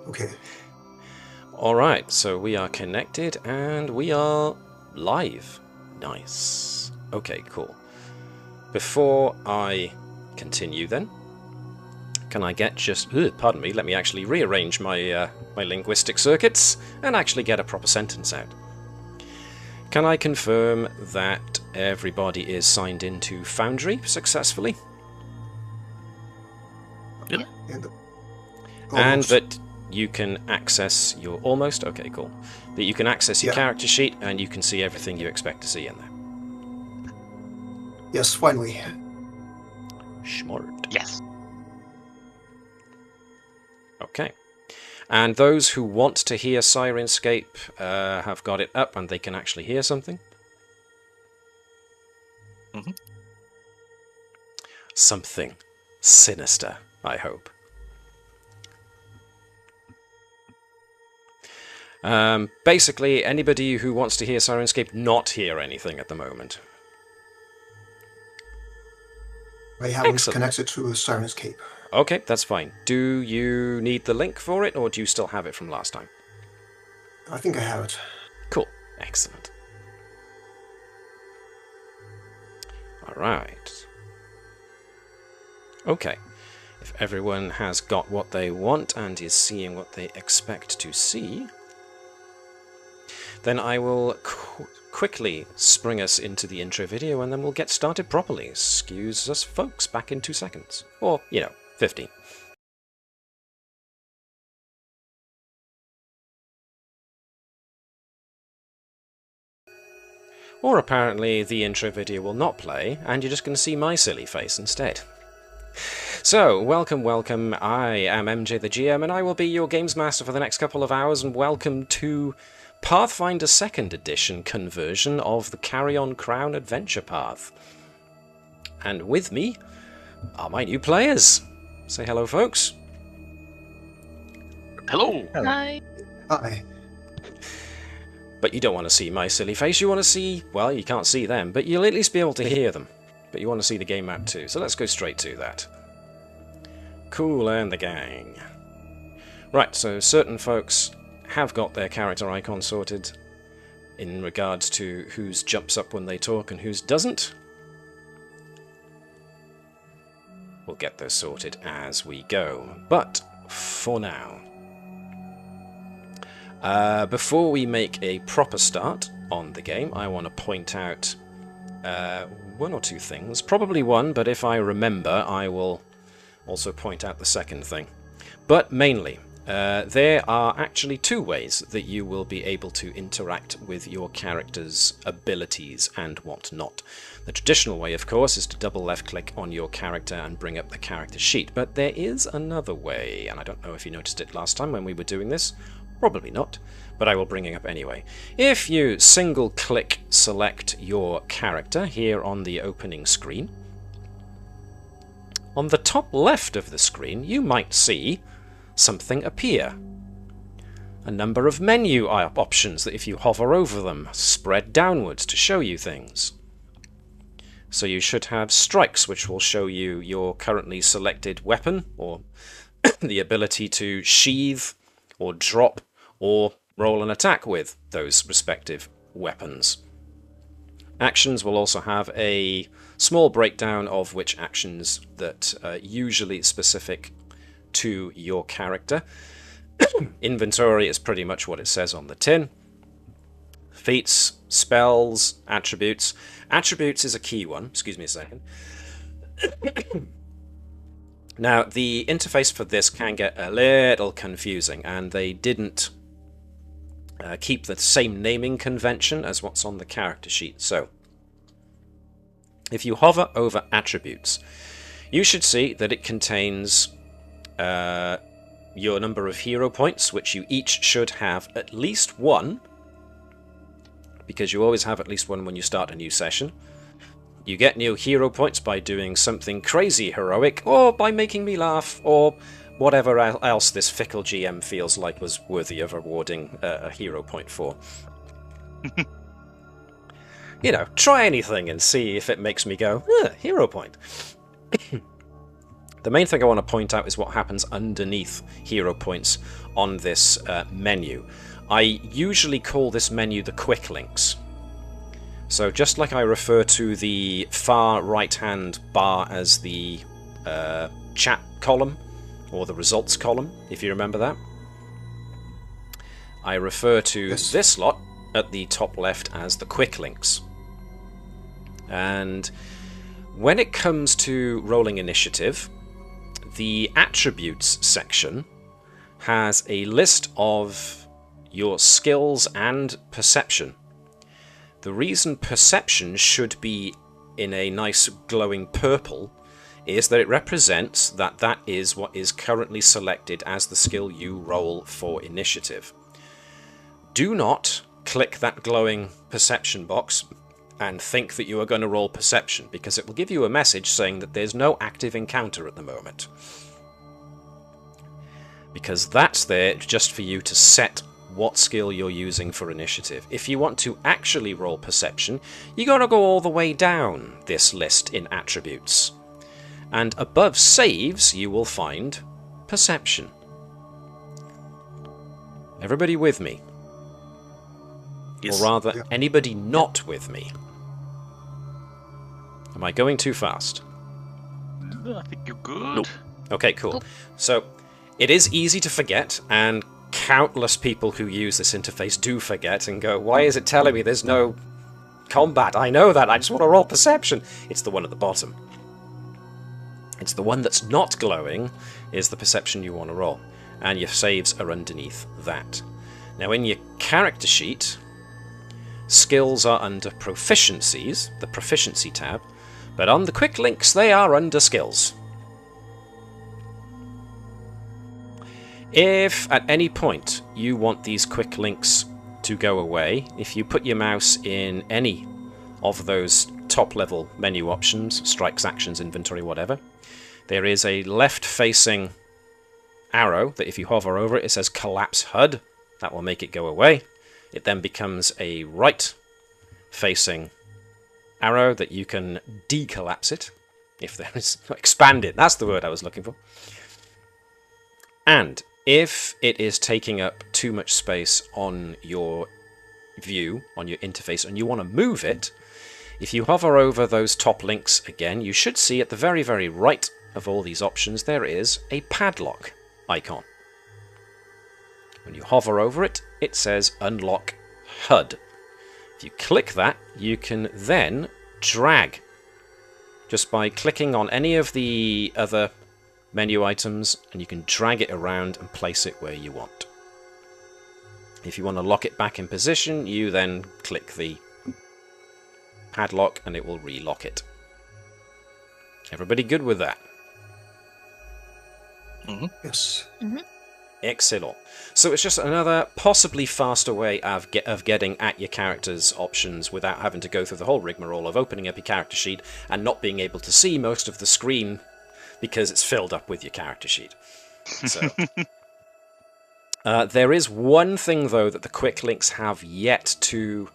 Okay. Alright, so we are connected and we are live. Nice. Okay, cool. Before I continue then, can I get just... pardon me, let me actually rearrange my, my linguistic circuits and actually get a proper sentence out. Can I confirm that everybody is signed into Foundry successfully? Yep. And that you can access your... Almost? Okay, cool. That you can access your character sheet and you can see everything you expect to see in there. Yes, finally. Smart. Yes. Okay. And those who want to hear Syrinscape have got it up and they can actually hear something. Mm-hmm. Something sinister, I hope. Basically, anybody who wants to hear Syrinscape not hear anything at the moment. I haven't connected to Syrinscape. Okay, that's fine. Do you need the link for it, or do you still have it from last time? I think I have it. Cool. Excellent. Alright. Okay. If everyone has got what they want and is seeing what they expect to see, then I will quickly spring us into the intro video and then we'll get started properly. Excuse us folks, back in 2 seconds. Or, 15. Or apparently the intro video will not play, and you're just going to see my silly face instead. So, welcome. I am MJ the GM, and I will be your Games Master for the next couple of hours, and welcome to Pathfinder 2nd Edition conversion of the Carrion Crown Adventure Path. And with me are my new players. Say hello, folks. Hello. Hi. Hi. But you don't want to see my silly face, you want to see... Well, you can't see them, but you'll at least be able to hear them. But you want to see the game map too, so let's go straight to that. Cool and the gang. Right, so certain folks have got their character icon sorted in regards to whose jumps up when they talk and whose doesn't. We'll get those sorted as we go. But for now... before we make a proper start on the game, I want to point out one or two things. Probably one, but if I remember, I will also point out the second thing. But mainly, there are actually two ways that you will be able to interact with your character's abilities and whatnot. The traditional way, of course, is to double left-click on your character and bring up the character sheet. But there is another way, and I don't know if you noticed it last time when we were doing this. Probably not, but I will bring it up anyway. If you single-click select your character here on the opening screen, on the top left of the screen you might see something appear. A number of menu options that if you hover over them, spread downwards to show you things. So you should have strikes, which will show you your currently selected weapon, or the ability to sheathe, or drop, or roll an attack with those respective weapons. Actions will also have a small breakdown of which actions that are usually specific to your character. Inventory is pretty much what it says on the tin. Feats, spells, attributes. Attributes is a key one. Excuse me a second. Now, the interface for this can get a little confusing, and they didn't keep the same naming convention as what's on the character sheet. So, if you hover over attributes, you should see that it contains your number of hero points, which you each should have at least one, because you always have at least one when you start a new session. You get new hero points by doing something crazy heroic, or by making me laugh, or whatever else this fickle GM feels like was worthy of awarding a hero point for. Try anything and see if it makes me go, hero point. The main thing I want to point out is what happens underneath hero points on this menu. I usually call this menu the quick links. So just like I refer to the far right-hand bar as the chat column, or the results column, if you remember that, I refer to this lot at the top left as the quick links. And when it comes to rolling initiative, the attributes section has a list of your skills and perception. The reason perception should be in a nice glowing purple is that it represents that that is what is currently selected as the skill you roll for initiative. Do not click that glowing perception box and think that you are going to roll perception, because it will give you a message saying that there's no active encounter at the moment. Because that's there just for you to set what skill you're using for initiative. If you want to actually roll perception, you got to go all the way down this list in attributes. And above saves, you will find perception. Everybody with me? Yes. Or rather, anybody not with me? Am I going too fast? I think you're good. Nope. Okay, cool. So, it is easy to forget, and countless people who use this interface do forget and go, why is it telling me there's no combat? I know that, I just want to roll perception. It's the one at the bottom. It's the one that's not glowing is the perception you want to roll, and your saves are underneath that. Now in your character sheet, skills are under proficiencies, the proficiency tab, but on the quick links they are under skills. If at any point you want these quick links to go away, if you put your mouse in any of those top level menu options, strikes, actions, inventory, whatever, there is a left facing arrow that if you hover over it, it says collapse HUD. That will make it go away. It then becomes a right facing arrow that you can decollapse it, if there is expand it. That's the word I was looking for. And if it is taking up too much space on your view, on your interface, and you want to move it, if you hover over those top links again, you should see at the very, very right of all these options there is a padlock icon. When you hover over it, it says unlock HUD. If you click that, you can then drag, just by clicking on any of the other menu items, and you can drag it around and place it where you want. If you want to lock it back in position, you then click the padlock and it will relock it. Everybody good with that? Mm-hmm. Yes. Mm-hmm. Excellent. So it's just another possibly faster way of getting at your character's options without having to go through the whole rigmarole of opening up your character sheet and not being able to see most of the screen because it's filled up with your character sheet. So there is one thing though that the quick links have yet to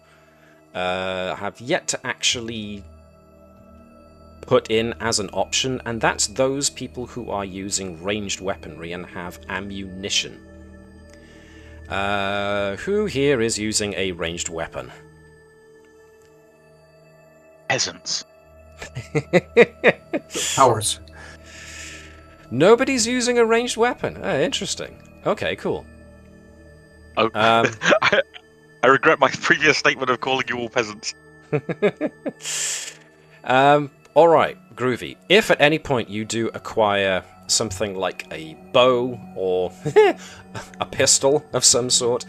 actually put in as an option, and that's those people who are using ranged weaponry and have ammunition. Who here is using a ranged weapon? Peasants. Powers. Nobody's using a ranged weapon. Oh, interesting. Okay, cool. Oh, I regret my previous statement of calling you all peasants. Alright, groovy. If at any point you do acquire something like a bow or a pistol of some sort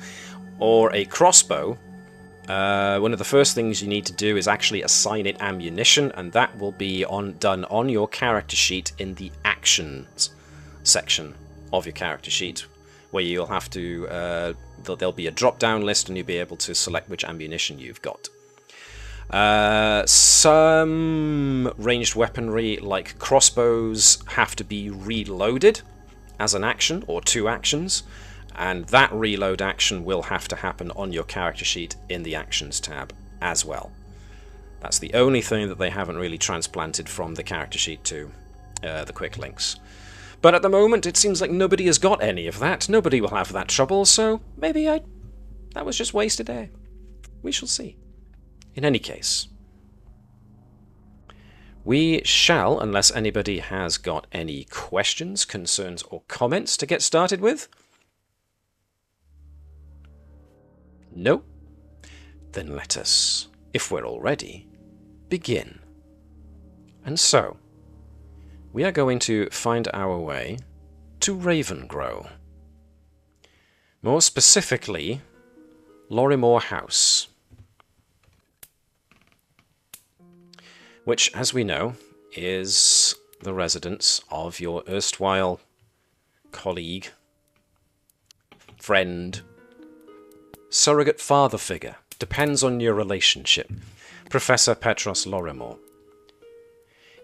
or a crossbow, one of the first things you need to do is actually assign it ammunition, and that will be done on your character sheet in the actions section of your character sheet, where you'll have to there'll be a drop down list and you'll be able to select which ammunition you've got. Some ranged weaponry like crossbows have to be reloaded as an action or two actions, and that reload action will have to happen on your character sheet in the actions tab as well. That's the only thing that they haven't really transplanted from the character sheet to the quick links. But at the moment, it seems like nobody has got any of that. Nobody will have that trouble, so maybe that was just wasted air. We shall see. In any case, we shall, unless anybody has got any questions, concerns, or comments to get started with. No? Then let us, if we're all ready, begin. And so, we are going to find our way to Ravengro. More specifically, Lorrimor House. Which, as we know, is the residence of your erstwhile colleague, friend, surrogate father figure. Depends on your relationship. Professor Petros Lorrimor.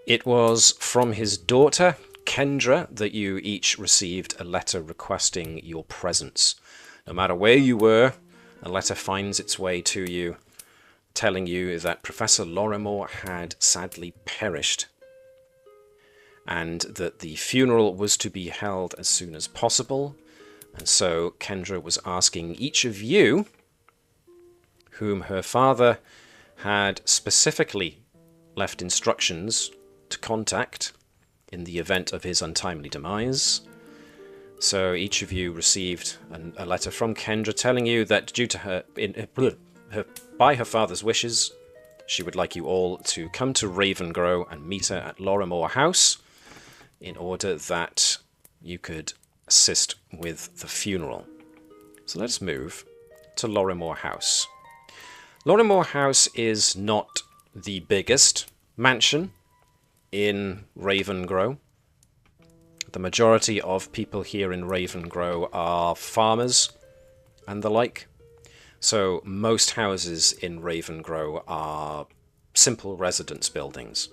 It was from his daughter, Kendra, that you each received a letter requesting your presence. No matter where you were, a letter finds its way to you, telling you that Professor Lorrimor had sadly perished, and that the funeral was to be held as soon as possible. And so Kendra was asking each of you, whom her father had specifically left instructions to contact in the event of his untimely demise. So each of you received a letter from Kendra telling you that due to by her father's wishes, she would like you all to come to Ravengro and meet her at Lorrimor House in order that you could assist with the funeral. So let's move to Lorrimor House. Lorrimor House is not the biggest mansion in Ravengro. The majority of people here in Ravengro are farmers and the like. So most houses in Ravengro are simple residence buildings.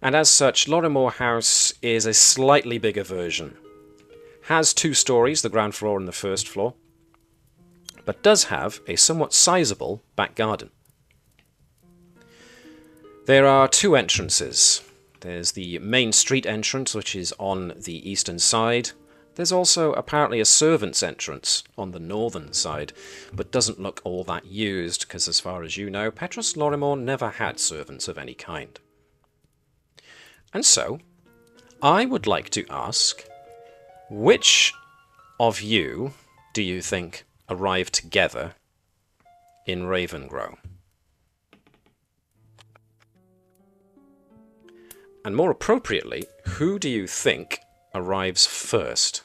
And as such, Lorrimor House is a slightly bigger version. Has 2 stories, the ground floor and the first floor, but does have a somewhat sizable back garden. There are 2 entrances. There's the main street entrance, which is on the eastern side. There's also apparently a servant's entrance on the northern side, but doesn't look all that used, because as far as you know, Petros Lorrimor never had servants of any kind. And so, I would like to ask, which of you do you think arrived together in Ravengro? And more appropriately, who do you think arrives first?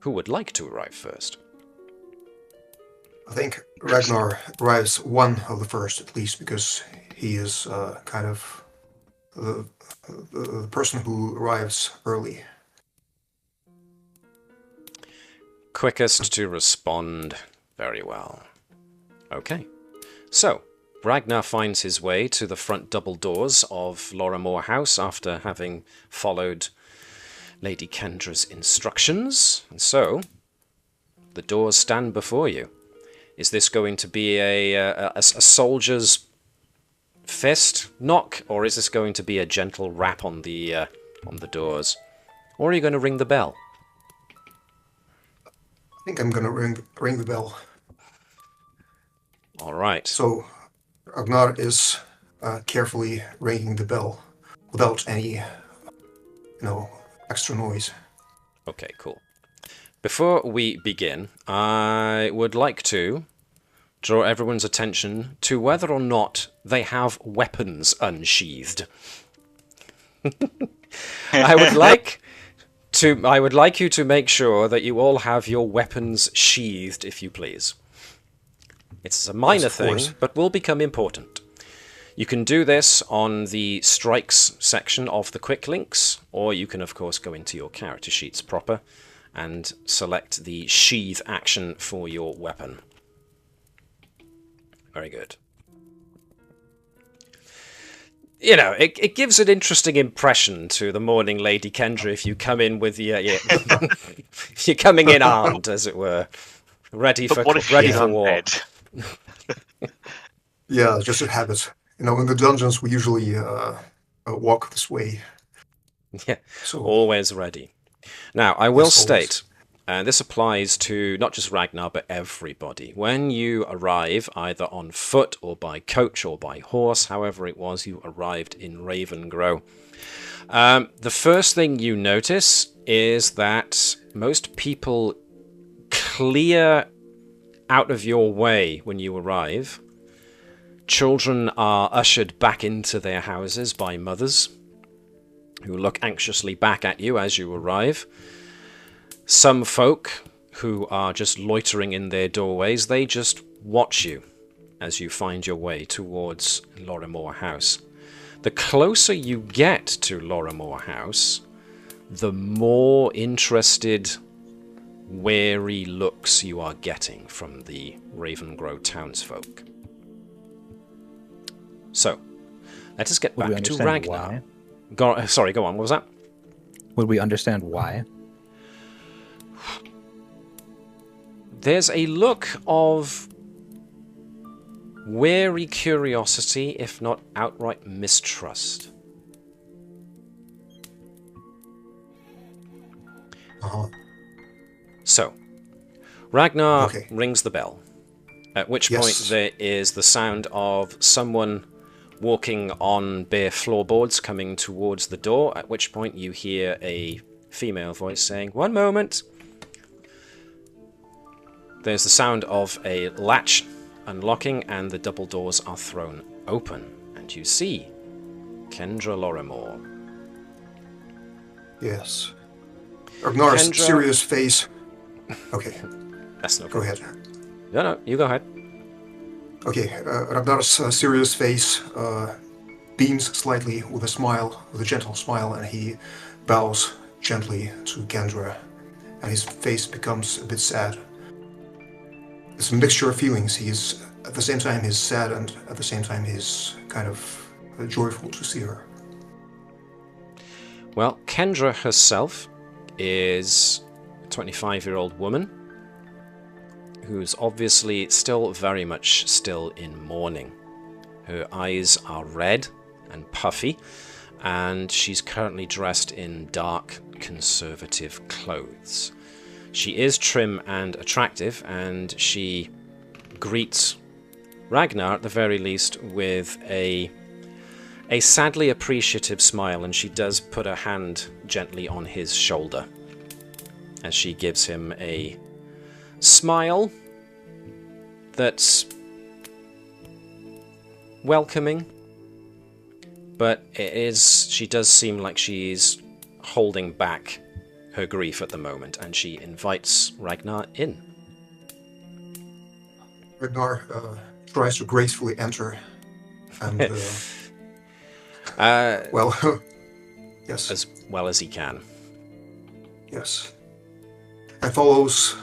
Who would like to arrive first? I think Ragnar arrives one of the first, at least, because he is kind of the person who arrives early. Quickest to respond. Very well. Okay. So, Ragnar finds his way to the front double doors of Lorrimor House after having followed Lady Kendra's instructions. And so, the doors stand before you. Is this going to be a soldier's fist knock, or is this going to be a gentle rap on the doors? Or are you going to ring the bell? I think I'm going to ring the bell. All right. So, Ragnar is carefully ringing the bell without any, extra noise. Okay, cool. Before we begin, I would like to draw everyone's attention to whether or not they have weapons unsheathed. I would like you to make sure that you all have your weapons sheathed, if you please. It's a minor thing, but will become important. You can do this on the strikes section of the quick links, or you can of course go into your character sheets proper and select the sheath action for your weapon. Very good. You know, it gives an interesting impression to the morning Lady Kendra if you come in with your if you're coming in armed, as it were, ready for war. Yeah, just a habit. You know, in the dungeons we usually walk this way. Yeah, So always ready. Now, I will Yes, always. state, and this applies to not just Ragnar, but everybody. When you arrive, either on foot or by coach or by horse, however it was you arrived in Ravengro, the first thing you notice is that most people clear out of your way when you arrive. Children are ushered back into their houses by mothers, who look anxiously back at you as you arrive. Some folk who are just loitering in their doorways, they just watch you as you find your way towards Lorrimor House. The closer you get to Lorrimor House, the more interested, wary looks you are getting from the Ravengro townsfolk. So, let us get back to Ragnar. Why? Go on, what was that? Would we understand why? There's a look of wary curiosity, if not outright mistrust. Uh-huh. So, Ragnar Okay. rings the bell, at which Yes. point there is the sound of someone walking on bare floorboards coming towards the door, at which point you hear a female voice saying, "One moment." There's the sound of a latch unlocking and the double doors are thrown open, and you see Kendra Lorrimor. Yes. Ragnar's Kendra- serious face. Okay, That's no go ahead. No, you go ahead. Okay, Ragnar's serious face beams slightly with a gentle smile, and he bows gently to Kendra, and his face becomes a bit sad. It's a mixture of feelings. He's at the same time he's sad, and at the same time he's kind of joyful to see her. Well, Kendra herself is a 25-year-old woman who's obviously still very much still in mourning. Her eyes are red and puffy, and she's currently dressed in dark, conservative clothes. She is trim and attractive, and she greets Ragnar, at the very least, with a sadly appreciative smile, and she does put her hand gently on his shoulder as she gives him a smile that's welcoming, but she does seem like she's holding back her grief at the moment, and she invites Ragnar in. Ragnar tries to gracefully enter, and well, yes, As well as he can. yes, and follows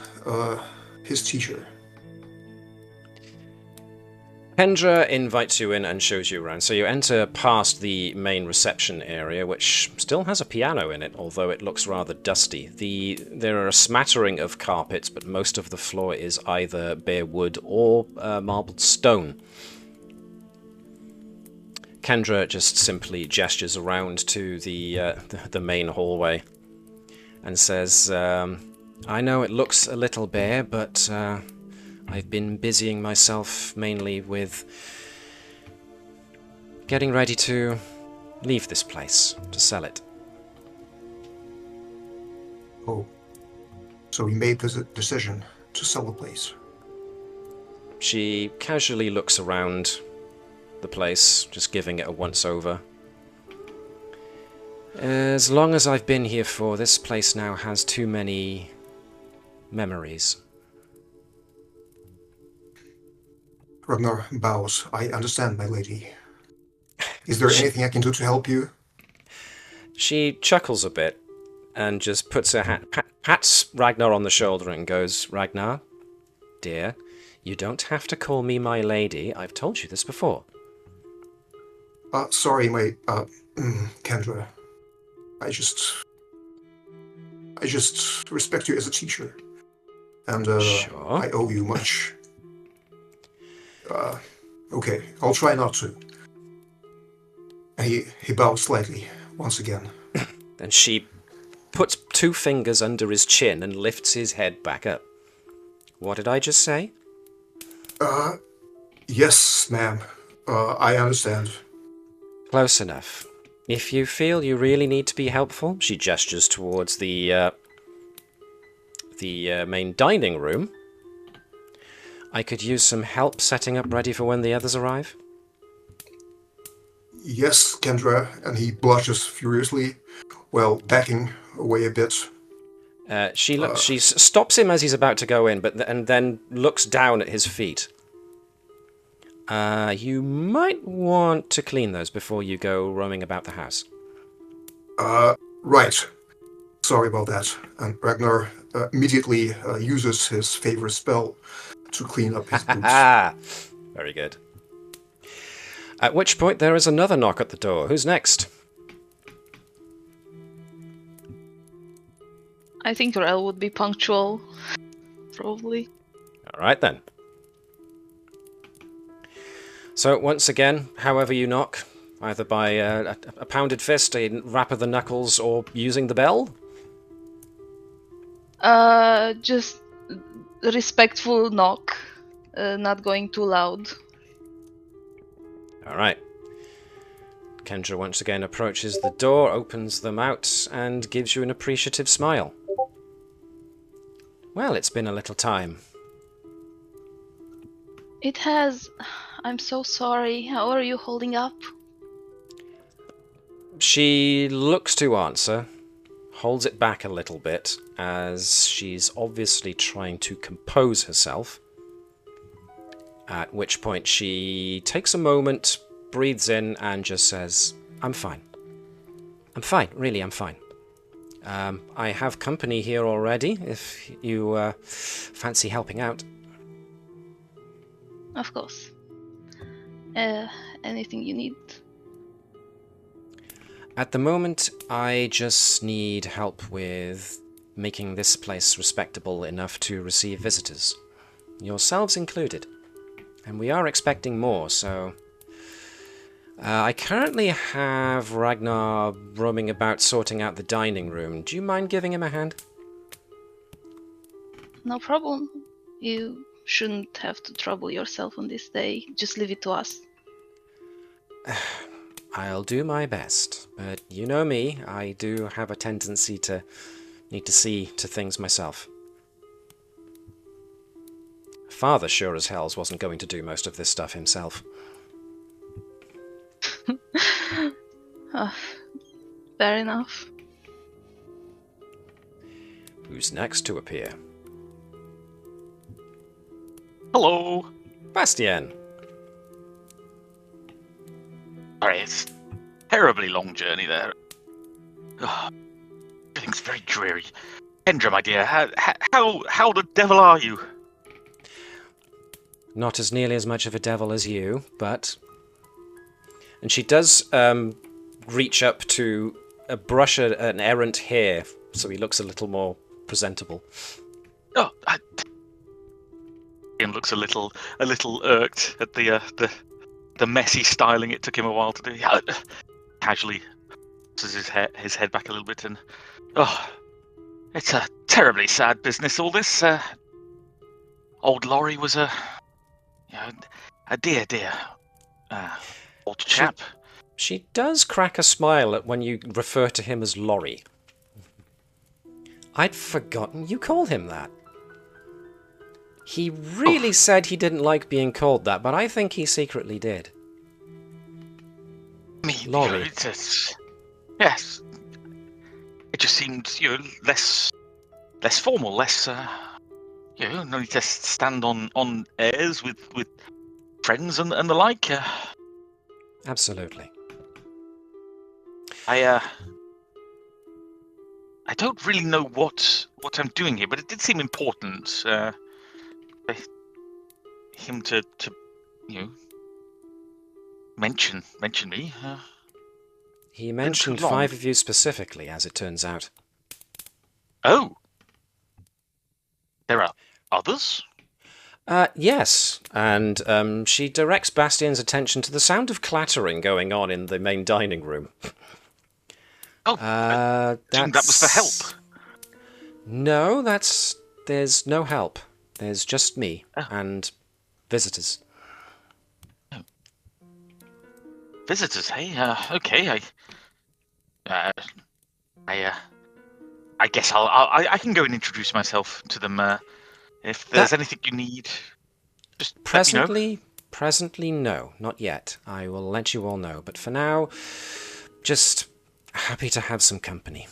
his teacher. Kendra invites you in and shows you around. So you enter past the main reception area, which still has a piano in it, although it looks rather dusty. There are a smattering of carpets, but most of the floor is either bare wood or marbled stone. Kendra just simply gestures around to the main hallway and says, "I know it looks a little bare, but I've been busying myself mainly with getting ready to leave this place, to sell it." Oh, so he made the decision to sell the place. She casually looks around the place, just giving it a once-over. "As long as I've been here for, this place now has too many memories." Ragnar bows. I understand, my lady. Is there anything I can do to help you? She chuckles a bit and just puts her hand, pats Ragnar on the shoulder and goes, "Ragnar, dear, you don't have to call me my lady. I've told you this before." Sorry, my Kendra. I just respect you as a teacher, and Sure. I owe you much. Okay, I'll try not to. He bows slightly once again. And she puts 2 fingers under his chin and lifts his head back up. What did I just say? Yes, ma'am. I understand. Close enough. If you feel you really need to be helpful, she gestures towards the main dining room. I could use some help setting up ready for when the others arrive. Yes, Kendra, and he blushes furiously, while backing away a bit. She stops him as he's about to go in, and then looks down at his feet. You might want to clean those before you go roaming about the house. Right. Sorry about that. And Ragnar immediately uses his favorite spell to clean up his boots. Very good. At which point there is another knock at the door. Who's next? I think Rell would be punctual. Probably. Alright then. So, once again, however you knock, either by a pounded fist, a rap of the knuckles, or using the bell? Just respectful knock. Not going too loud. Alright. Kendra once again approaches the door, opens them out, and gives you an appreciative smile. Well, it's been a little time. It has. I'm so sorry. How are you holding up? She looks to answer, holds it back a little bit, as she's obviously trying to compose herself. At which point she takes a moment, breathes in, and just says, I'm fine. I'm fine, really, I'm fine. I have company here already, if you fancy helping out. Of course. Anything you need? At the moment, I just need help with making this place respectable enough to receive visitors. Yourselves included. And we are expecting more, so... I currently have Ragnar roaming about sorting out the dining room. Do you mind giving him a hand? No problem. You shouldn't have to trouble yourself on this day. Just leave it to us. I'll do my best, but you know me, I do have a tendency to need to see to things myself. Father sure as hells wasn't going to do most of this stuff himself. Fair enough. Who's next to appear? Hello. Bastien. Sorry, it's a terribly long journey there. Ugh, everything's very dreary. Kendra, my dear, how the devil are you? Not as nearly as much of a devil as you, but... And she does reach up to brush an errant hair, so he looks a little more presentable. Oh, Ian looks a little irked at the messy styling it took him a while to do. Casually pushes his head back a little bit, and it's a terribly sad business. All this. Old Laurie was a dear old chap. She does crack a smile at when you refer to him as Laurie. I'd forgotten you called him that. He really said he didn't like being called that, but I think he secretly did. I mean, Laurie. Yes. It just seemed, less formal, less, no need to stand on airs with friends and the like. Absolutely. I don't really know what I'm doing here, but it did seem important for him to mention me. He mentioned 5 of you specifically, as it turns out. Oh, there are others? Yes, and she directs Bastien's attention to the sound of clattering going on in the main dining room. Oh, I assumed that was for help. No, there's no help. There's just me Oh. and visitors. Visitors, hey? Okay, I guess I can go and introduce myself to them. If there's anything you need, just let me know. Presently, no, not yet. I will let you all know, but for now, just happy to have some company.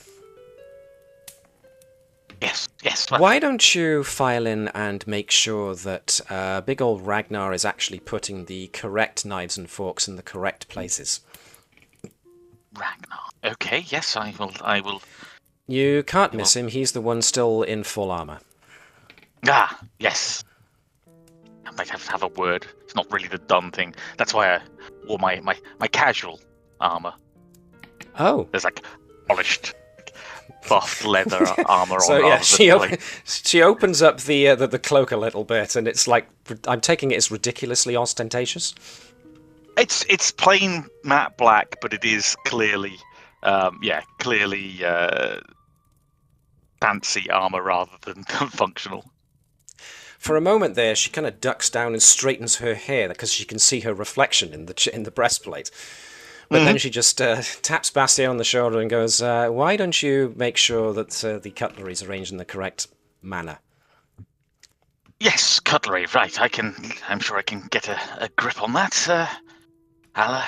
Yes. Well, Why don't you file in and make sure that big old Ragnar is actually putting the correct knives and forks in the correct places? Ragnar. Okay, yes, I will. You can't miss him. He's the one still in full armor. Ah, yes. I might have to have a word. It's not really the done thing. That's why I wore my casual armor. Oh. There's like polished, buffed leather armor So on. yeah, she opens up the cloak a little bit, and it's like, I'm taking it as ridiculously ostentatious. It's plain matte black, but it is clearly, clearly fancy armor rather than functional. For a moment there, she kind of ducks down and straightens her hair because she can see her reflection in the breastplate. But then she just taps Bastien on the shoulder and goes, "Why don't you make sure that the cutlery is arranged in the correct manner?" Yes, cutlery, right. I'm sure I can get a grip on that. I'll,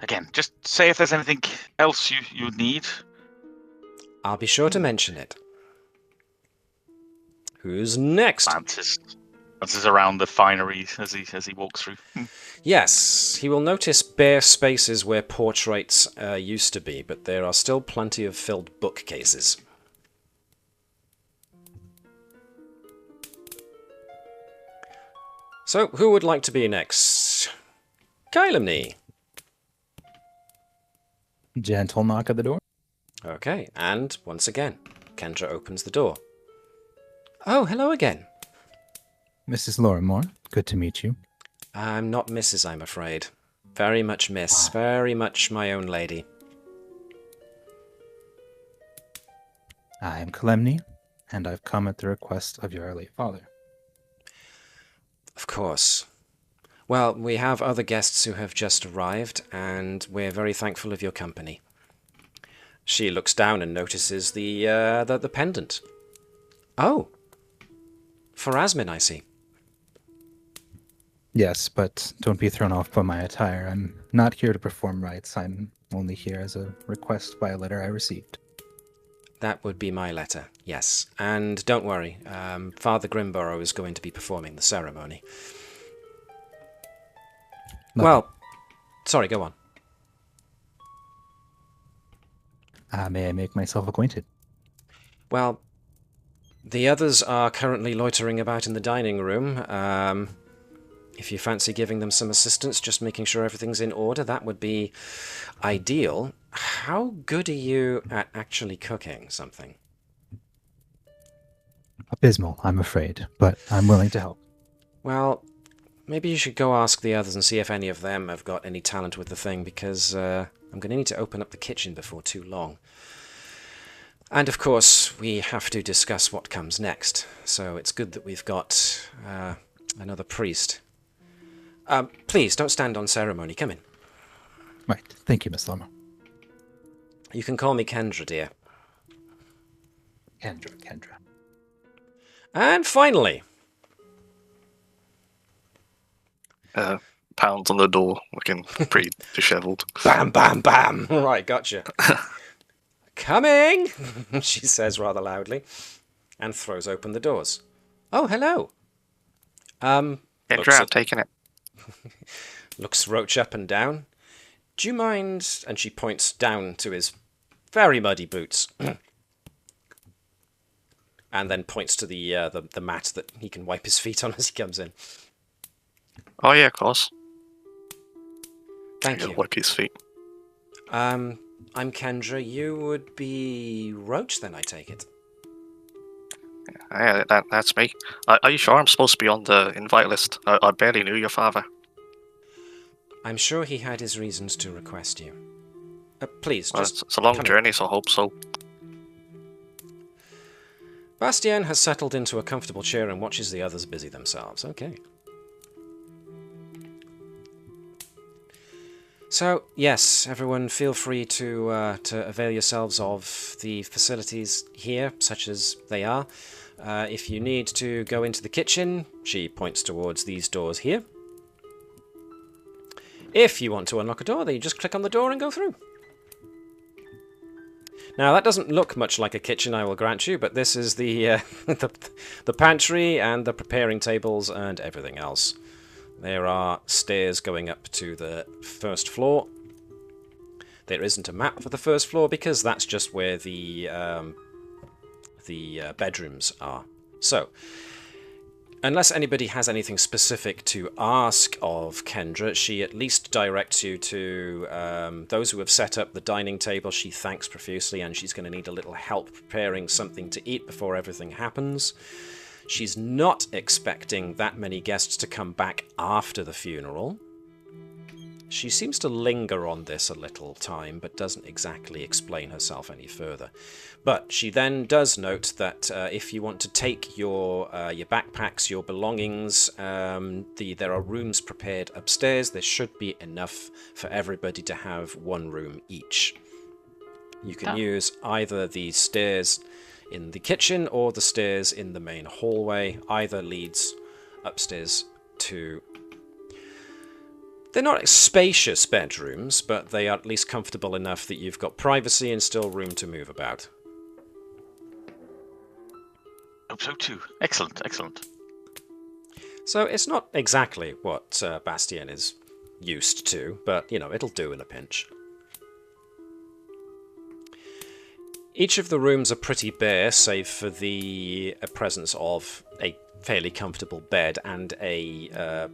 again, just say if there's anything else you need. I'll be sure to mention it. Who's next? Glances around the finery as he walks through. Yes, he will notice bare spaces where portraits used to be, but there are still plenty of filled bookcases. So, who would like to be next? Caelemne. Gentle knock at the door. Okay, and once again, Kendra opens the door. Oh, hello again. Mrs. Lorrimor, good to meet you. I'm not Mrs., I'm afraid. Very much miss. Very much my own lady. I am Caelemne, and I've come at the request of your late father. Of course. Well, we have other guests who have just arrived, and we're very thankful of your company. She looks down and notices the pendant. Oh. For Asmin, I see. Yes, but don't be thrown off by my attire. I'm not here to perform rites. I'm only here as a request by a letter I received. That would be my letter, yes. And don't worry, Father Grimborough is going to be performing the ceremony. Well, sorry, go on. May I make myself acquainted? Well, the others are currently loitering about in the dining room. If you fancy giving them some assistance, just making sure everything's in order, that would be ideal. How good are you at actually cooking something? Abysmal, I'm afraid, but I'm willing to help. Well, maybe you should go ask the others and see if any of them have got any talent with the thing, because I'm going to need to open up the kitchen before too long. And of course, we have to discuss what comes next, so it's good that we've got another priest. Please, don't stand on ceremony. Come in. Right. Thank you, Miss Lorrimor. You can call me Kendra, dear. Kendra. And finally... Pounds on the door, looking pretty dishevelled. Bam, bam, bam! Right, gotcha. Coming! She says rather loudly, and throws open the doors. Oh, hello. Kendra, I'm taking it. Looks Roach up and down. Do you mind? And she points down to his very muddy boots. And then points to the mat that he can wipe his feet on as he comes in. Oh yeah, of course. Thank you. Wipe his feet. I'm Kendra. You would be Roach, then, I take it. Yeah, that's me. Are you sure I'm supposed to be on the invite list? I barely knew your father. I'm sure he had his reasons to request you. Please, Well, just it's a long come in. journey, so I hope so. Bastien has settled into a comfortable chair and watches the others busy themselves. Okay. So, yes, everyone feel free to avail yourselves of the facilities here, such as they are. If you need to go into the kitchen, she points towards these doors here. If you want to unlock a door, then you just click on the door and go through. Now, that doesn't look much like a kitchen, I will grant you, but this is the the pantry and the preparing tables and everything else. There are stairs going up to the first floor. There isn't a map for the first floor because that's just where the bedrooms are. So, unless anybody has anything specific to ask of Kendra, she at least directs you to those who have set up the dining table. She thanks profusely, and she's going to need a little help preparing something to eat before everything happens. She's not expecting that many guests to come back after the funeral. She seems to linger on this a little time, but doesn't exactly explain herself any further. But she then does note that if you want to take your backpacks, your belongings, there are rooms prepared upstairs. There should be enough for everybody to have one room each. You can use either the stairs in the kitchen or the stairs in the main hallway. Either leads upstairs to... They're not spacious bedrooms, but they are at least comfortable enough that you've got privacy and still room to move about. Hope so too. Excellent, excellent. So it's not exactly what Bastien is used to, but, you know, it'll do in a pinch. Each of the rooms are pretty bare, save for the presence of a fairly comfortable bed and a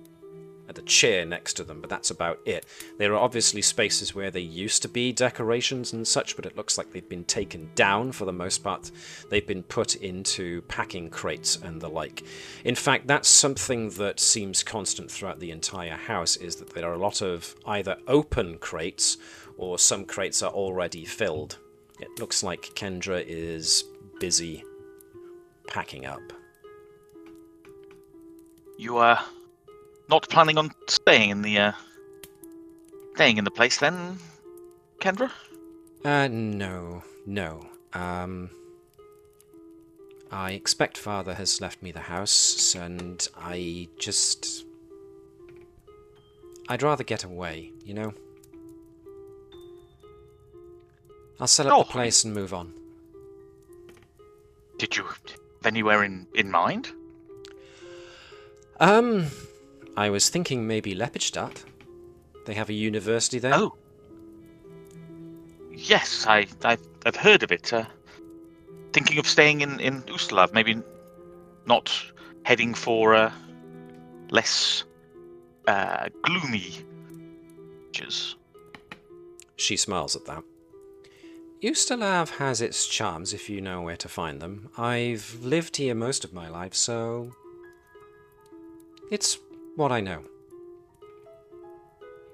chair next to them, but that's about it. There are obviously spaces where there used to be decorations and such, but it looks like they've been taken down for the most part. They've been put into packing crates and the like. In fact, that's something that seems constant throughout the entire house, is that there are a lot of either open crates or some crates are already filled. It looks like Kendra is busy packing up. You are not planning on staying in the place then, Kendra? No. I expect Father has left me the house, and I'd rather get away, you know? I'll set up the place and move on. Did you have anywhere in mind? I was thinking maybe Lepidstadt. They have a university there. Oh. Yes, I've heard of it. Thinking of staying in Ustalav, maybe not heading for less gloomy beaches. She smiles at that. Ustalav has its charms if you know where to find them. I've lived here most of my life, so it's what I know.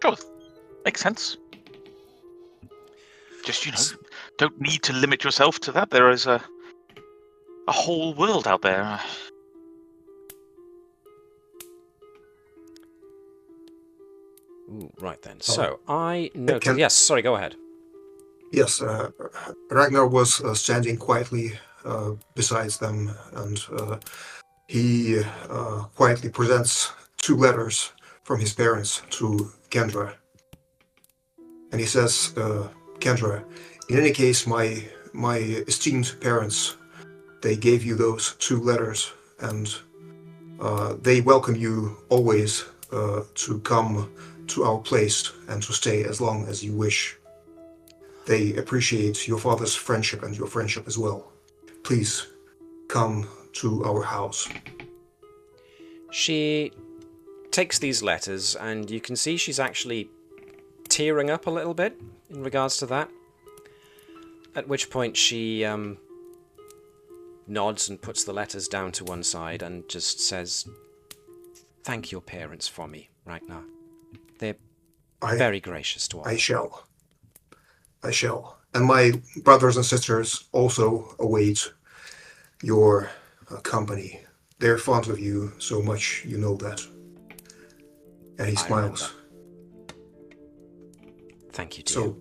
Sure, makes sense. Just, don't need to limit yourself to that. There is a whole world out there. Ooh, right then. So, I noticed... Yes, sorry, go ahead. Yes, Ragnar was standing quietly beside them, and he quietly presents 2 letters from his parents to Kendra. And he says, Kendra, in any case, my esteemed parents, they gave you those 2 letters, and they welcome you always to come to our place and to stay as long as you wish. They appreciate your father's friendship and your friendship as well. Please, come to our house. She takes these letters, and you can see she's actually tearing up a little bit in regards to that. At which point she nods and puts the letters down to one side and just says, "Thank your parents for me, Ragnar. They're very gracious to us." I shall. And my brothers and sisters also await your company. They're fond of you so much, you know that. And he smiles. Thank you, dear. So,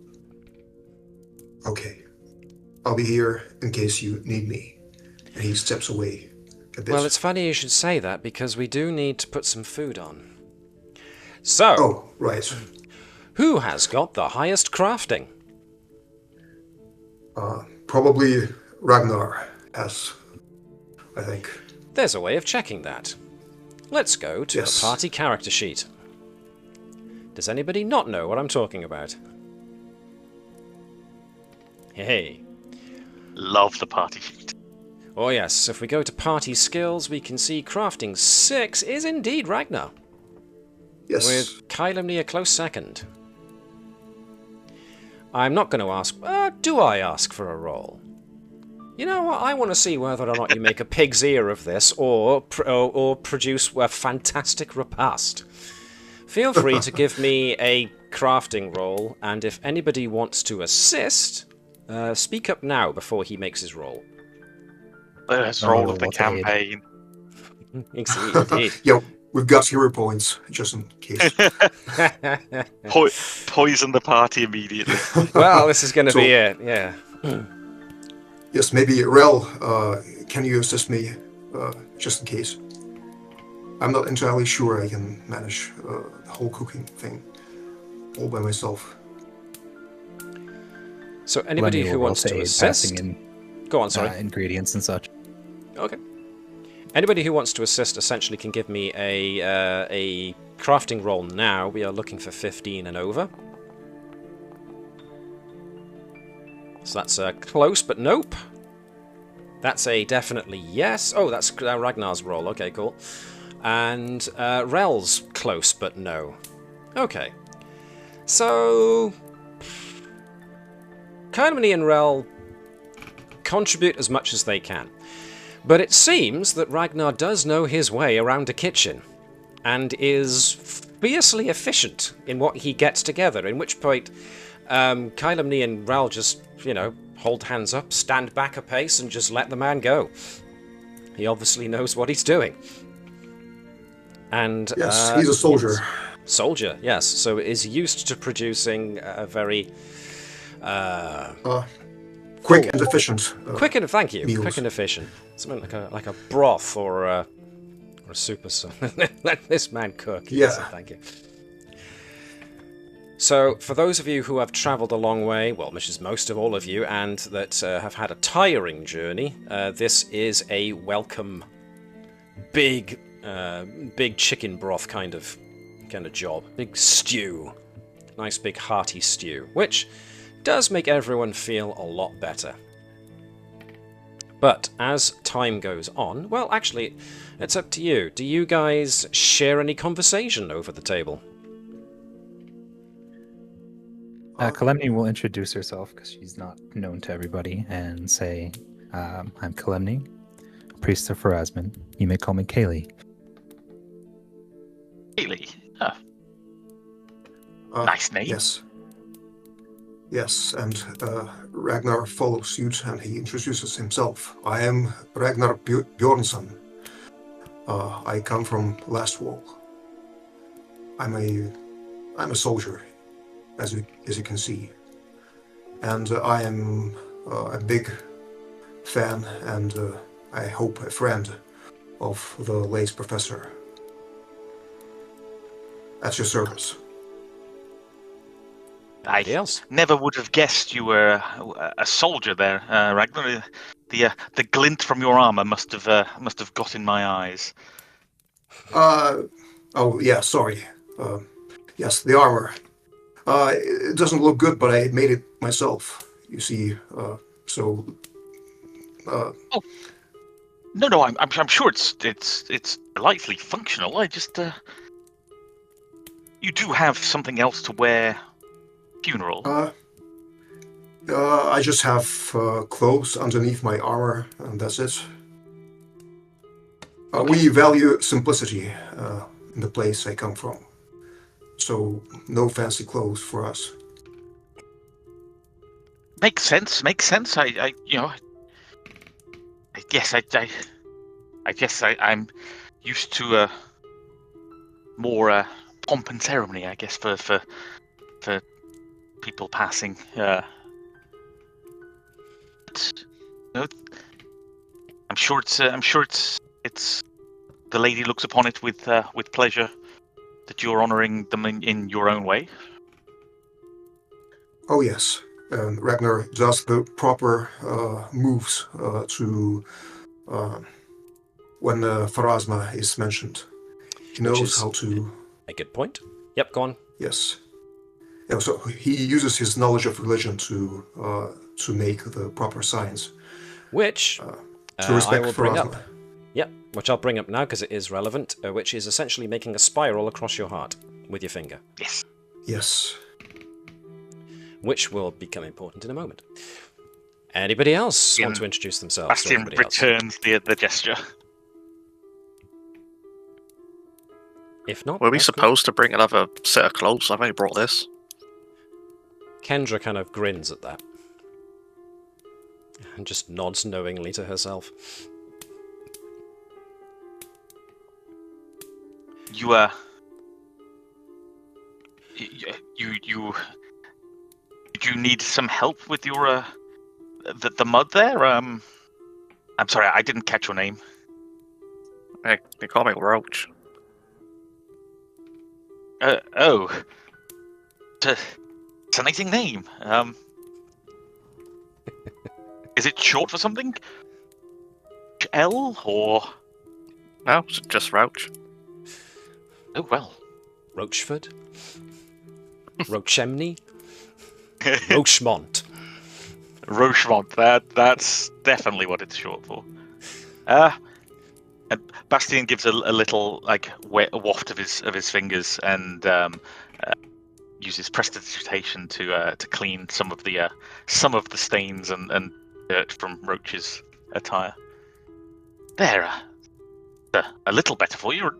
okay. I'll be here in case you need me. And he steps away a bit. Well, it's funny you should say that, because we do need to put some food on. So, oh, right. Who has got the highest crafting? Probably Ragnar has, I think. There's a way of checking that. Let's go to the party character sheet. Does anybody not know what I'm talking about? Hey. Love the party sheet. Oh yes, if we go to party skills, we can see crafting 6 is indeed Ragnar. Yes. With Caelemne a close second. I'm not going to ask... do I ask for a roll? You know what? I want to see whether or not you make a pig's ear of this, or produce a fantastic repast. Feel free to give me a crafting roll, and if anybody wants to assist, speak up now before he makes his roll. First roll of the campaign. Indeed. Yeah, we've got 0 points, just in case. Poison the party immediately. Well, this is going to be it, yeah. Yes, maybe Rell, can you assist me, just in case? I'm not entirely sure I can manage the whole cooking thing all by myself. So anybody who wants to assist... Go on, sorry. Ingredients and such. Okay. Anybody who wants to assist essentially can give me a crafting roll now. We are looking for 15 and over. So that's close, but nope. That's a definitely yes. Oh, that's Ragnar's roll. Okay, cool. And Rell's close, but no. Okay. So... Caelemne and Rell contribute as much as they can. But it seems that Ragnar does know his way around a kitchen, and is fiercely efficient in what he gets together, in which point Caelemne and Rell just, hold hands up, stand back a pace, and just let the man go. He obviously knows what he's doing. And yes, he's a soldier. Soldier, yes. So is used to producing a very... quick and efficient. Thank you. Meals. Quick and efficient. Something like a broth or a soup or something. Let this man cook. Yeah. Yes, thank you. So, for those of you who have travelled a long way, well, which is most of all of you, and that have had a tiring journey, this is a welcome, big chicken broth kind of job. Big stew. Nice big hearty stew, which does make everyone feel a lot better. But as time goes on, well, actually, it's up to you. Do you guys share any conversation over the table? Caelemne will introduce herself, because she's not known to everybody, and say, I'm Caelemne, priest of Pharasman. You may call me Caelee. Caelee? Nice name. Yes, and Ragnar follows suit, and he introduces himself. I am Ragnar Bjornsson. I come from Last Wall. I'm a soldier, as you can see, and I am a big fan and I hope a friend of the late professor. At your service. I never would have guessed you were a soldier there, Ragnar. The glint from your armor must have got in my eyes. Oh yeah, sorry. Yes, the armor. It doesn't look good, but I made it myself. You see, so. Oh. No, I'm sure it's delightfully functional. I just you do have something else to wear. Funeral. I just have clothes underneath my armor, and that's it. We value simplicity in the place I come from. So, no fancy clothes for us. Makes sense. Makes sense. I guess I'm used to more pomp and ceremony. I guess for people passing. But, I'm sure it's the lady looks upon it with pleasure that you're honouring them in your own way. Oh yes, and Ragnar does the proper moves to when Pharasma is mentioned. He knows how to... A good point. Yep, go on. Yes. Yeah, so he uses his knowledge of religion to make the proper signs. Which To respect I will bring Pharasma. up. Yep, which I'll bring up now because it is relevant, which is essentially making a spiral across your heart with your finger. Yes. Yes. Which will become important in a moment. Anybody else want to introduce themselves? Bastien returns the gesture. If not, Were we that's supposed to bring another set of clothes? I've only brought this. Kendra kind of grins at that. And just nods knowingly to herself. You do you need some help with your the mud there? I'm sorry, I didn't catch your name. Hey, they call me Roach. Oh, it's a nice name. Is it short for something? L or? No, it's just Roach. Oh well. Rochford? Rochemne? Rochemont. Rochemont. That's definitely what it's short for. And Bastien gives a little waft of his fingers and uses prestidigitation to clean some of the stains and dirt from Roach's attire. There, a little better for you,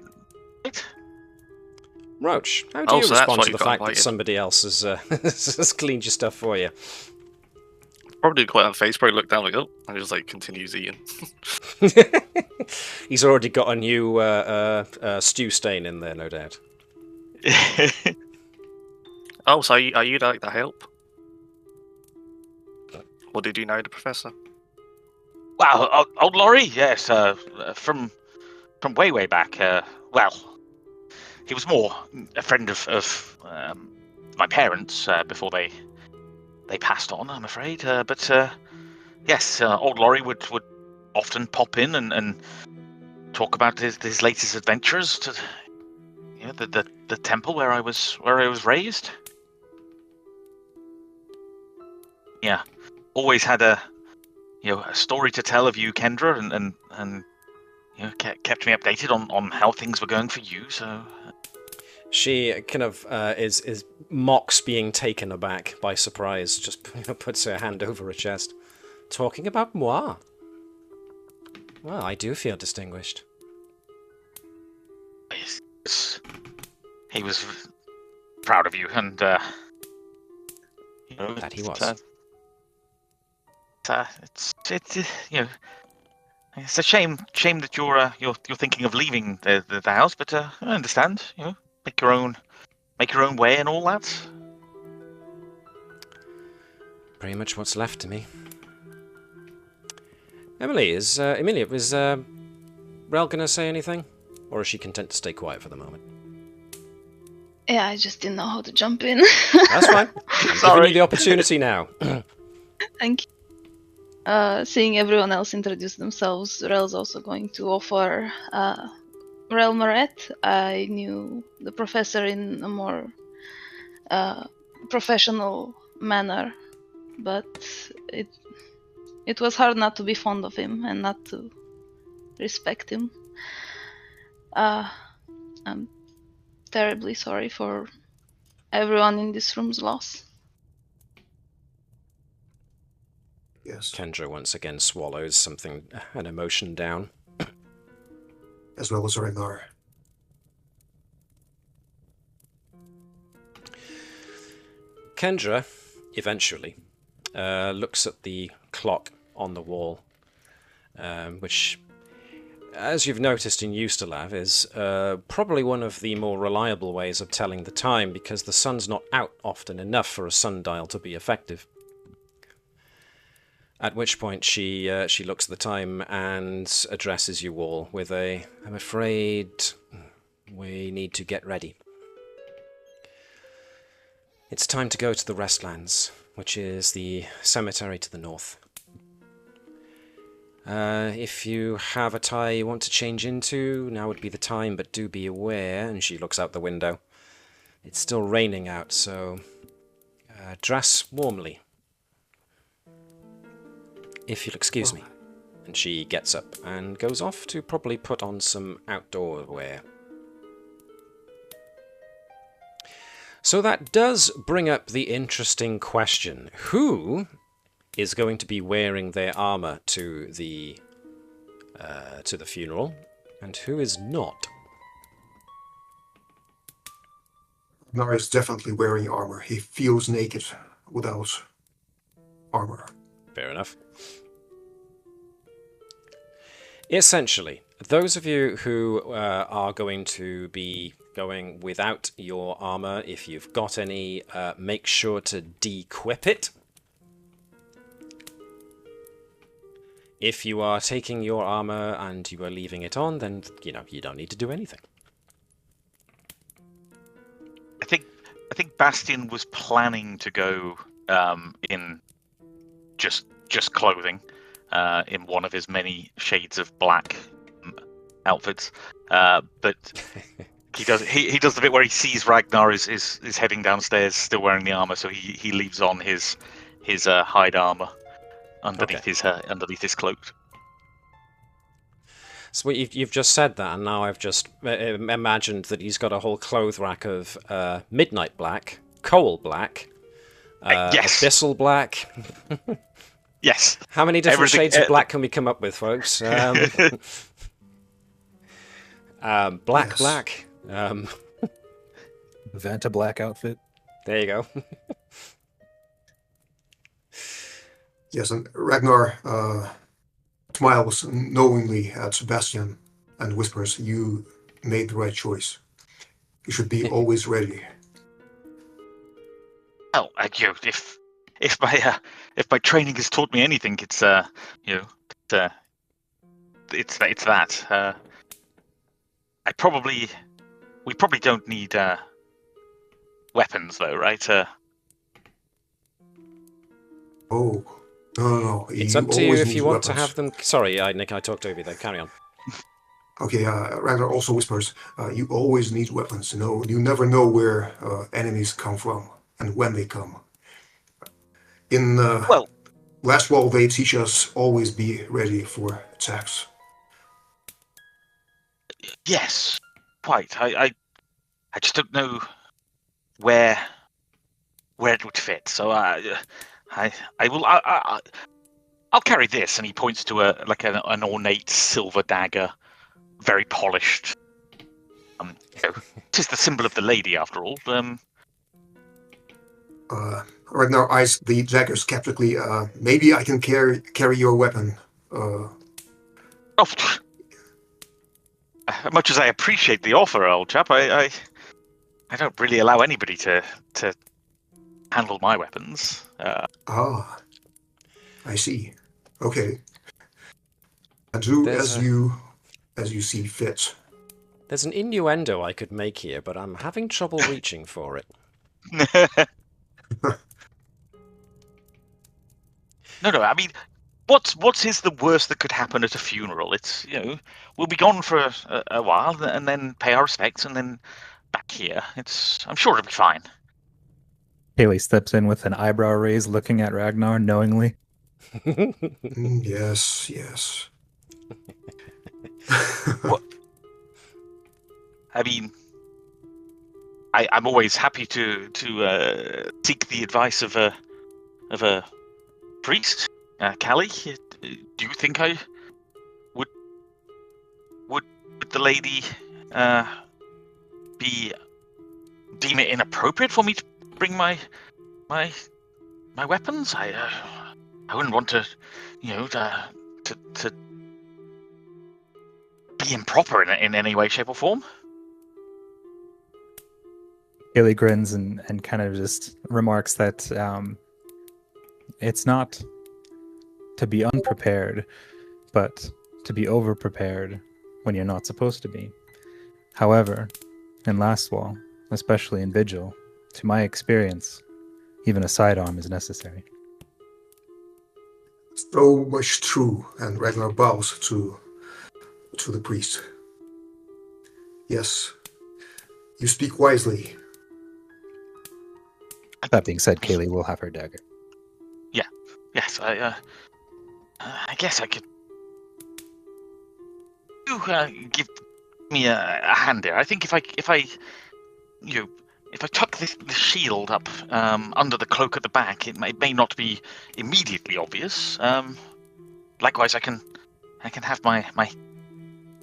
right? Roach, how do you so that's respond why to you the got fact that invited. somebody else has cleaned your stuff for you? Probably quite on face, probably look down like, oh, and just like continues eating. He's already got a new stew stain in there, no doubt. Oh, so are you like the help? Or did you know the professor? Wow, old Laurie, yes, from way back. Well, he was more a friend of my parents before they passed on, I'm afraid. But yes, old Laurie would often pop in and talk about his latest adventures to the temple where I was raised. Yeah, always had a story to tell of you, Kendra, and kept me updated on how things were going for you. So she kind of is mocks being taken aback by surprise. Just puts her hand over her chest. Talking about moi. Well, I do feel distinguished. He was proud of you, and That he was. It's a shame that you're thinking of leaving the house, but I understand. Make your own way and all that. Pretty much what's left to me. Emilia, is Rell gonna say anything, or is she content to stay quiet for the moment? Yeah, I just didn't know how to jump in. That's fine. I'm giving you the opportunity now. Thank you. Seeing everyone else introduce themselves, Rell's also going to offer Rell Moret. I knew the professor in a more professional manner, but it was hard not to be fond of him and not to respect him. I'm terribly sorry for everyone in this room's loss. Yes. Kendra once again swallows something, an emotion down. as well as Ragnar. Kendra, eventually, looks at the clock on the wall, which, as you've noticed in Ustalav, is probably one of the more reliable ways of telling the time, because the sun's not out often enough for a sundial to be effective. At which point she looks at the time and addresses you all with a, "I'm afraid we need to get ready. It's time to go to the Restlands, which is the cemetery to the north. If you have a tie you want to change into, now would be the time, but do be aware," and she looks out the window, "it's still raining out, so dress warmly. If you'll excuse me." And she gets up and goes off to probably put on some outdoor wear. So that does bring up the interesting question. Who is going to be wearing their armor to the funeral, and who is not? Ragnar is definitely wearing armor. He feels naked without armor. Fair enough. Essentially, those of you who are going to be going without your armor, if you've got any, make sure to de-equip it. If you are taking your armor and you are leaving it on, then, you know, you don't need to do anything. I think Bastien was planning to go in just clothing, in one of his many shades of black outfits, but he does the bit where he sees Ragnar is heading downstairs, still wearing the armor, so he leaves on his hide armor underneath his cloak. So you've just said that, and now I've just imagined that he's got a whole clothes rack of midnight black, coal black, yes, abyssal black. Yes. How many different shades of black can we come up with, folks? Black. Vanta black outfit. There you go. Yes, and Ragnar smiles knowingly at Sebastian and whispers, "You made the right choice. You should be always ready." Well, if my training has taught me anything, it's it's that. We probably don't need weapons, though, right? Oh, no. It's up to you if you want to have them. Sorry, Nick, I talked over you there. Carry on. Okay, Ragnar also whispers, "You always need weapons. You never know where enemies come from and when they come. In Lastwhile, they teach us always be ready for attacks." Yes, quite. I just don't know where it would fit. So I'll carry this, and he points to an ornate silver dagger, very polished. Tis the symbol of the lady, after all. Ragnar eyes the dagger skeptically. "Maybe I can carry your weapon." Much as I appreciate the offer, old chap, I don't really allow anybody to handle my weapons. I see. Okay. And do as you see fit. There's an innuendo I could make here, but I'm having trouble reaching for it. No. I mean, what is the worst that could happen at a funeral? It's we'll be gone for a while, and then pay our respects, and then back here. I'm sure it'll be fine. Caelee steps in with an eyebrow raise, looking at Ragnar knowingly. Yes. What? I mean, I'm always happy to seek the advice of a priest. Caelee, do you think I would would the lady deem it inappropriate for me to bring my weapons? I wouldn't want to, to be improper in any way, shape, or form. Caelee grins and kind of just remarks that it's not to be unprepared, but to be over-prepared when you're not supposed to be. However, in Lastwall, especially in Vigil, to my experience, even a sidearm is necessary. So much true, and Ragnar bows to the priest. Yes, you speak wisely. That being said, Caelee will have her dagger. Yes, I guess I could. You give me a hand here. I think if I tuck this shield up under the cloak at the back, it may not be immediately obvious. Likewise, I can have my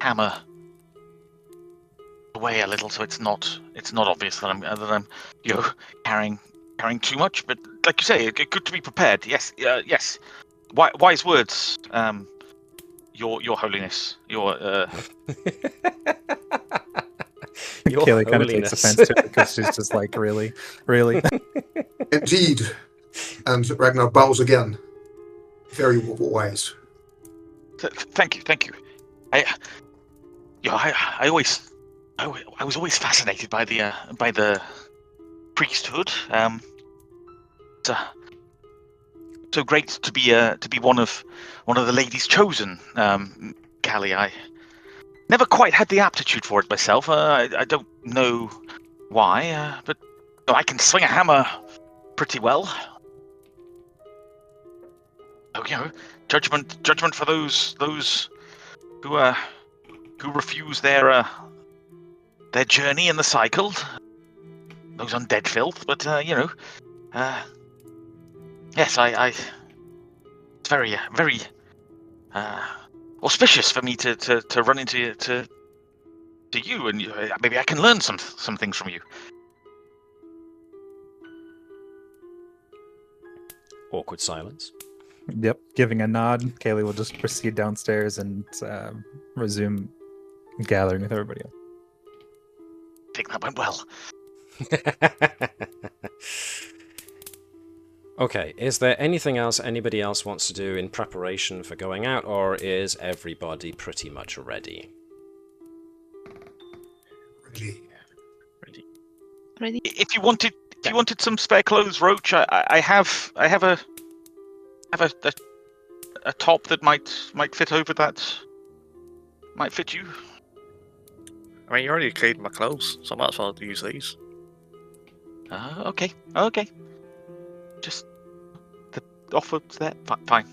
hammer away a little, so it's not obvious that I'm carrying too much. But like you say, good to be prepared. Yes, yes. Wise words, Your Holiness. Caelee kind of takes offense to it because she's just like, really? Indeed. And Ragnar bows again. Very wise. Thank you. I was always fascinated by the priesthood. So great to be one of the ladies chosen. Caelee, I never quite had the aptitude for it myself. I don't know why, but I can swing a hammer pretty well. Oh, judgment for those who refuse their journey in the cycle. Those undead filth, but yes, it's very auspicious for me to run into you, and maybe I can learn some things from you. Awkward silence. Yep, giving a nod, Caelee will just proceed downstairs and resume gathering with everybody else. I think that went well. Okay, is there anything else anybody else wants to do in preparation for going out, or is everybody pretty much ready? Ready? If you wanted some spare clothes, Roach, I have a top that might fit over that. Might fit you. I mean, you already cleaned my clothes, so I might as well use these. Okay. Just the offer's there. Fine.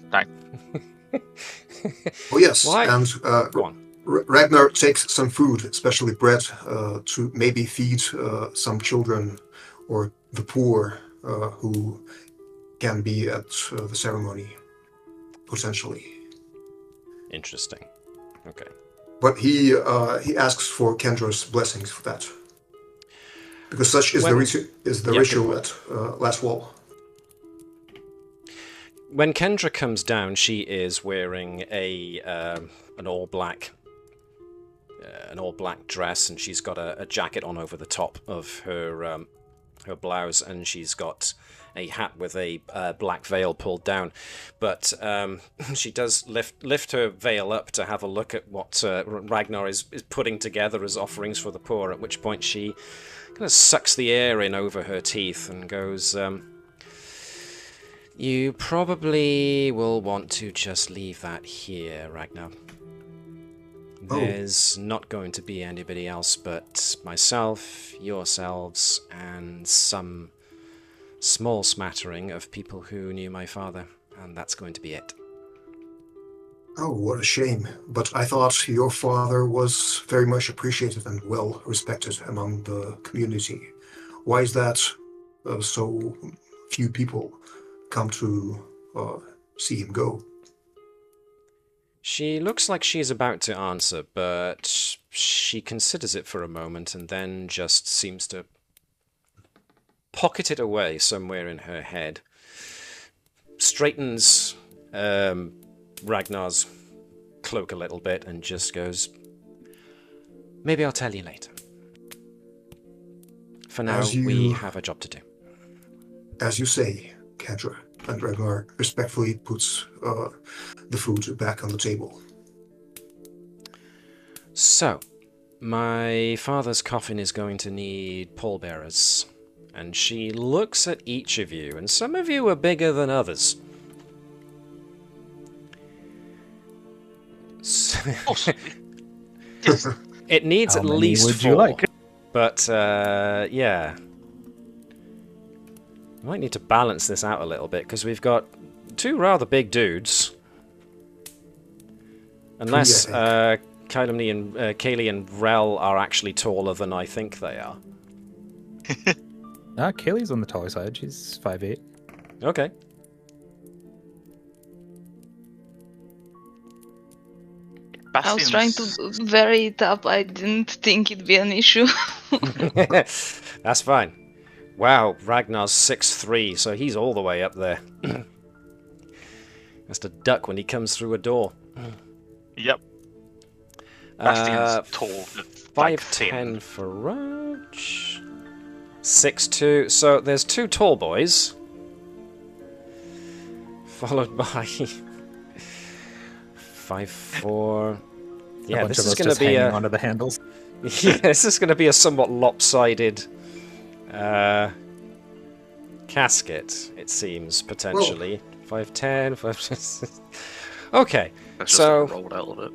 Oh yes, Why? and Go on. Ragnar takes some food, especially bread, to maybe feed some children or the poor who can be at the ceremony, potentially. Interesting. Okay. But he asks for Kendra's blessings for that, because such is the ritual at Lastwall. When Kendra comes down, she is wearing an all black dress, and she's got a jacket on over the top of her blouse, and she's got a hat with a black veil pulled down. But she does lift her veil up to have a look at what Ragnar is putting together as offerings for the poor, at which point she kind of sucks the air in over her teeth and goes, you probably will want to just leave that here, Ragnar. There's not going to be anybody else but myself, yourselves, and some small smattering of people who knew my father, and that's going to be it. Oh, what a shame. But I thought your father was very much appreciated and well respected among the community. Why is that so few people come to see him go? She looks like she's about to answer, but she considers it for a moment and then just seems to pocket it away somewhere in her head. Straightens Ragnar's cloak a little bit and just goes, maybe I'll tell you later. For now, we have a job to do. As you say, Kendra, and Ragnar respectfully puts the food back on the table. So, my father's coffin is going to need pallbearers. And she looks at each of you, and some of you are bigger than others. Yes. It needs How at many least would 4. you like? But, yeah. We might need to balance this out a little bit, because we've got 2 rather big dudes. Unless Caelemne and Caelee and Rell are actually taller than I think they are. Caelee's on the taller side. She's 5'8". Okay. I was trying to vary it up. I didn't think it'd be an issue. That's fine. Wow, Ragnar's 6'3", so he's all the way up there. Has to duck when he comes through a door. Yep. Bastien's tall. 5'10" for Roach. 6'2". So there's 2 tall boys. Followed by 5'4". Yeah, this is going to be onto the handles. Yeah, this is going to be a somewhat lopsided casket, it seems, potentially. 5'10", 5'6". Okay, That's so just rolled out of it.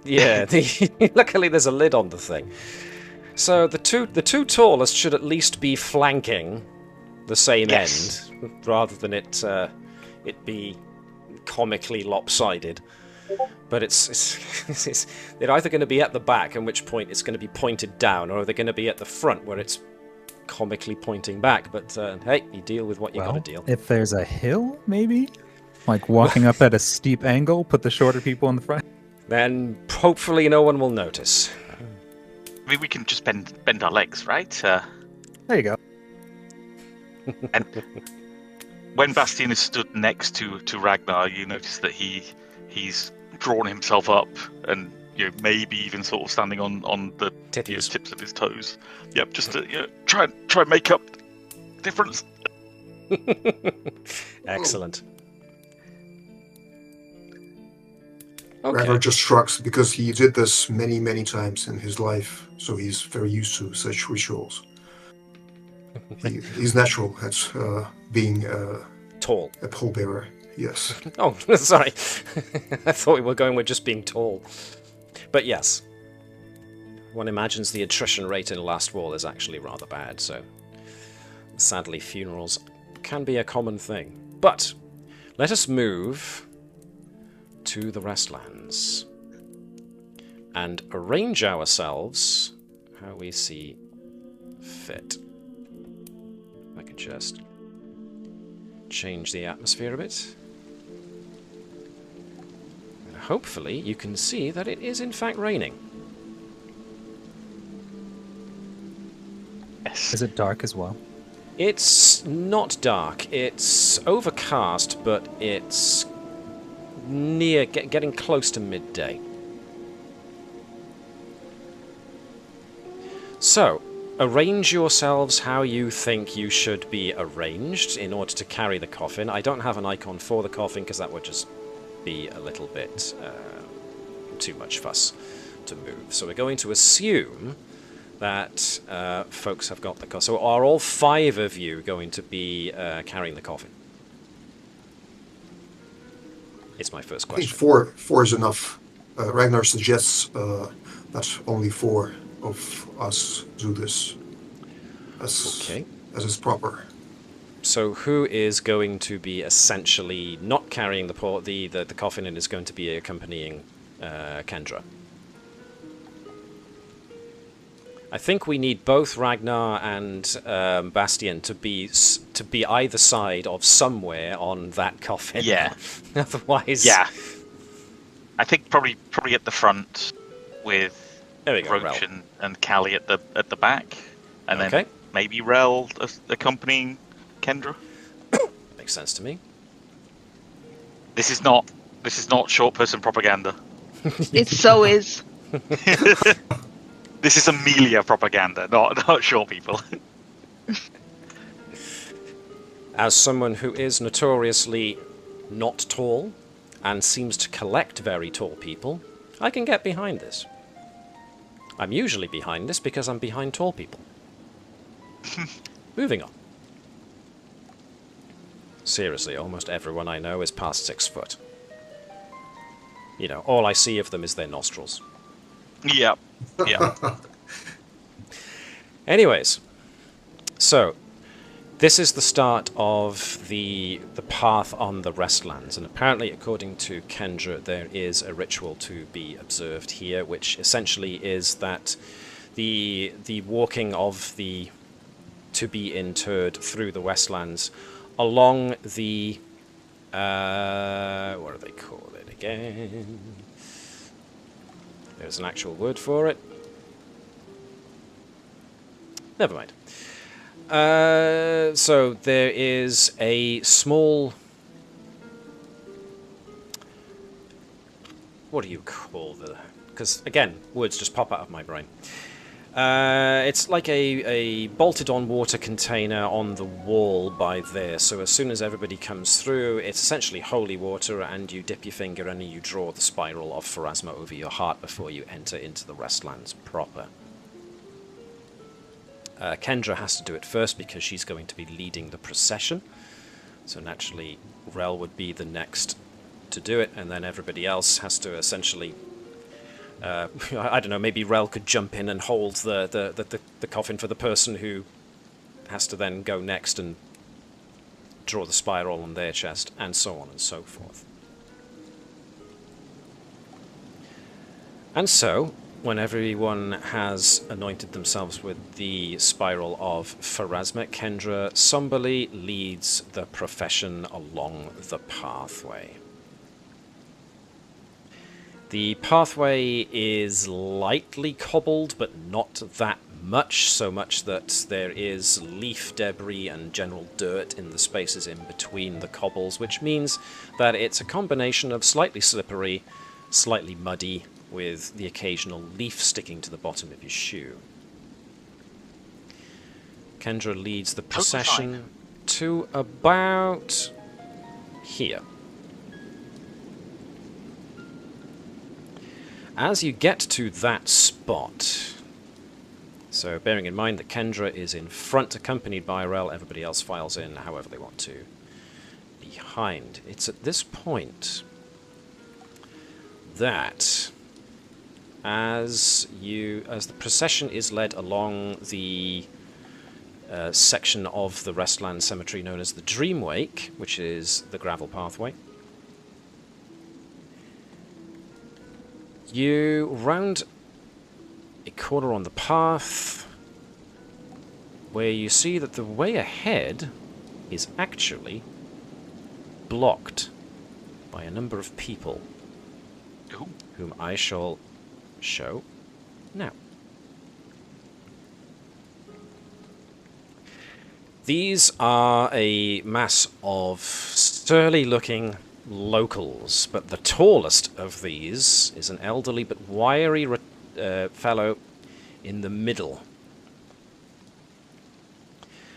yeah, luckily there's a lid on the thing. So the two tallest should at least be flanking the same Yes. end, rather than it be comically lopsided. But they're either going to be at the back, in which point it's going to be pointed down, or they're going to be at the front, where it's comically pointing back. But hey, you deal with what you got to deal. If there's a hill, maybe? Like walking up at a steep angle, put the shorter people in the front? Then hopefully no one will notice. I mean, we can just bend our legs, right? There you go. And when Bastien is stood next to Ragnar, you notice that he's drawn himself up and maybe even sort of standing on the Titties. tips of his toes. Yep, just to try and make up the difference. Excellent. Ragnar Okay. just shrugs because he did this many, many times in his life, so he's very used to such rituals. He's natural at being Tall. a pallbearer, yes. Oh, sorry. I thought we were going with just being tall. But yes. One imagines the attrition rate in Last Wall is actually rather bad, so sadly funerals can be a common thing. But let us move to the Restlands and arrange ourselves how we see fit. I can just change the atmosphere a bit. And hopefully you can see that it is in fact raining. Yes. Is it dark as well? It's not dark. It's overcast, but it's near getting close to midday. So, arrange yourselves how you think you should be arranged in order to carry the coffin. I don't have an icon for the coffin because that would just be a little bit too much fuss to move. So we're going to assume that folks have got the coffin. So are all 5 of you going to be carrying the coffin? It's my first I think question. four is enough. Ragnar suggests that only 4 of us do this as is proper. So who is going to be essentially not carrying the coffin and is going to be accompanying Kendra? I think we need both Ragnar and Bastien to be either side of somewhere on that coffin. Yeah. Otherwise, Yeah. I think probably at the front with There we go, Roach Rell. and Caelee at the back, and Okay. then maybe Rell accompanying Kendra. Makes sense to me. This is not short person propaganda. It so is. This is Emilia propaganda, not short people. As someone who is notoriously not tall and seems to collect very tall people, I can get behind this. I'm usually behind this because I'm behind tall people. Moving on. Seriously, almost everyone I know is past 6 foot. You know, all I see of them is their nostrils. Yeah. Anyways, so this is the start of the path on the Restlands, and apparently, according to Kendra, there is a ritual to be observed here, which essentially is that the walking of the to be interred through the Westlands along the what do they call it again? There's an actual word for it. Never mind. So there is a small... What do you call the... Because, again, words just pop out of my brain. It's like a bolted-on water container on the wall by there. So as soon as everybody comes through, it's essentially holy water, and you dip your finger and you draw the spiral of Pharasma over your heart before you enter into the Restlands proper. Kendra has to do it first because she's going to be leading the procession. So naturally, Rell would be the next to do it, and then everybody else has to essentially... I don't know, maybe Rell could jump in and hold the coffin for the person who has to then go next and draw the spiral on their chest, and so on and so forth. And so... when everyone has anointed themselves with the spiral of Pharasma, Kendra somberly leads the profession along the pathway. The pathway is lightly cobbled, but not that much, so much that there is leaf debris and general dirt in the spaces in between the cobbles, which means that it's a combination of slightly slippery, slightly muddy, with the occasional leaf sticking to the bottom of your shoe. Kendra leads the procession to about here. As you get to that spot, so bearing in mind that Kendra is in front accompanied by Rell, everybody else files in however they want to, behind. It's at this point that as the procession is led along the section of the Restland Cemetery known as the Dreamwake, which is the gravel pathway, you round a corner on the path where you see that the way ahead is actually blocked by a number of people whom I shall show now. These are a mass of surly looking locals, but the tallest of these is an elderly but wiry fellow in the middle.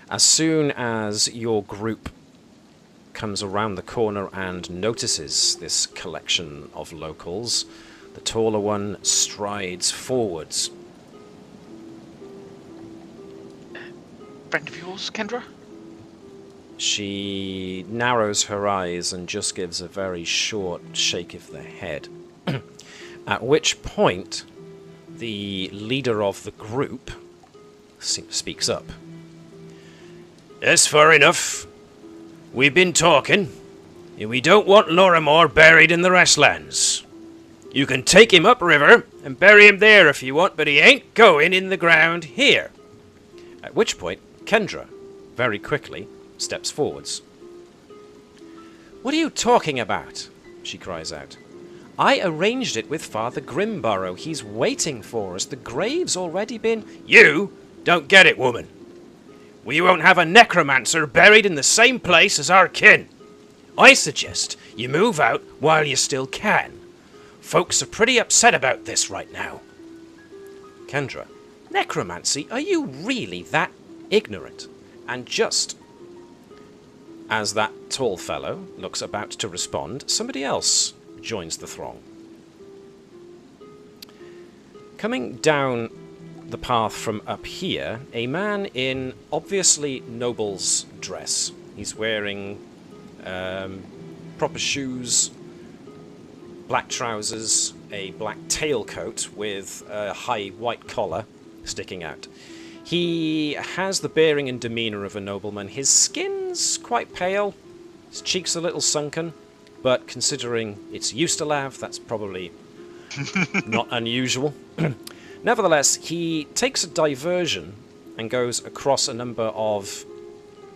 As soon as your group comes around the corner and notices this collection of locals, the taller one strides forwards. Friend of yours, Kendra? She narrows her eyes and just gives a very short shake of the head. At which point, the leader of the group speaks up. That's fair enough. We've been talking, and we don't want Lorrimor buried in the Restlands. You can take him upriver and bury him there if you want, but he ain't going in the ground here. At which point, Kendra, very quickly, steps forwards. What are you talking about? She cries out. I arranged it with Father Grimburrow. He's waiting for us. The grave's already been... You don't get it, woman. We won't have a necromancer buried in the same place as our kin. I suggest you move out while you still can. Folks are pretty upset about this right now. Kendra, necromancy? Are you really that ignorant? And just as that tall fellow looks about to respond, somebody else joins the throng. Coming down the path from up here, a man in obviously noble's dress. He's wearing proper shoes, black trousers, a black tailcoat with a high white collar sticking out. He has the bearing and demeanour of a nobleman. His skin's quite pale, his cheeks a little sunken, but considering it's Ustalav, that's probably not unusual. Nevertheless, he takes a diversion and goes across a number of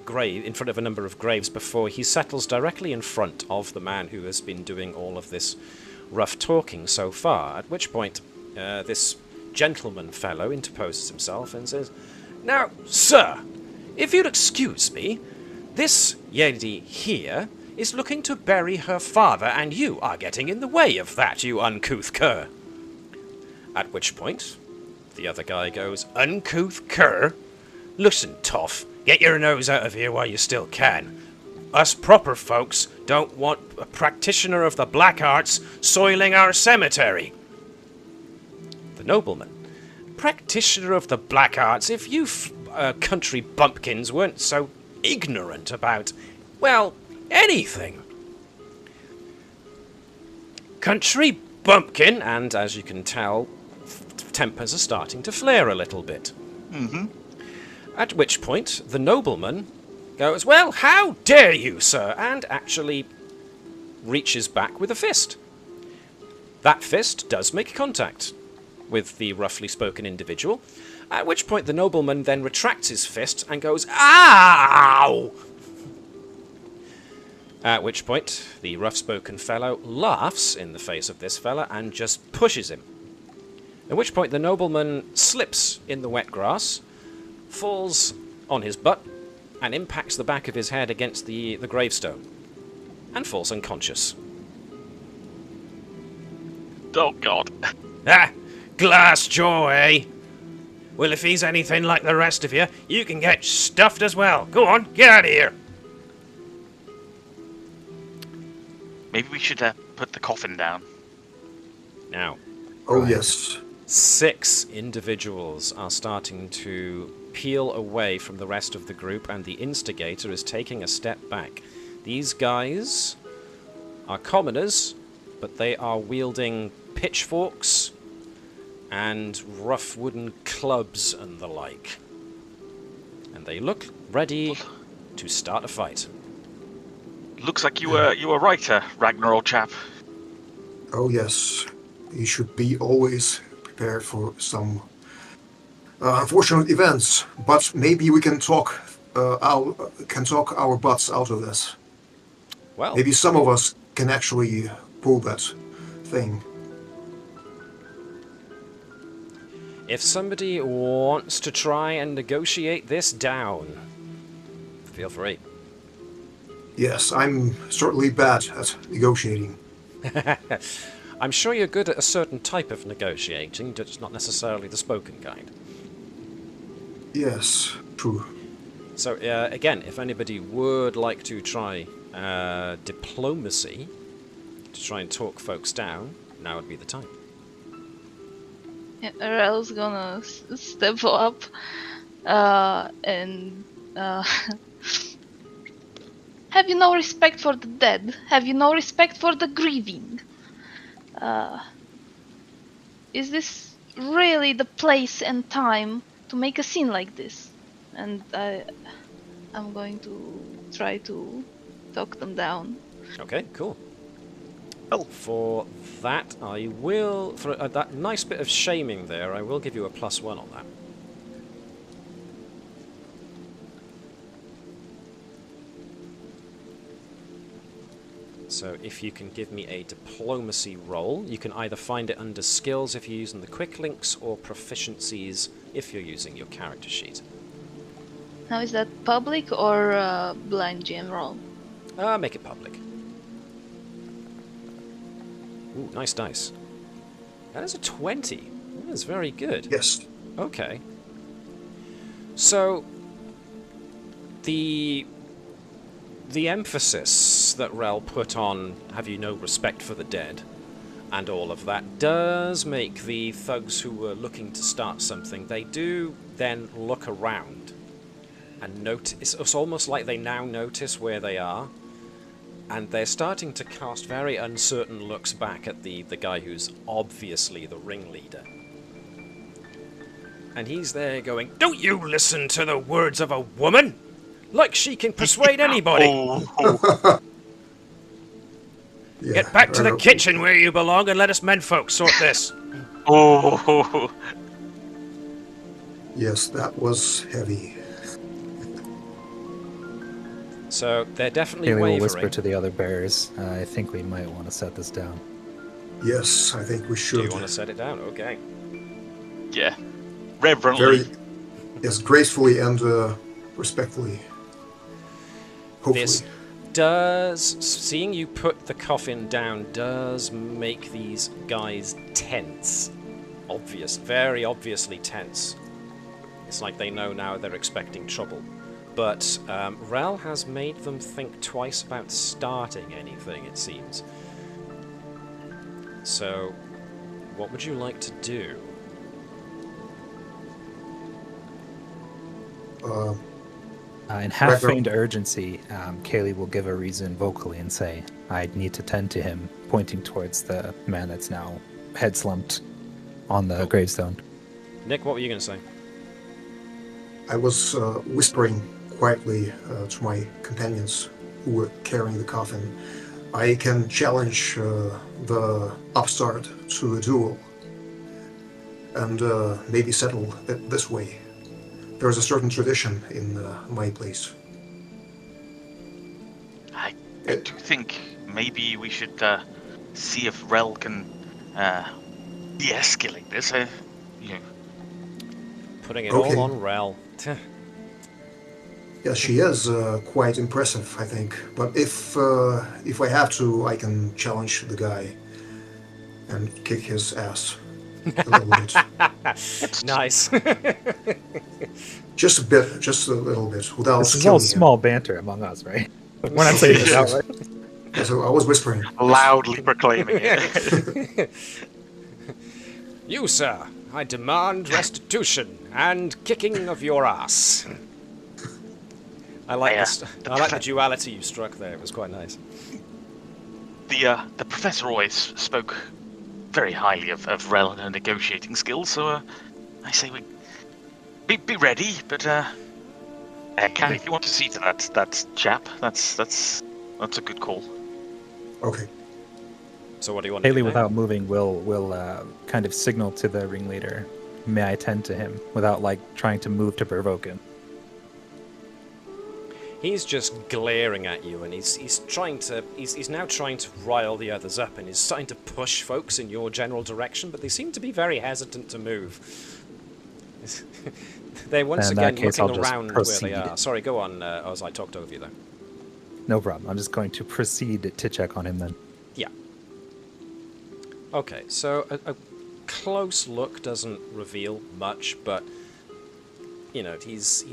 in front of a number of graves before he settles directly in front of the man who has been doing all of this rough talking so far, at which point this gentleman fellow interposes himself and says, Now, sir, if you'd excuse me, this lady here is looking to bury her father, and you are getting in the way of that, you uncouth cur. at which point the other guy goes, Uncouth cur? Listen, toff, get your nose out of here while you still can. Us proper folks don't want a practitioner of the black arts soiling our cemetery. the nobleman, Practitioner of the black arts, if you country bumpkins weren't so ignorant about, well, anything. Country bumpkin, and as you can tell, tempers are starting to flare a little bit. Mm-hmm. At which point the nobleman goes, well, how dare you, sir, and actually reaches back with a fist. That fist does make contact with the roughly spoken individual, at which point the nobleman then retracts his fist and goes, ow! At which point the rough-spoken fellow laughs in the face of this fella and just pushes him. At which point the nobleman slips in the wet grass, falls on his butt, and impacts the back of his head against the gravestone, and falls unconscious. Oh, God. Ah, glass jaw, eh? Well, if he's anything like the rest of you, you can get stuffed as well. Go on, get out of here. Maybe we should put the coffin down. Now, Oh, yes. 6 individuals are starting to peel away from the rest of the group, and the instigator is taking a step back. These guys are commoners, but they are wielding pitchforks and rough wooden clubs and the like. And they look ready to start a fight. Looks like you were right, Ragnar, old chap. Oh, yes. You should be always prepared for some unfortunate events, but maybe we can talk our butts out of this. Well, Maybe some of us can actually pull that thing. if somebody wants to try and negotiate this down, feel free. Yes, I'm certainly bad at negotiating. I'm sure you're good at a certain type of negotiating, just not necessarily the spoken kind. Yes, true. So, again, if anybody would like to try diplomacy, to try and talk folks down, now would be the time. Yeah, Rell's gonna step up and have you no respect for the dead? Have you no respect for the grieving? Is this really the place and time to make a scene like this? And I'm going to try to talk them down. Okay, cool. Oh. For that, I will... For that nice bit of shaming there, I will give you a +1 on that. So if you can give me a diplomacy roll, you can either find it under skills if you're using the quick links, or proficiencies if you're using your character sheet. Now, is that public or blind GM roll? Make it public. Ooh, nice dice. That is a 20. That is very good. Yes. Okay. So, the emphasis that Rell put on have you no respect for the dead and all of that does make the thugs who were looking to start something, they do then look around and notice. It's almost like they now notice where they are, and they're starting to cast very uncertain looks back at the guy who's obviously the ringleader. And he's there going, "Don't you listen to the words of a woman! Like she can persuade anybody! Yeah, Get back to the kitchen where you belong and let us menfolk sort this. Oh, Yes, that was heavy. So they're definitely Caelee will wavering. whisper to the other bears, I think we might want to set this down. Yes, I think we should. Do you want to set it down? Okay. yeah. Reverently. Yes, gracefully and respectfully. Hopefully. This does, seeing you put the coffin down does make these guys tense. Very obviously tense. It's like they know now they're expecting trouble. But Rell has made them think twice about starting anything, it seems. So, what would you like to do? In half-feigned urgency, Caelee will give a reason vocally and say, I need to tend to him, pointing towards the man that's now head slumped on the gravestone. Nick, what were you going to say? I was whispering quietly to my companions who were carrying the coffin. I can challenge the upstart to a duel and maybe settle it this way. There is a certain tradition in my place. I do think maybe we should see if Rell can de-escalate this. Putting it Okay. all on Rell. Yes, she is quite impressive, I think. But if I have to, I can challenge the guy and kick his ass a little bit. Nice. Just a bit, just a little bit, without This is killing all him. small banter among us, right? We're not saying this out, right? Yeah, so I was whispering. Loudly proclaiming it. You, sir, I demand restitution and kicking of your ass. I like the duality you struck there. It was quite nice. The professor always spoke very highly of Rell and her negotiating skills, so I say we be ready. But Kat, if you want to see to that chap, that's a good call. Okay. So what do you want to do Caelee, now? without moving, will kind of signal to the ringleader, may I tend to him, without trying to move to provoke him. He's just glaring at you, and he's now trying to rile the others up, and he's starting to push folks in your general direction, but they seem to be very hesitant to move. They're once In that again case, I'll looking just around proceed. where they are. Sorry, go on, Oz, I talked over you there. No problem. I'm just going to proceed to check on him then. Yeah. Okay, so a close look doesn't reveal much, but you know, he's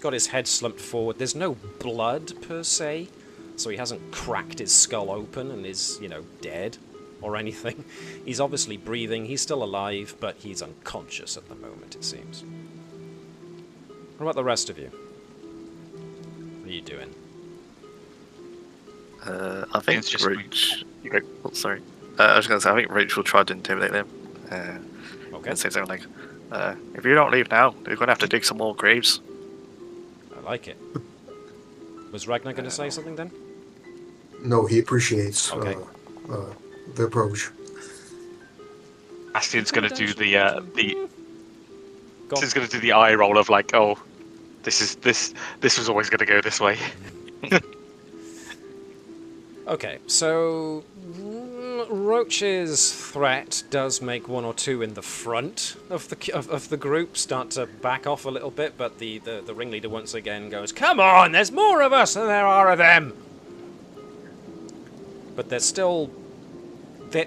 got his head slumped forward. There's no blood per se, so he hasn't cracked his skull open and is, you know, dead or anything. He's obviously breathing. He's still alive, but he's unconscious at the moment, it seems. What about the rest of you? What are you doing? I think It's just Roach. You go. Oh, sorry. I was going to say, I think Roach will try to intimidate them. Okay, And say something like, if you don't leave now, you're going to have to dig some more graves. I like it. Was Ragnar going to say something then? No, he appreciates Okay. The approach. Bastien's going to do the Go on. Bastien's going to do the eye roll of like, oh, this was always going to go this way. Okay, so Roach's threat does make one or two in the front of the group start to back off a little bit, but the ringleader once again goes, "Come on, there's more of us than there are of them." But they're still,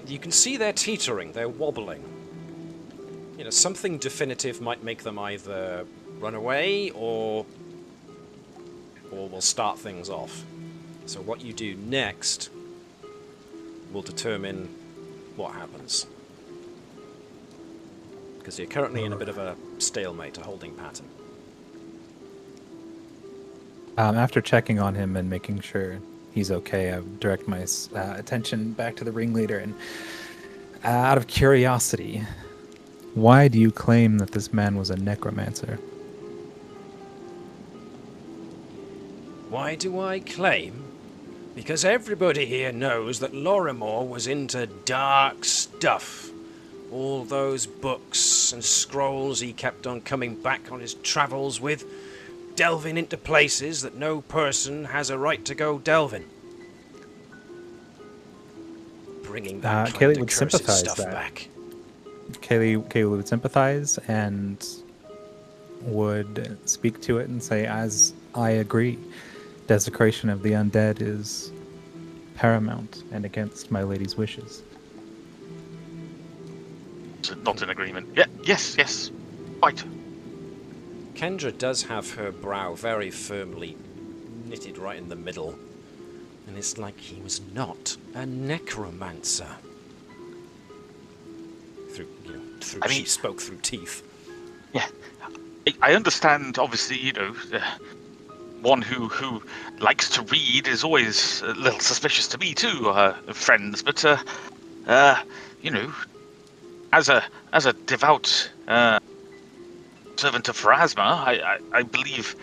you can see they're teetering, they're wobbling. You know, something definitive might make them either run away or will start things off. So what you do next will determine what happens. Because you're currently in a bit of a stalemate, a holding pattern. After checking on him and making sure he's okay, I direct my attention back to the ringleader and, out of curiosity, why do you claim that this man was a necromancer? Why do I claim? Because everybody here knows that Lorrimor was into dark stuff. All those books and scrolls he kept on coming back on his travels with, delving into places that no person has a right to go delving. Bringing that Caelee kind of would cursed sympathize stuff that. back. Caelee would sympathize and would speak to it and say, as I agree, desecration of the undead is paramount and against my lady's wishes. Not in agreement. Yeah, yes. Right. Kendra does have her brow very firmly knitted right in the middle. And it's like he was not a necromancer. She spoke through teeth. Yeah. I understand, obviously, one who likes to read is always a little suspicious to me too, friends. But as a devout servant of Pharasma, I believe,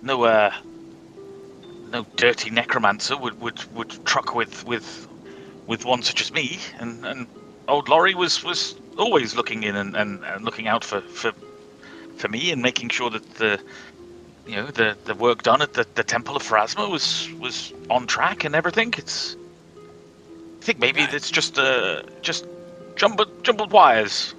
no dirty necromancer would truck with one such as me, and old Laurie was always looking in and looking out for me and making sure that the work done at the Temple of Pharasma was on track and everything. I think maybe it's just jumbled wires.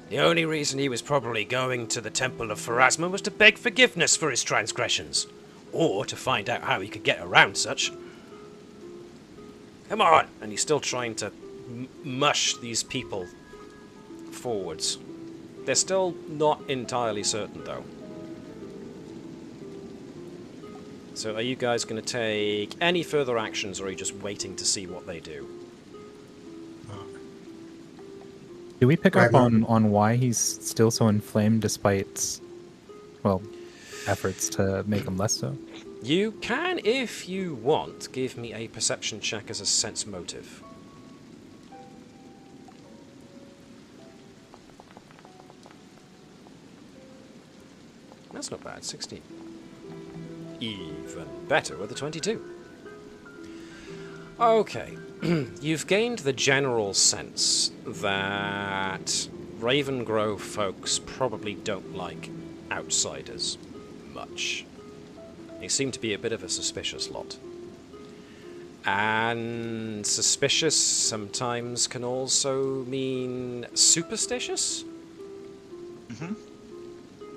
The only reason he was probably going to the Temple of Pharasma was to beg forgiveness for his transgressions, or to find out how he could get around such. Come on! And he's still trying to mush these people forwards. They're still not entirely certain, though. So are you guys going to take any further actions, or are you just waiting to see what they do? Do we pick up Ragnar. on why he's still so inflamed despite, efforts to make him less so? You can, if you want, give me a perception check as a sense motive. That's not bad, 16. Even better with a 22. Okay, you've gained the general sense that Ravengro folks probably don't like outsiders much. They seem to be a bit of a suspicious lot. And suspicious sometimes can also mean superstitious. Mm-hmm.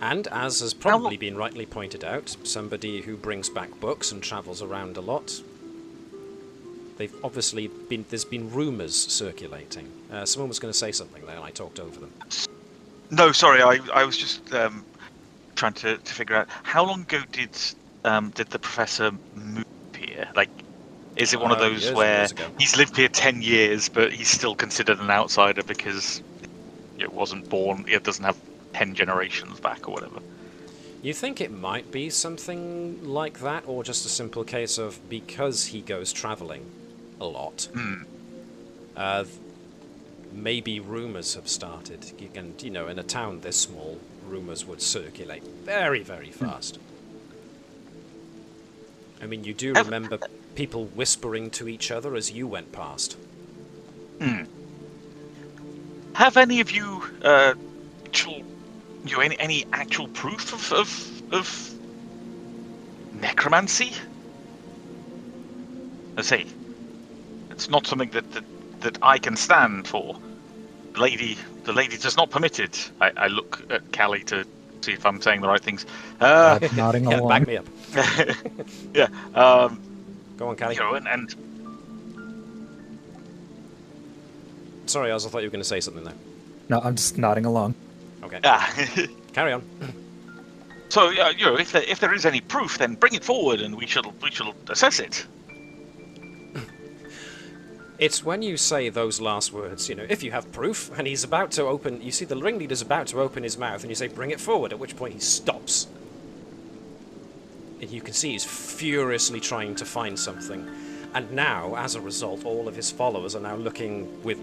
And, as has probably been rightly pointed out, somebody who brings back books and travels around a lot. They've obviously been... There's been rumours circulating. Someone was going to say something there, and I talked over them. No, sorry, I was just trying to figure out, how long ago did the professor move here? Like, is it one of those where he's lived here 10 years, but he's still considered an outsider because it wasn't born, it doesn't have 10 generations back or whatever? You think it might be something like that, or just a simple case of because he goes travelling a lot, maybe rumours have started. And, in a town this small, rumours would circulate very, very fast. I mean, you do remember people whispering to each other as you went past. Have any of you any actual proof of necromancy? I say, it's not something that I can stand for. The lady does not permit it. I look at Caelee to see if I'm saying the right things. Nodding Yeah, along. back me up. Yeah. Go on, Caelee. You know, and Sorry, Oz, I thought you were going to say something there. No, I'm just nodding along. Okay. ah. Carry on. So you know, if there is any proof, then bring it forward, and we shall assess it. It's when you say those last words, you know, if you have proof, and he's about to open, you see the ringleader's about to open his mouth, and you say, bring it forward, at which point he stops. And you can see he's furiously trying to find something. And now, as a result, all of his followers are now looking with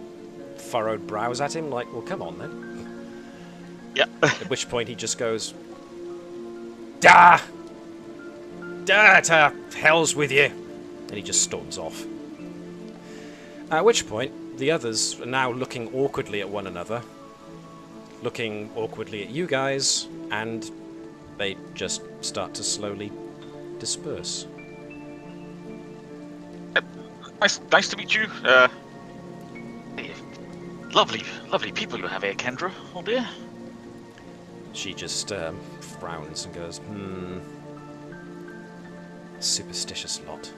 furrowed brows at him, like, well, come on then. Yeah. At which point he just goes, "Da! Da, to hell's with you!" And he just storms off. At which point, the others are now looking awkwardly at one another, looking awkwardly at you guys, and they just start to slowly disperse. Nice to meet you. Lovely people you have here, Kendra. Oh dear. She just frowns and goes, superstitious lot.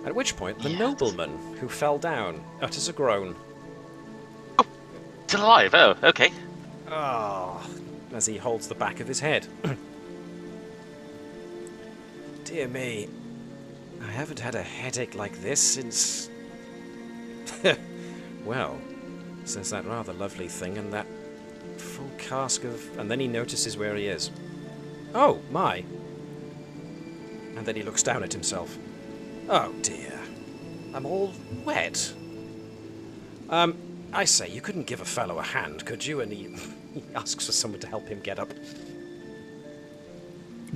At which point, the nobleman who fell down utters a groan. Still alive? Oh, okay. Ah, as he holds the back of his head. Dear me, I haven't had a headache like this since... Well, since that rather lovely thing and that full cask of... And then he notices where he is. Oh, my. And then he looks down at himself. Oh dear, I'm all wet. I say, you couldn't give a fellow a hand, could you? And he asks for someone to help him get up.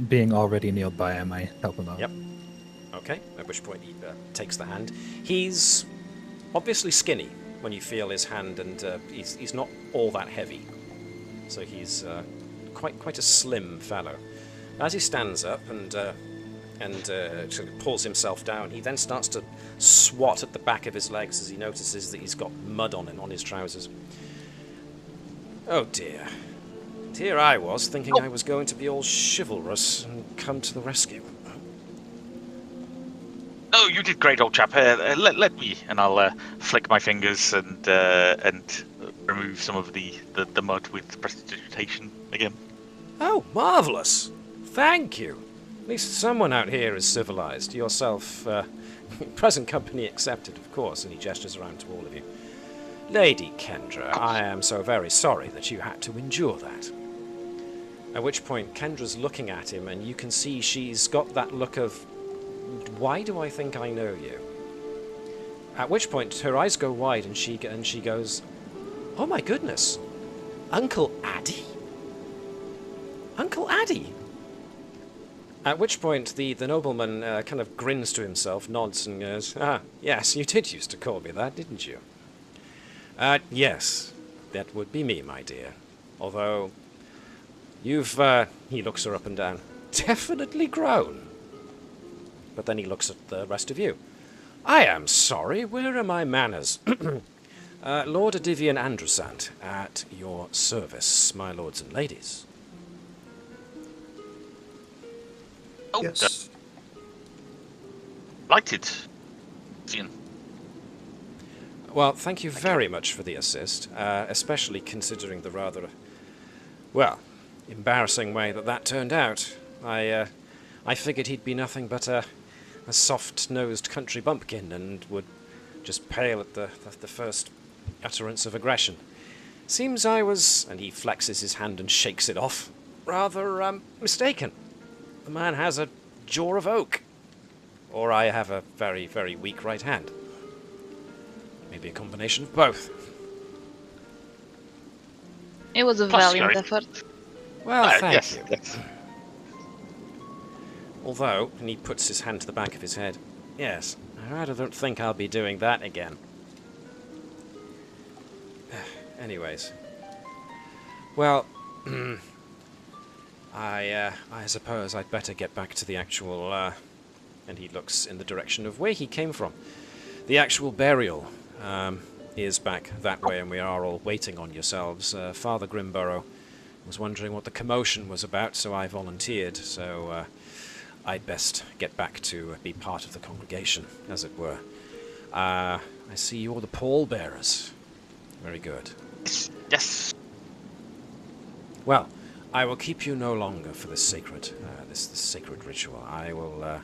Being already kneeled by him, I help him out. Yep. Okay, at which point he takes the hand. He's obviously skinny when you feel his hand, and he's not all that heavy. So he's quite a slim fellow. As he stands up and sort of pulls himself down, he then starts to swat at the back of his legs as he notices that he's got mud on his trousers. Oh dear. Here I was, thinking I was going to be all chivalrous and come to the rescue. Oh, you did great, old chap. Let me, and I'll flick my fingers and remove some of the mud with prestidigitation again. Oh, marvellous! Thank you! At least someone out here is civilized. Yourself, present company accepted, of course, and he gestures around to all of you. Lady Kendra, I am so very sorry that you had to endure that. At which point, Kendra's looking at him, and you can see she's got that look of, why do I think I know you? At which point, her eyes go wide, and she goes, oh my goodness, Uncle Addy? Uncle Addy? At which point, the nobleman kind of grins to himself, nods, and goes, ah, yes, you did used to call me that, didn't you? Yes, that would be me, my dear. Although, you've, he looks her up and down, definitely grown. But then he looks at the rest of you. I am sorry, where are my manners? Lord Adivian Androsant, at your service, my lords and ladies. Oh, Yes. Lighted. Ian. Well, thank you very much for the assist, especially considering the rather, well, embarrassing way that turned out. I figured he'd be nothing but a soft-nosed country bumpkin and would just pale at the first utterance of aggression. Seems I was, and he flexes his hand and shakes it off, rather mistaken. The man has a jaw of oak. Or I have a very, very weak right hand. Maybe a combination of both. It was a Plus, valiant sorry. effort. Well, thank yes, you. yes. Although, and he puts his hand to the back of his head, yes, I rather don't think I'll be doing that again. Anyways. Well, I suppose I'd better get back to the actual, and he looks in the direction of where he came from. The actual burial is back that way, and we are all waiting on yourselves. Father Grimborough was wondering what the commotion was about, so I volunteered, so I'd best get back to be part of the congregation, as it were. I see you're the pallbearers. Very good. Yes. Well, I will keep you no longer for this sacred, this sacred ritual. I will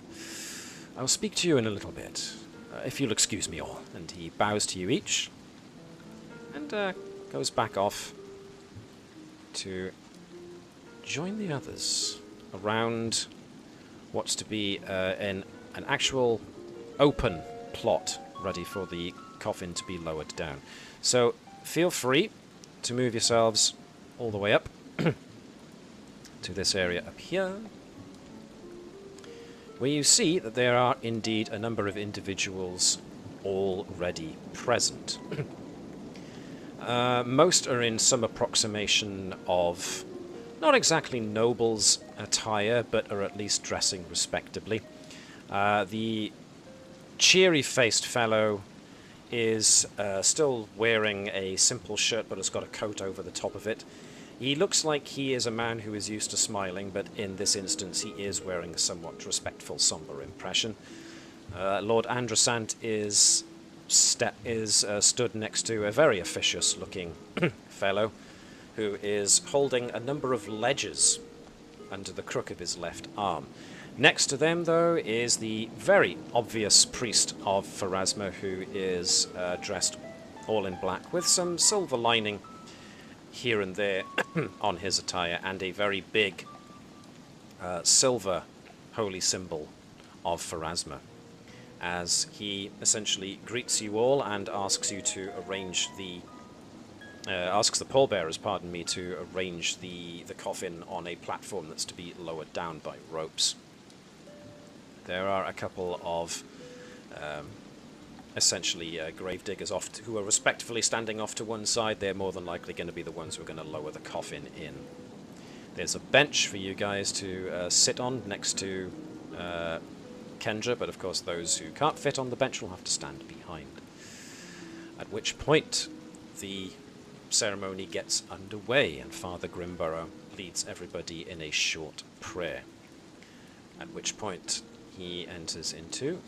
speak to you in a little bit, if you'll excuse me all. And he bows to you each, and goes back off to join the others around what's to be an actual open plot ready for the coffin to be lowered down. So feel free to move yourselves all the way up to this area up here, where you see that there are indeed a number of individuals already present. Most are in some approximation of not exactly nobles' attire, but are at least dressing respectably. The cheery-faced fellow is still wearing a simple shirt, but has got a coat over the top of it. He looks like he is a man who is used to smiling, but in this instance he is wearing a somewhat respectful, somber impression. Lord Andrasant is stood next to a very officious-looking fellow who is holding a number of ledgers under the crook of his left arm. Next to them, though, is the very obvious priest of Pharasma, who is dressed all in black, with some silver lining here and there on his attire, and a very big silver holy symbol of Pharasma, as he essentially greets you all and asks you to arrange the asks the pallbearers, pardon me, to arrange the coffin on a platform that's to be lowered down by ropes. There are a couple of essentially gravediggers who are respectfully standing off to one side. They're more than likely going to be the ones who are going to lower the coffin in. There's a bench for you guys to sit on next to Kendra, but of course those who can't fit on the bench will have to stand behind. At which point the ceremony gets underway, and Father Grimborough leads everybody in a short prayer. At which point he enters into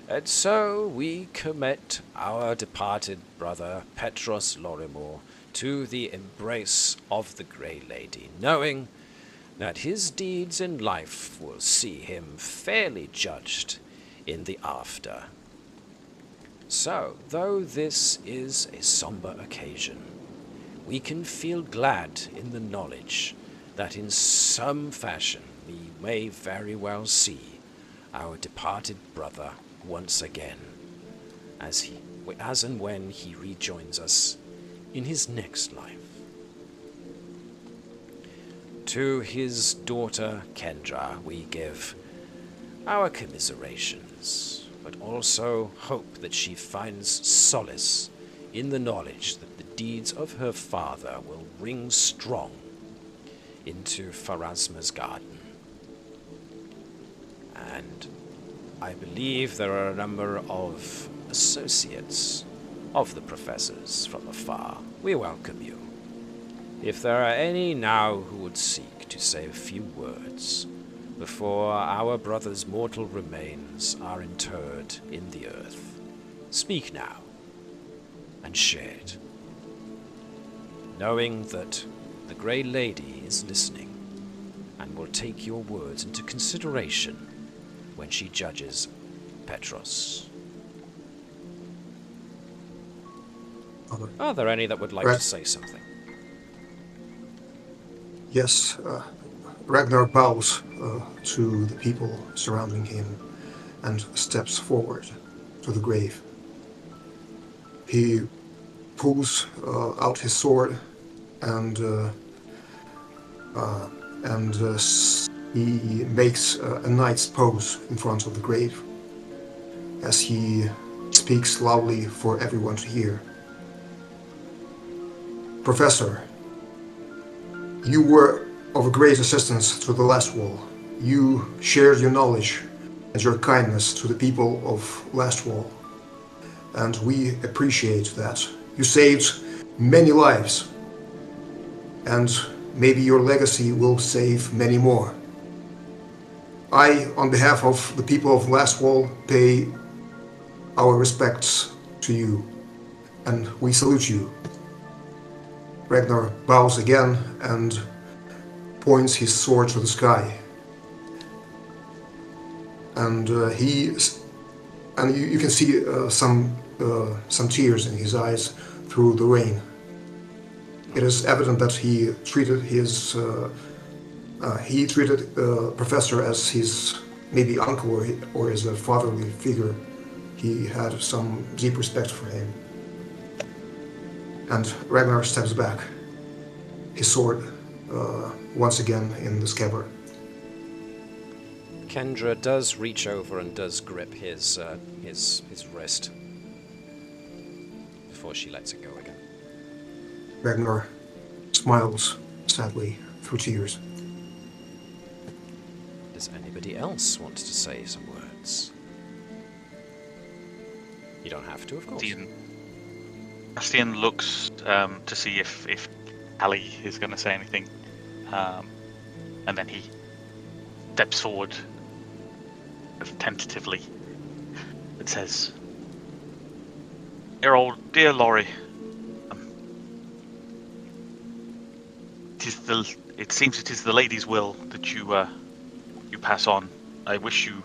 and so we commit our departed brother Petros Lorrimor to the embrace of the Grey Lady, knowing that his deeds in life will see him fairly judged in the after. So, though this is a somber occasion, we can feel glad in the knowledge that in some fashion we may very well see our departed brother once again, as and when he rejoins us in his next life. To his daughter Kendra we give our commiserations, but also hope that she finds solace in the knowledge that the deeds of her father will ring strong into Pharasma's garden. And I believe there are a number of associates of the professors from afar. We welcome you. If there are any now who would seek to say a few words before our brother's mortal remains are interred in the earth, speak now and share it, knowing that the Grey Lady is listening and will take your words into consideration when she judges Petros. Are there any that would like to say something? Yes, Ragnar bows to the people surrounding him and steps forward to the grave. He pulls out his sword and he makes a knight's pose in front of the grave as he speaks loudly for everyone to hear. Professor, you were of a great assistance to the Last Wall. You shared your knowledge and your kindness to the people of Last Wall, and we appreciate that. You saved many lives, and maybe your legacy will save many more. I, on behalf of the people of Last Wall, pay our respects to you, and we salute you. Ragnar bows again and points his sword to the sky. And you can see some tears in his eyes through the rain. It is evident that he treated Professor as his maybe uncle or as a fatherly figure. He had some deep respect for him. And Ragnar steps back, his sword once again in the scabbard. Kendra does reach over and does grip his wrist before she lets it go again. Ragnar smiles sadly through tears. Does anybody else want to say some words? You don't have to, of course. Bastien looks to see if Caelee is going to say anything, and then he steps forward tentatively and says, Dear Lorry, it seems it is the lady's will that you pass on. I wish you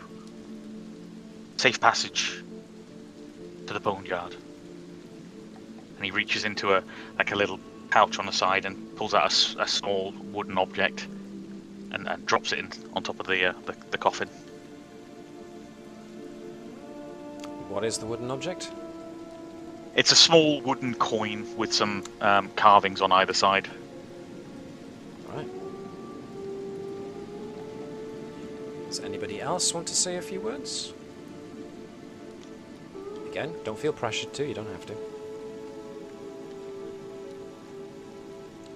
safe passage to the boneyard. And he reaches into a little pouch on the side and pulls out a small wooden object and drops it on top of the coffin. What is the wooden object? It's a small wooden coin with some carvings on either side. Right. Does anybody else want to say a few words? Again, don't feel pressured to, you don't have to.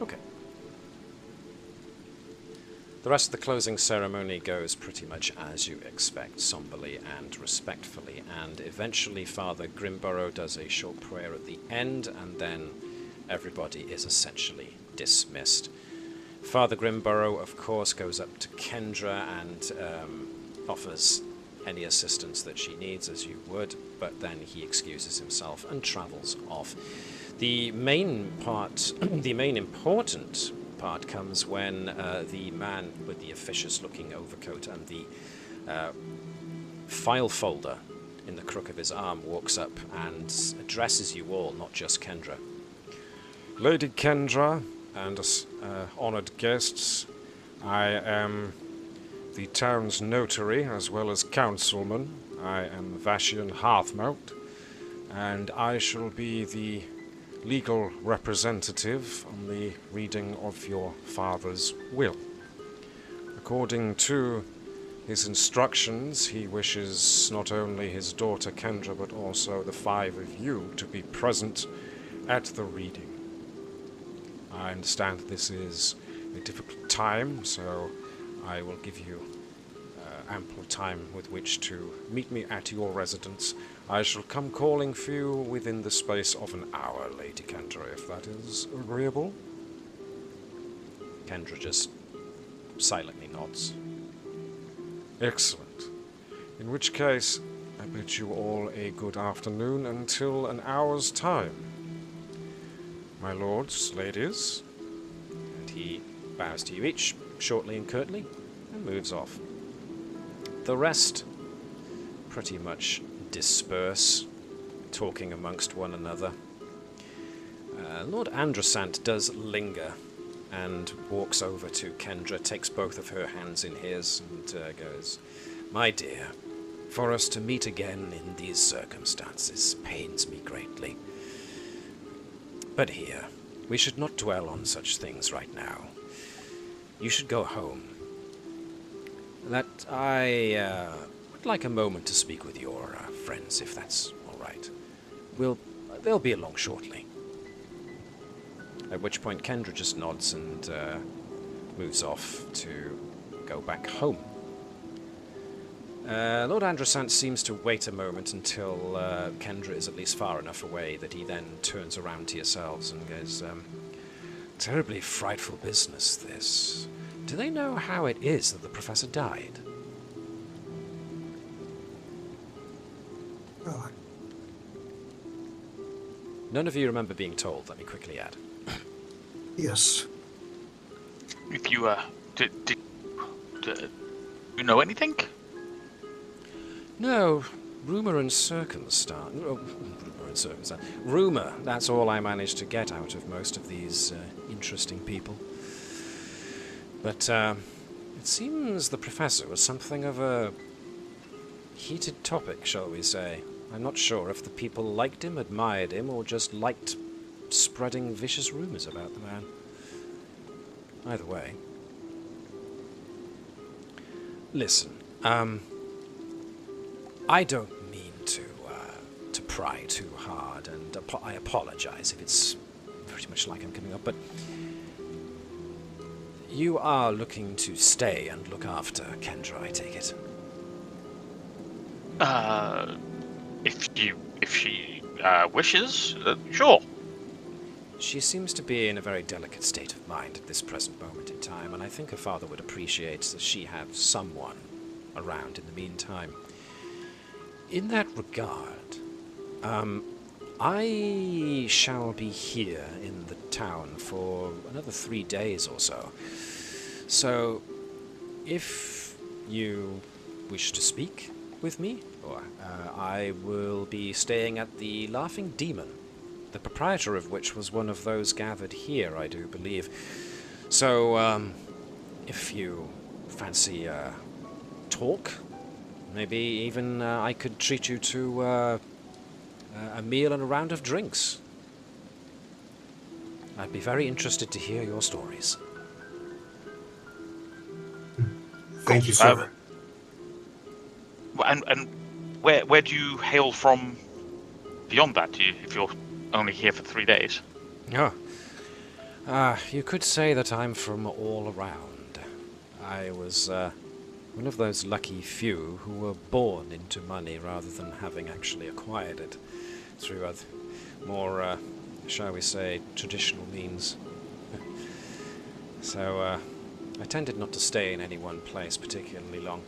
Okay. The rest of the closing ceremony goes pretty much as you expect, somberly and respectfully, and eventually Father Grimborough does a short prayer at the end, and then everybody is essentially dismissed. Father Grimborough, of course, goes up to Kendra and offers any assistance that she needs, as you would, but then he excuses himself and travels off. The main important part comes when the man with the officious-looking overcoat and the file folder in the crook of his arm walks up and addresses you all, not just Kendra. Lady Kendra and honoured guests, I am the town's notary as well as councilman. I am Vashian Hearthmount, and I shall be the legal representative on the reading of your father's will. According to his instructions, he wishes not only his daughter Kendra but also the 5 of you to be present at the reading. I understand this is a difficult time, so I will give you ample time with which to meet me at your residence. I shall come calling for you within the space of an hour, Lady Kendra, if that is agreeable. Kendra just silently nods. Excellent. In which case, I bid you all a good afternoon until an hour's time. My lords, ladies. And he bows to you each, shortly and curtly, and moves off. The rest pretty much disperse, talking amongst one another. Lord Andrasant does linger and walks over to Kendra, takes both of her hands in his, and goes, My dear, for us to meet again in these circumstances pains me greatly. But here, we should not dwell on such things right now. You should go home. That I would like a moment to speak with your friends, if that's all right. They'll be along shortly. At which point Kendra just nods and moves off to go back home. Lord Androsant seems to wait a moment until Kendra is at least far enough away that he then turns around to yourselves and goes, terribly frightful business, this. Do they know how it is that the Professor died? Well, None of you remember being told, let me quickly add. yes. If you did you know anything? No, rumour and circumstance. Rumour and circumstance. Rumour, that's all I managed to get out of most of these interesting people. But it seems the Professor was something of a heated topic, shall we say. I'm not sure if the people liked him, admired him, or just liked spreading vicious rumours about the man. Either way. Listen, I don't mean to pry too hard, and I apologize if it's pretty much like I'm coming up, but you are looking to stay and look after Kendra, I take it. If she wishes, sure. She seems to be in a very delicate state of mind at this present moment in time, and I think her father would appreciate that she have someone around in the meantime. In that regard, I shall be here in the town for another 3 days or so. So, if you wish to speak with me, I will be staying at the Laughing Demon, the proprietor of which was one of those gathered here, I do believe. So, if you fancy talk, maybe even I could treat you to a meal and a round of drinks. I'd be very interested to hear your stories. Thank you, sir. And where do you hail from beyond that, if you're only here for 3 days? Oh. You could say that I'm from all around. I was one of those lucky few who were born into money rather than having actually acquired it through more, shall we say, traditional means. So, I tended not to stay in any one place particularly long.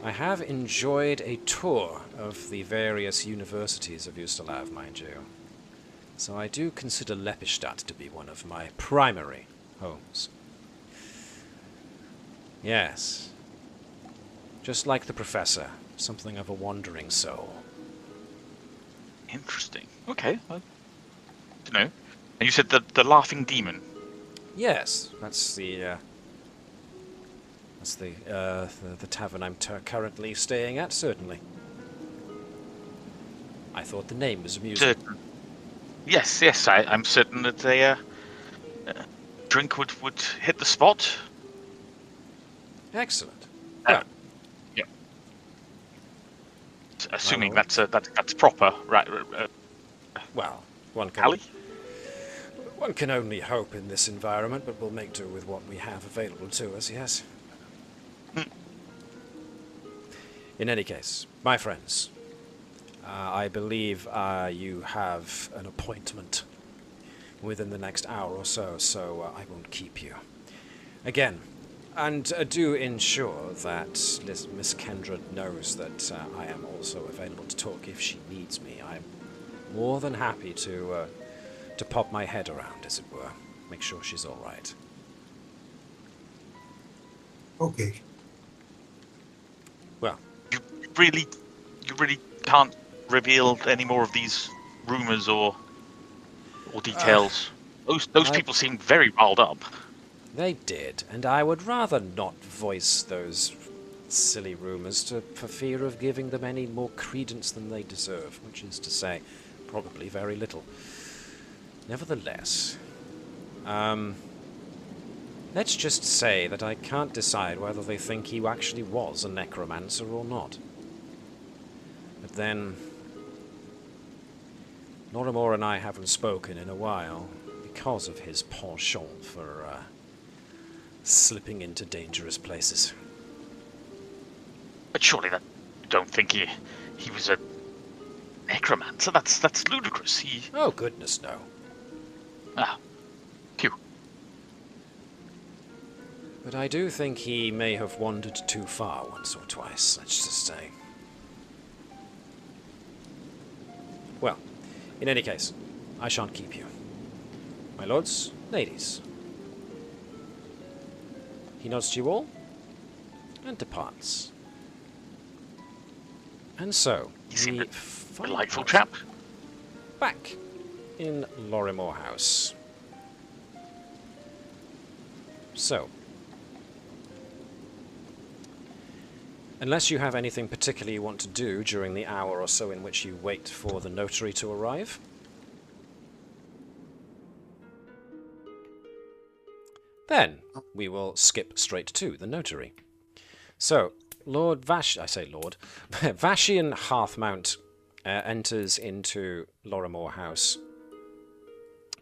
I have enjoyed a tour of the various universities of Ustalav, mind you. So I do consider Lepidstadt to be one of my primary homes. Yes. Just like the Professor, something of a wandering soul. Interesting. Okay. I don't know. And you said the Laughing Demon? Yes, that's the tavern I'm currently staying at, certainly. I thought the name was amusing. Yes, I'm certain that a drink would hit the spot. Excellent. Yeah. Assuming that's proper, right? Well, one can only hope in this environment, but we'll make do with what we have available to us, yes? In any case, my friends, I believe you have an appointment within the next hour or so, so I won't keep you. Again, and do ensure that Miss Kendra knows that I am also available to talk if she needs me. I'm more than happy to pop my head around, as it were. Make sure she's all right. Okay. Well, You really can't reveal any more of these rumors or details. Those people seemed very riled up. they did, and I would rather not voice those silly rumors for fear of giving them any more credence than they deserve, which is to say, probably very little. Nevertheless, let's just say that I can't decide whether they think he actually was a necromancer or not. But then, Lorrimor and I haven't spoken in a while because of his penchant for Slipping into dangerous places. But surely that you don't think he was a necromancer? That's ludicrous. He Oh, goodness, no. Phew. But I do think he may have wandered too far once or twice, let's just say. Well, in any case, I shan't keep you. My lords, ladies. He nods to you all, and departs. And so, He seemed we a find delightful ourselves chap. back in Lorrimor House. So, unless you have anything particular you want to do during the hour or so in which you wait for the notary to arrive, then we will skip straight to the notary. So, Vashian Hearthmount enters into Lorrimor House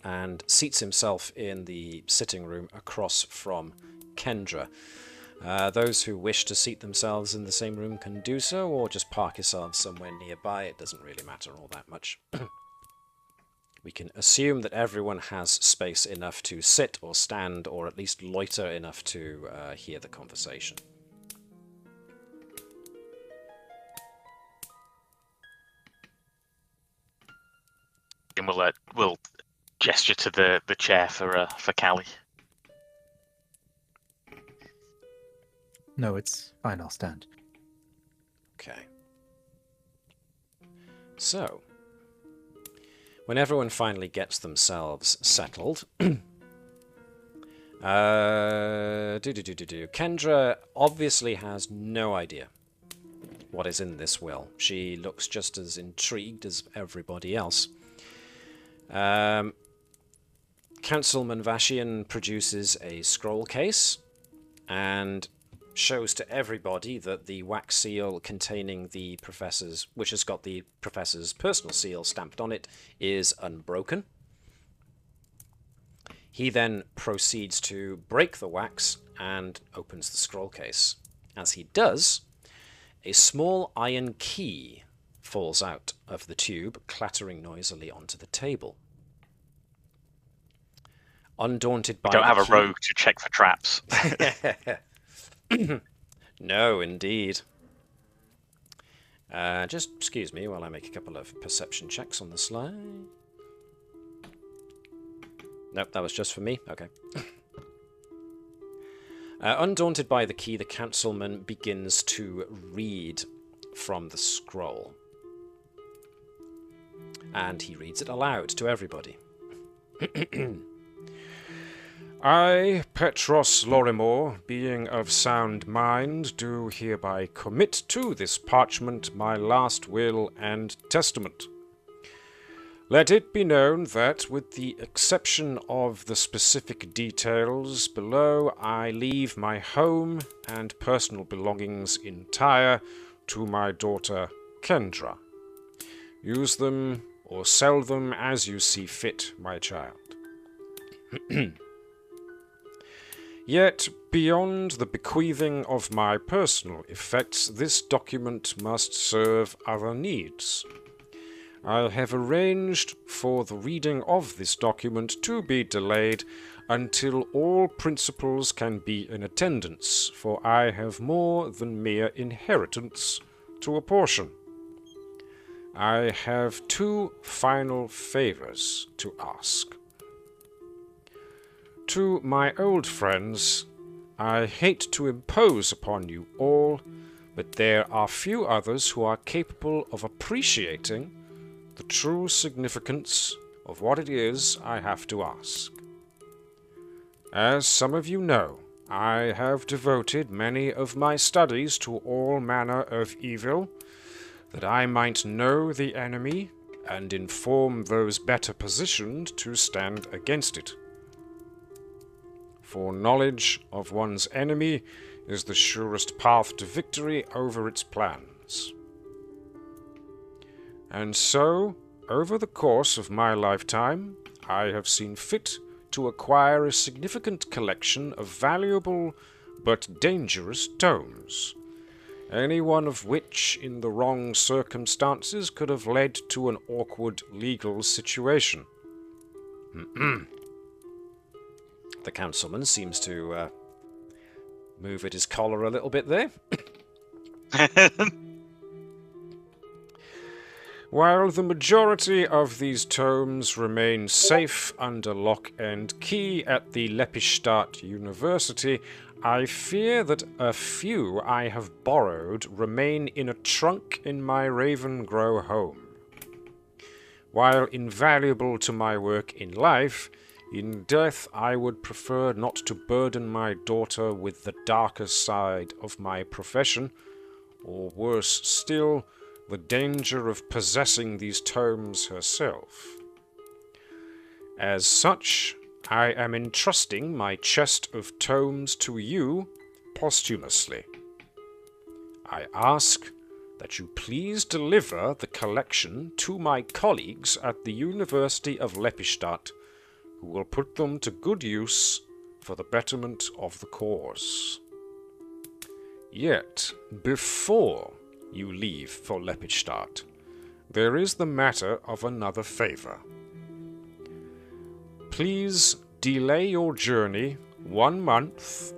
and seats himself in the sitting room across from Kendra. Those who wish to seat themselves in the same room can do so, or just park yourselves somewhere nearby. It doesn't really matter all that much. We can assume that everyone has space enough to sit or stand, or at least loiter enough to hear the conversation. And we'll gesture to the chair for Caelee. No, it's fine. I'll stand. Okay. So, when everyone finally gets themselves settled, Kendra obviously has no idea what is in this will. She looks just as intrigued as everybody else. Councilman Vashian produces a scroll case and shows to everybody that the wax seal containing the professor's, which has got the professor's personal seal stamped on it, is unbroken. He then proceeds to break the wax and opens the scroll case. As he does, a small iron key falls out of the tube, clattering noisily onto the table. Undaunted by Don't have the a rogue to check for traps. No, indeed. Just excuse me while I make a couple of perception checks on the slide. Nope, that was just for me. Okay. Undaunted by the key, the councilman begins to read from the scroll. And he reads it aloud to everybody. I, Petros Lorrimor, being of sound mind, do hereby commit to this parchment my last will and testament. Let it be known that, with the exception of the specific details below, I leave my home and personal belongings entire to my daughter Kendra. Use them or sell them as you see fit, my child. Yet, beyond the bequeathing of my personal effects, this document must serve other needs. I have arranged for the reading of this document to be delayed until all principals can be in attendance, for I have more than mere inheritance to apportion. I have two final favors to ask. To my old friends, I hate to impose upon you all, but there are few others who are capable of appreciating the true significance of what it is I have to ask. As some of you know, I have devoted many of my studies to all manner of evil, that I might know the enemy and inform those better positioned to stand against it. For knowledge of one's enemy is the surest path to victory over its plans. And so, over the course of my lifetime, I have seen fit to acquire a significant collection of valuable but dangerous tomes, any one of which, in the wrong circumstances, could have led to an awkward legal situation. The councilman seems to move at his collar a little bit there. While the majority of these tomes remain safe under lock and key at the Lepidstadt University, I fear that a few I have borrowed remain in a trunk in my Ravengro home. While invaluable to my work in life, in death I would prefer not to burden my daughter with the darker side of my profession, or worse still, the danger of possessing these tomes herself. As such, I am entrusting my chest of tomes to you posthumously. I ask that you please deliver the collection to my colleagues at the University of Lepidstadt, who will put them to good use for the betterment of the cause. Yet, before you leave for Lepidstadt, there is the matter of another favour. Please delay your journey 1 month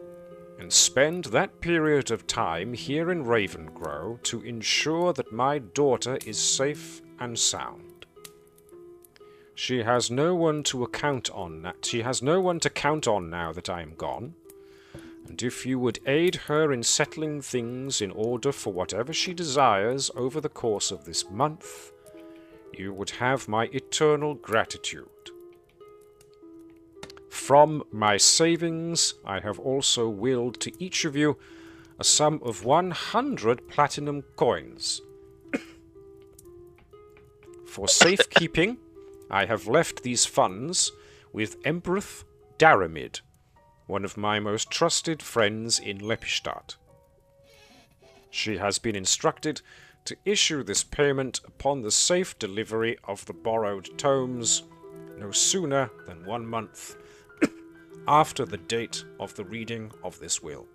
and spend that period of time here in Ravengro to ensure that my daughter is safe and sound. She has no one to count on now that I am gone, and if you would aid her in settling things in order for whatever she desires over the course of this month, you would have my eternal gratitude. From my savings, I have also willed to each of you a sum of 100 platinum coins. For safekeeping, I have left these funds with Empress Daramid, one of my most trusted friends in Lepidstadt. She has been instructed to issue this payment upon the safe delivery of the borrowed tomes no sooner than 1 month after the date of the reading of this will.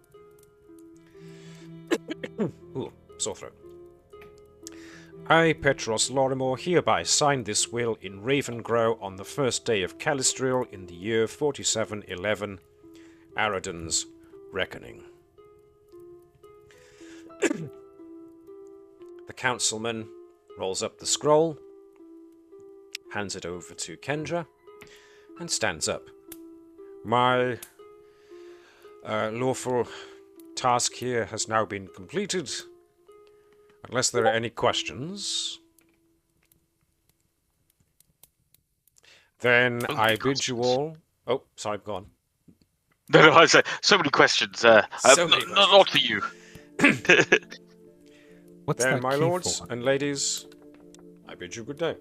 Ooh, sore throat. I, Petros Lorrimor, hereby sign this will in Ravengro on the first day of Caelee in the year 4711, Aradan's Reckoning. The councilman rolls up the scroll, hands it over to Kendra, and stands up. My lawful task here has now been completed. Unless there are any questions, then I bid you all... Oh, sorry, go on. No, I say so many questions. Not for you. What's Then, that my key lords for? and ladies, I bid you good day.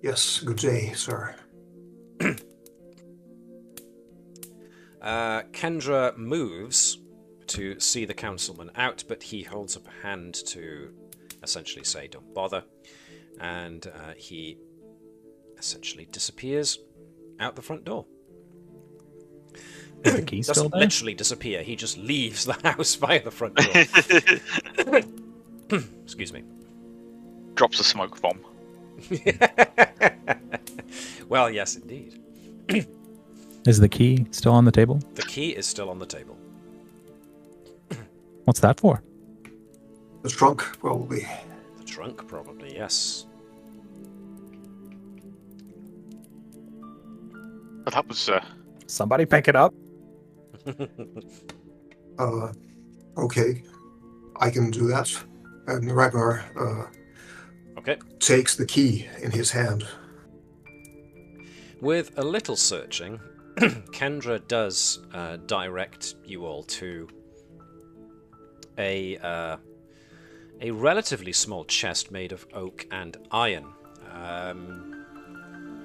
Yes, good day, sir. Kendra moves to see the councilman out, but he holds up a hand to essentially say don't bother, and he essentially disappears out the front door. Is the key still Doesn't there? literally disappear, he just leaves the house via the front door. Excuse me. Drops a smoke bomb. Well, yes, indeed. Is the key still on the table? The key is still on the table. What's that for? The trunk, probably. The trunk, probably, yes. But that was Somebody pick it up. Okay. I can do that. And Ragnar Okay. takes the key in his hand. With a little searching, Kendra does direct you all to a relatively small chest made of oak and iron.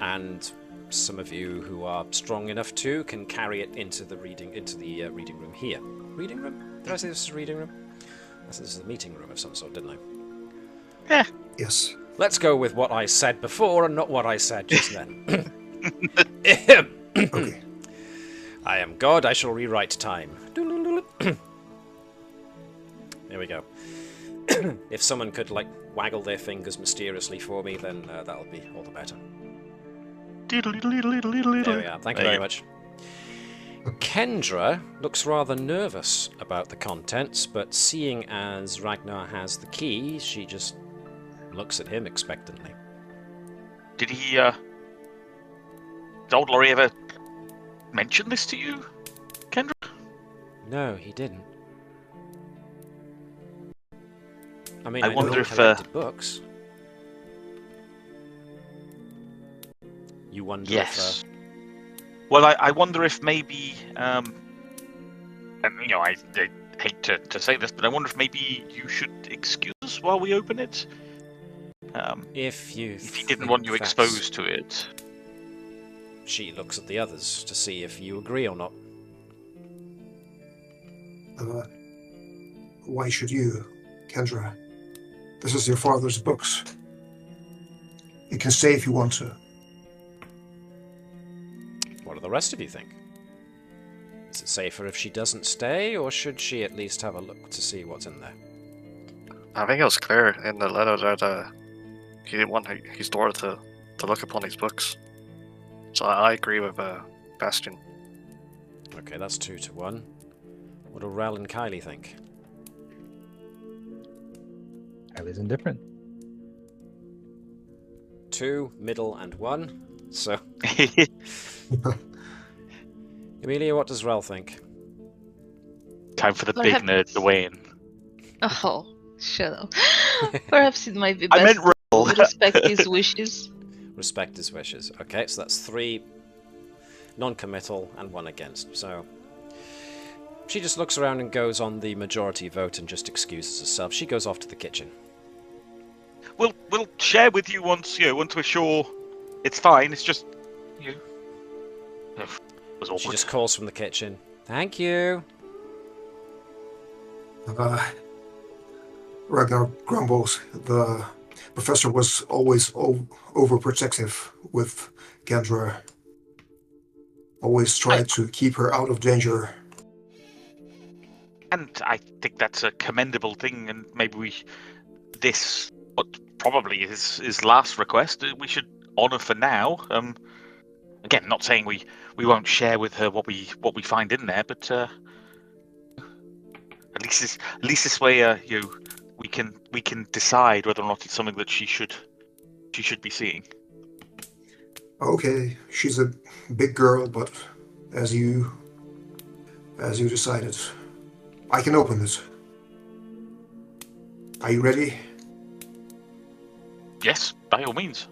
And some of you who are strong enough to can carry it into the reading room here. Reading room? Did I say this is a reading room? I said this is a meeting room of some sort, didn't I? yeah. Yes. Let's go with what I said before and not what I said just then. Okay. I am God, I shall rewrite time. There we go. If someone could, like, waggle their fingers mysteriously for me, then that'll be all the better. There we are. Thank you very much. Kendra looks rather nervous about the contents, but seeing as Ragnar has the key, she just looks at him expectantly. Did old Laurie ever mention this to you, Kendra? No, he didn't. I mean, I I wonder know if, collected books. You wonder Yes. Well, I wonder if maybe, and you know, I hate to say this, but I wonder if maybe you should excuse us while we open it. if He didn't think want you that's- exposed to it. She looks at the others to see if you agree or not. Why should you, Kendra? This is your father's books. You can stay if you want to. What do the rest of you think? Is it safer if she doesn't stay, or should she at least have a look to see what's in there? I think it was clear in the letter that he didn't want his daughter to look upon his books. So I agree with Bastien. Okay, that's 2-1. What do Rell and Caelee think? Kylie's indifferent. 2, middle, and 1. So, Emilia, what does Rell think? Time for the What big hap- nerd to weigh in. Oh, shut up. Perhaps it might be I best meant Rell. to respect his wishes. Respect his wishes. Okay, so that's 3 non-committal and 1 against. So, she just looks around and goes on the majority vote and just excuses herself. She goes off to the kitchen. We'll share with you once we're sure it's fine. It's just you. It was She awkward. just calls from the kitchen. Thank you. Ragnar grumbles. The professor was always overprotective with Kendra. Always tried to keep her out of danger. And I think that's a commendable thing. And maybe what probably is his last request, we should honour for now. Again, not saying we won't share with her what we find in there, but at least this way, we can decide whether or not it's something that she should be seeing. Okay, she's a big girl, but as you decided, I can open this. Are you ready? Yes, by all means.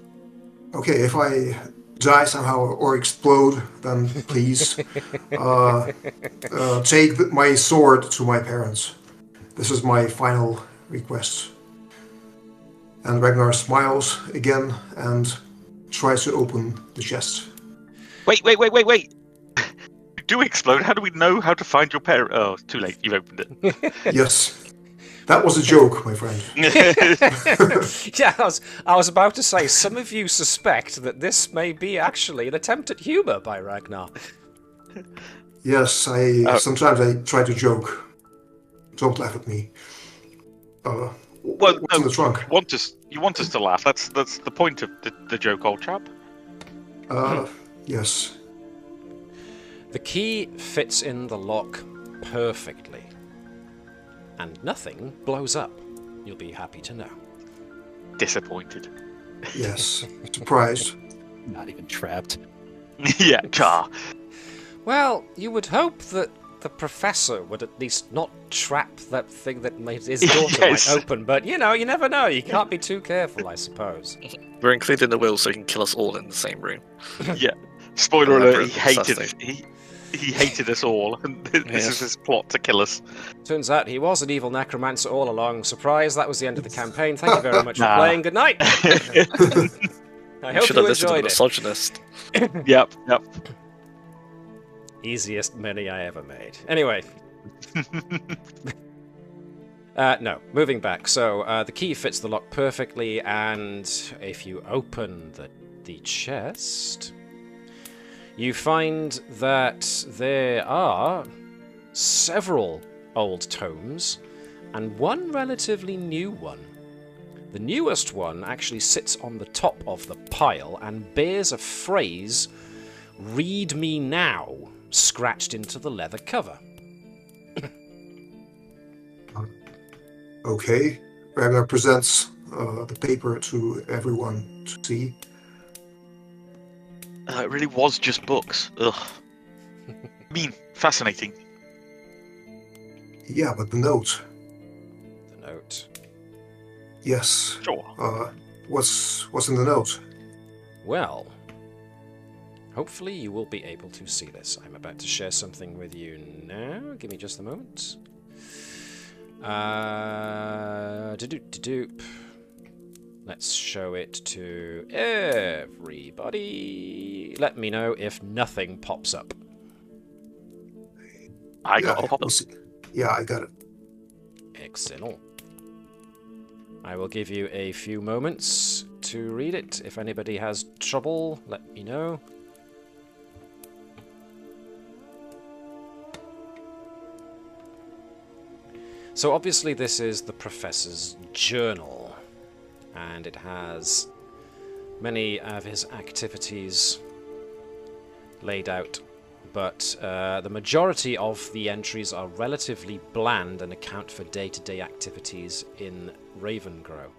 Okay, if I die somehow or explode, then please take my sword to my parents. This is my final request. And Ragnar smiles again and tries to open the chest. Wait! Do explode? How do we know how to find your parent? Oh, it's too late. You opened it. Yes, that was a joke, my friend. Yeah, I was about to say, some of you suspect that this may be actually an attempt at humour by Ragnar. Yes, sometimes I try to joke. Don't laugh at me. Well, what's in the trunk? You want us to laugh. That's the point of the joke, old chap. Yes. The key fits in the lock perfectly, and nothing blows up. You'll be happy to know. Disappointed. Yes. Surprised. Not even trapped. Yeah, car. Well, you would hope that the professor would at least not trap that thing that made his daughter Yes. might open, but you never know. You can't be too careful, I suppose. We're including the will so he can kill us all in the same room. Yeah. Spoiler alert: he Elaborate, hated he hated us all, and this is his plot to kill us. Turns out he was an evil necromancer all along. Surprise, that was the end of the campaign. Thank you very much for Nah. playing. Good night. I hope Should you have listened to the enjoyed it. misogynist. Yep. Easiest mini I ever made. Anyway. No, moving back. So the key fits the lock perfectly, and if you open the chest, you find that there are several old tomes and one relatively new one. The newest one actually sits on the top of the pile and bears a phrase, "Read me now," scratched into the leather cover. Okay. Ragnar presents the paper to everyone to see. It really was just books. Ugh. I mean, fascinating. Yeah, but the note. The note. Yes. Sure. What's in the note? Well, hopefully you will be able to see this. I'm about to share something with you now. Give me just a moment. Let's show it to everybody. Let me know if nothing pops up. I got a pop-up. Yeah, I got it. Excellent. I will give you a few moments to read it. If anybody has trouble, let me know. So obviously this is the Professor's journal, and it has many of his activities laid out, but the majority of the entries are relatively bland and account for day-to-day activities in Ravengro.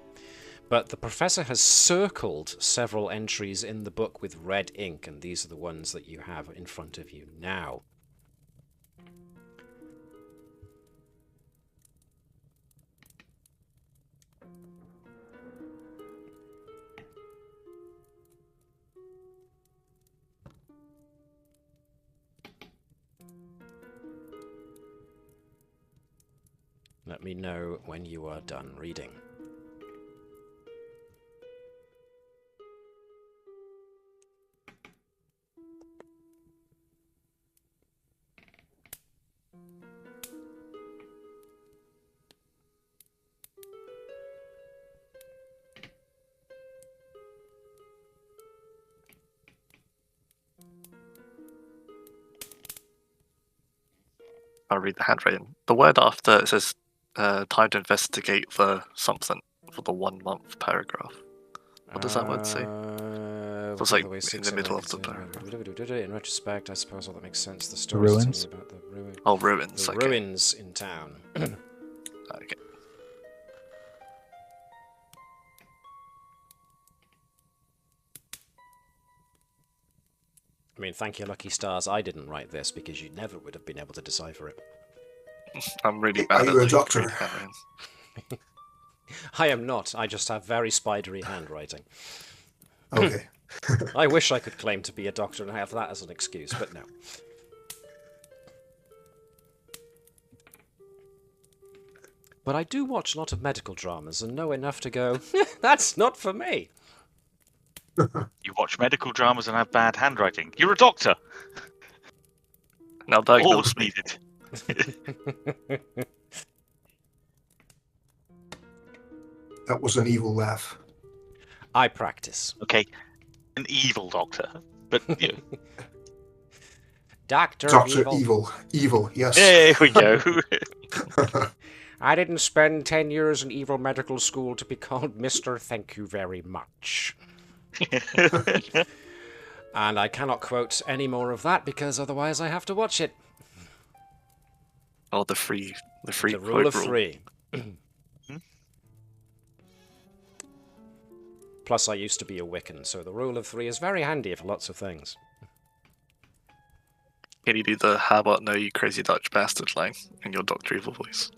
But the Professor has circled several entries in the book with red ink, and these are the ones that you have in front of you now. Let me know when you are done reading. I'll read the handwriting. The word after it says time to investigate the something for the 1 month paragraph. What does that word say? It's like in the middle of the paragraph. In retrospect, I suppose all that makes sense. The story is Ruins? telling about the ruin. Oh, ruins. The Okay. ruins in town. Okay. I mean, thank your lucky stars I didn't write this, because you never would have been able to decipher it. I'm really Are bad at you a like, doctor? reading handwriting. I am not. I just have very spidery handwriting. Okay. I wish I could claim to be a doctor and have that as an excuse, but no. But I do watch a lot of medical dramas and know enough to go, that's not for me. You watch medical dramas and have bad handwriting. You're a doctor. Now All diagnose me. needed. That was an evil laugh. I practice. Okay, an evil doctor, but you know, Doctor Evil. Evil, yes. there we go. I didn't spend 10 years in evil medical school to be called Mr. Thank you very much. And I cannot quote any more of that because otherwise I have to watch it. Oh, the free The rule of quote three. Plus, I used to be a Wiccan, so the rule of three is very handy for lots of things. Can you do the "How about no, you crazy Dutch bastard" line in your Doctor Evil voice?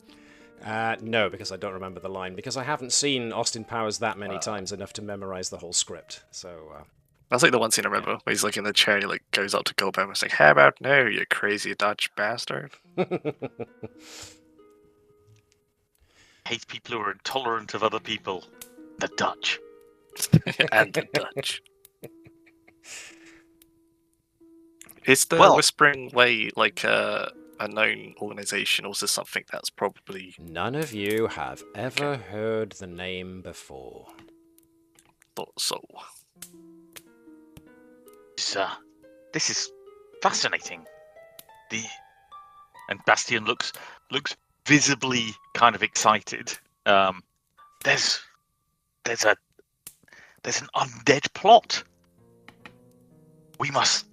No, because I don't remember the line, because I haven't seen Austin Powers that many times enough to memorize the whole script. So, That's like the one scene I remember where he's like in the chair and he like goes up to Goldberg and is like, "How about no, you crazy Dutch bastard?" Hate people who are intolerant of other people. The Dutch. And the Dutch. Is the Well- Whispering Way like a known organization, or is this something that's probably None of you have ever heard the name before. thought so? Sir, this is fascinating. And Bastien looks visibly kind of excited. There's an undead plot. We must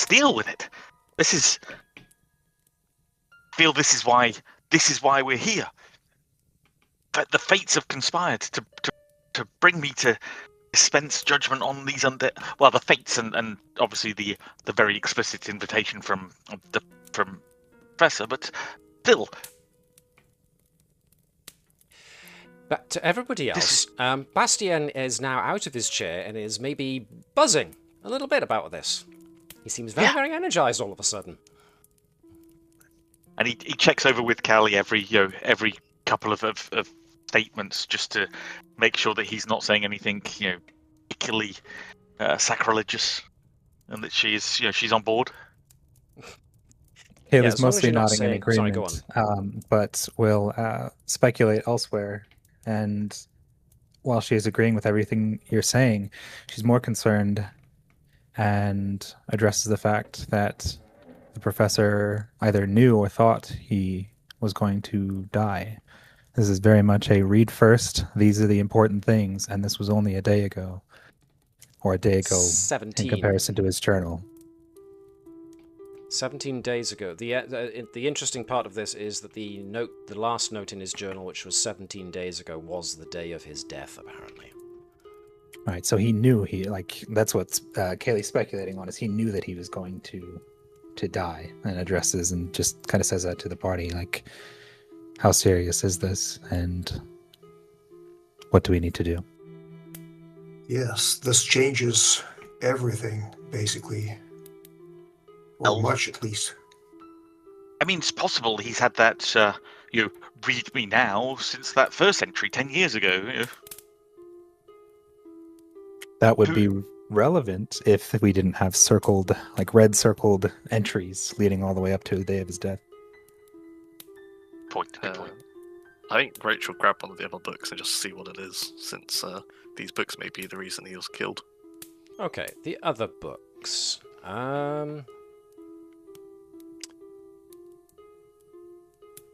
deal with it. This is why we're here. But the fates have conspired to bring me to dispense judgment on these undead. Well, the fates and obviously the very explicit invitation from Professor, but still. But to everybody else, Bastien is now out of his chair and is maybe buzzing a little bit about this. He seems very energized all of a sudden. And he checks over with Caelee every couple of statements just to make sure that he's not saying anything particularly sacrilegious, and that she's on board. Caeelee's mostly nodding in agreement, but will speculate elsewhere. And while she is agreeing with everything you're saying, she's more concerned and addresses the fact that the professor either knew or thought he was going to die. This is very much a read first, these are the important things, and this was only a day ago. Or a day ago 17. in comparison to his journal. 17 days ago. The interesting part of this is that the last note in his journal, which was 17 days ago, was the day of his death, apparently. Right, so he knew that's what Caelee's speculating on, is he knew that he was going to die, and addresses and just kind of says that to the party, like, how serious is this, and what do we need to do? Yes, this changes everything, basically. Or much, at least. I mean, it's possible he's had that, read me now since that first entry 10 years ago. That would be relevant if we didn't have red circled entries leading all the way up to the day of his death. Good point. I think Roach will grab one of the other books and just see what it is, since these books may be the reason he was killed. Okay, the other books.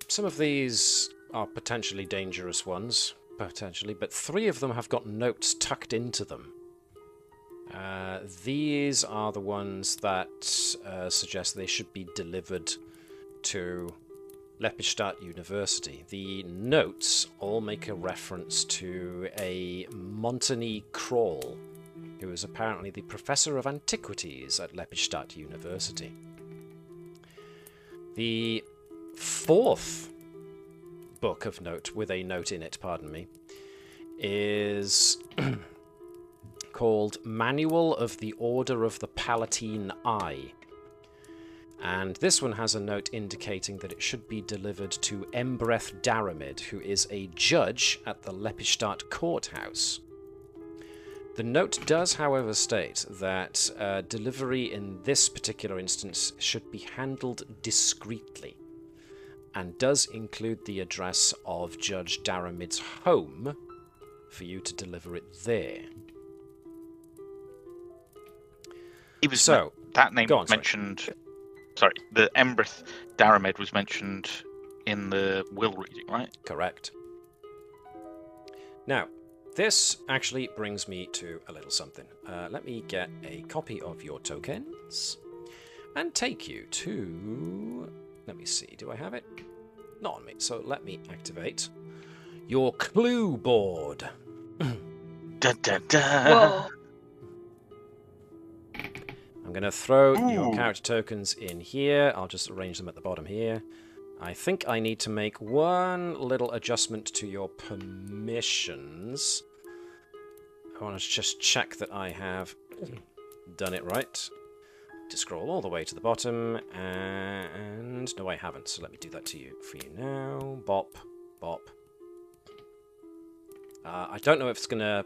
Some of these are potentially dangerous ones, but 3 of them have got notes tucked into them. These are the ones that suggest they should be delivered to Lepidstadt University. The notes all make a reference to a Montagny Crawl, who is apparently the Professor of Antiquities at Lepidstadt University. The 4th book of note, with a note in it, is called Manual of the Order of the Palatine Eye. And this one has a note indicating that it should be delivered to Embreth Daramid, who is a judge at the Lepidstadt Courthouse. The note does, however, state that delivery in this particular instance should be handled discreetly, and does include the address of Judge Daramid's home for you to deliver it there. That name mentioned. Sorry, the Embreth Daramid was mentioned in the will reading, right? Correct. Now, this actually brings me to a little something. Let me get a copy of your tokens and take you to... Let me see, do I have it? Not on me, so let me activate your clue board. Dun, dun, dun. Whoa. I'm going to throw your character tokens in here. I'll just arrange them at the bottom here. I think I need to make one little adjustment to your permissions. I want to just check that I have done it right. To scroll all the way to the bottom, and no, I haven't, so let me do that for you now. Bop, bop. I don't know if it's going to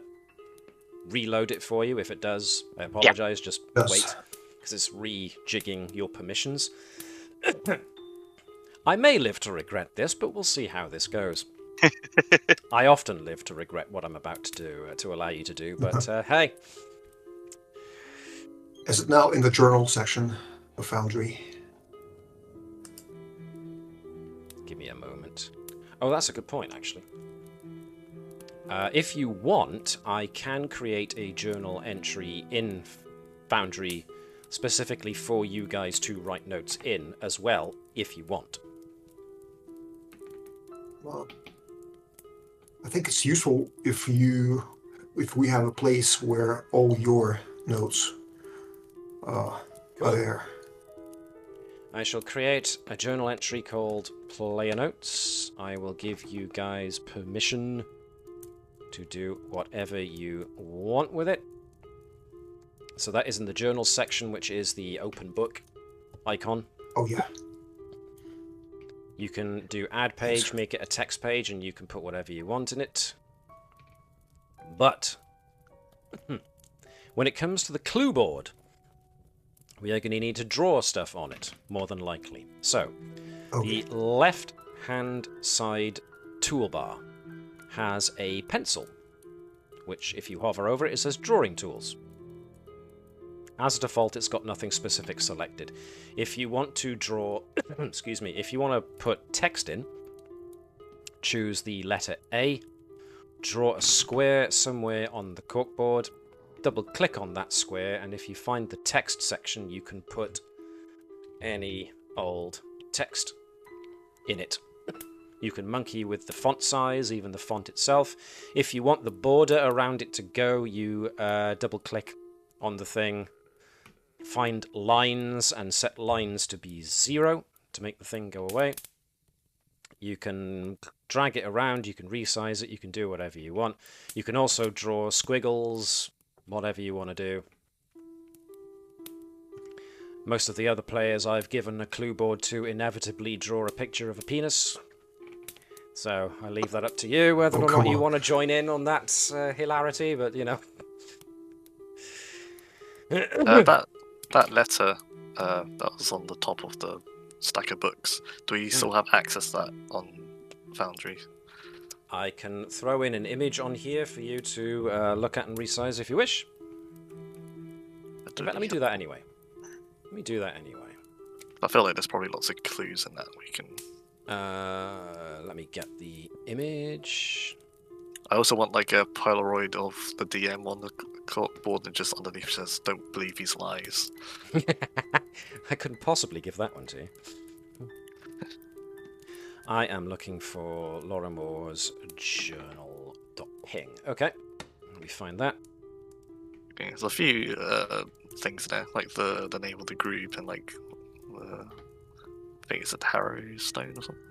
reload it for you. If it does, I apologize. Just wait, because it's rejigging your permissions. I may live to regret this, but we'll see how this goes. I often live to regret what I'm about to do, to allow you to do, but hey. Is it now in the journal section of Foundry? Give me a moment. Oh, that's a good point, actually. If you want, I can create a journal entry in Foundry specifically for you guys to write notes in as well, if you want. Well, I think it's useful if we have a place where all your notes are there. I shall create a journal entry called Player Notes. I will give you guys permission to do whatever you want with it. So that is in the journal section, which is the open book icon. Oh yeah. You can do add page, make it a text page, and you can put whatever you want in it. But when it comes to the clue board, we are going to need to draw stuff on it, more than likely. So, the left-hand side toolbar has a pencil, which if you hover over it, it says Drawing Tools. As a default, it's got nothing specific selected. If you want to draw, excuse me, if you want to put text in, choose the letter A, draw a square somewhere on the corkboard, double click on that square, and if you find the text section, you can put any old text in it. You can monkey with the font size, even the font itself. If you want the border around it to go, you double click on the thing, find lines and set lines to be 0 to make the thing go away. You can drag it around, you can resize it, you can do whatever you want. You can also draw squiggles, whatever you want to do. Most of the other players I've given a clue board to inevitably draw a picture of a penis. So I leave that up to you, whether or not you want to join in on that hilarity, but you know. That letter that was on the top of the stack of books, do we still have access to that on Foundry? I can throw in an image on here for you to look at and resize if you wish. Let me do that anyway. I feel like there's probably lots of clues in that we can... let me get the image. I also want like a Polaroid of the DM on the board and just underneath says, "Don't believe his lies." I couldn't possibly give that one to you. I am looking for Lorrimor's journal.ping. Okay, let me find that. Okay, there's a few things there, like the name of the group and like I think it's at Harrowstone or something.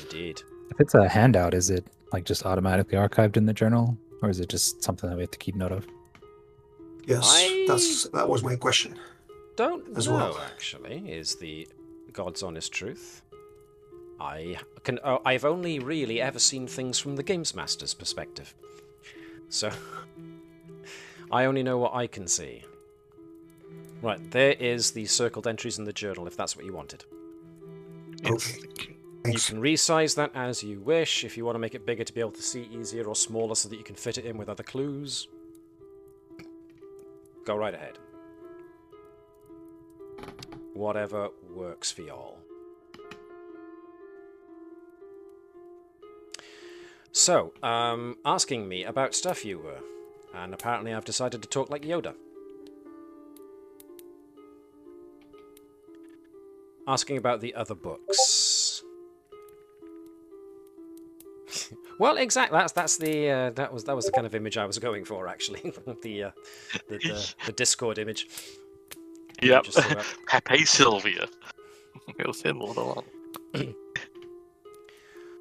Indeed. If it's a handout, is it like just automatically archived in the journal, or is it just something that we have to keep note of? Yes, that was my question. Don't as know, well. actually, is the God's honest truth. I've only really ever seen things from the Games Master's perspective. So, I only know what I can see. Right, there is the circled entries in the journal, if that's what you wanted. Okay. Thanks. You can resize that as you wish, if you want to make it bigger to be able to see easier, or smaller so that you can fit it in with other clues. Go right ahead. Whatever works for y'all. So, asking me about stuff you were, and apparently I've decided to talk like Yoda. Asking about the other books. Well, exactly. That's the that was the kind of image I was going for, actually. the Discord image. Yep. Pepe Sylvia. It was him all along.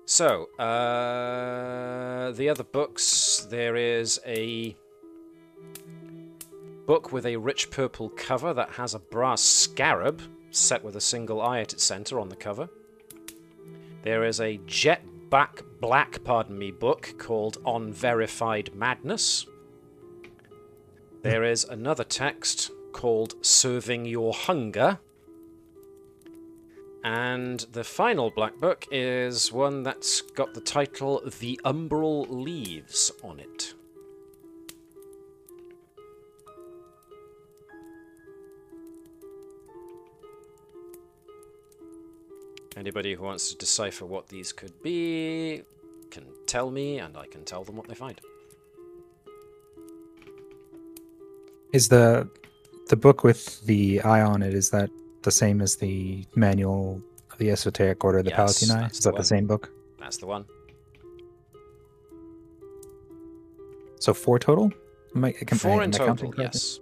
So, the other books, there is a book with a rich purple cover that has a brass scarab set with a single eye at its center on the cover. There is a jet black book called On Verified Madness. There is another text called Serving Your Hunger. And the final black book is one that's got the title The Umbral Leaves on it. Anybody who wants to decipher what these could be can tell me, and I can tell them what they find. Is the book with the eye on it, is that the same as the manual of the Esoteric Order of the Yes, Palatine Eye? that's Is the that the one. same book? That's the one. So 4 total? Four in am I counting total, correctly? yes.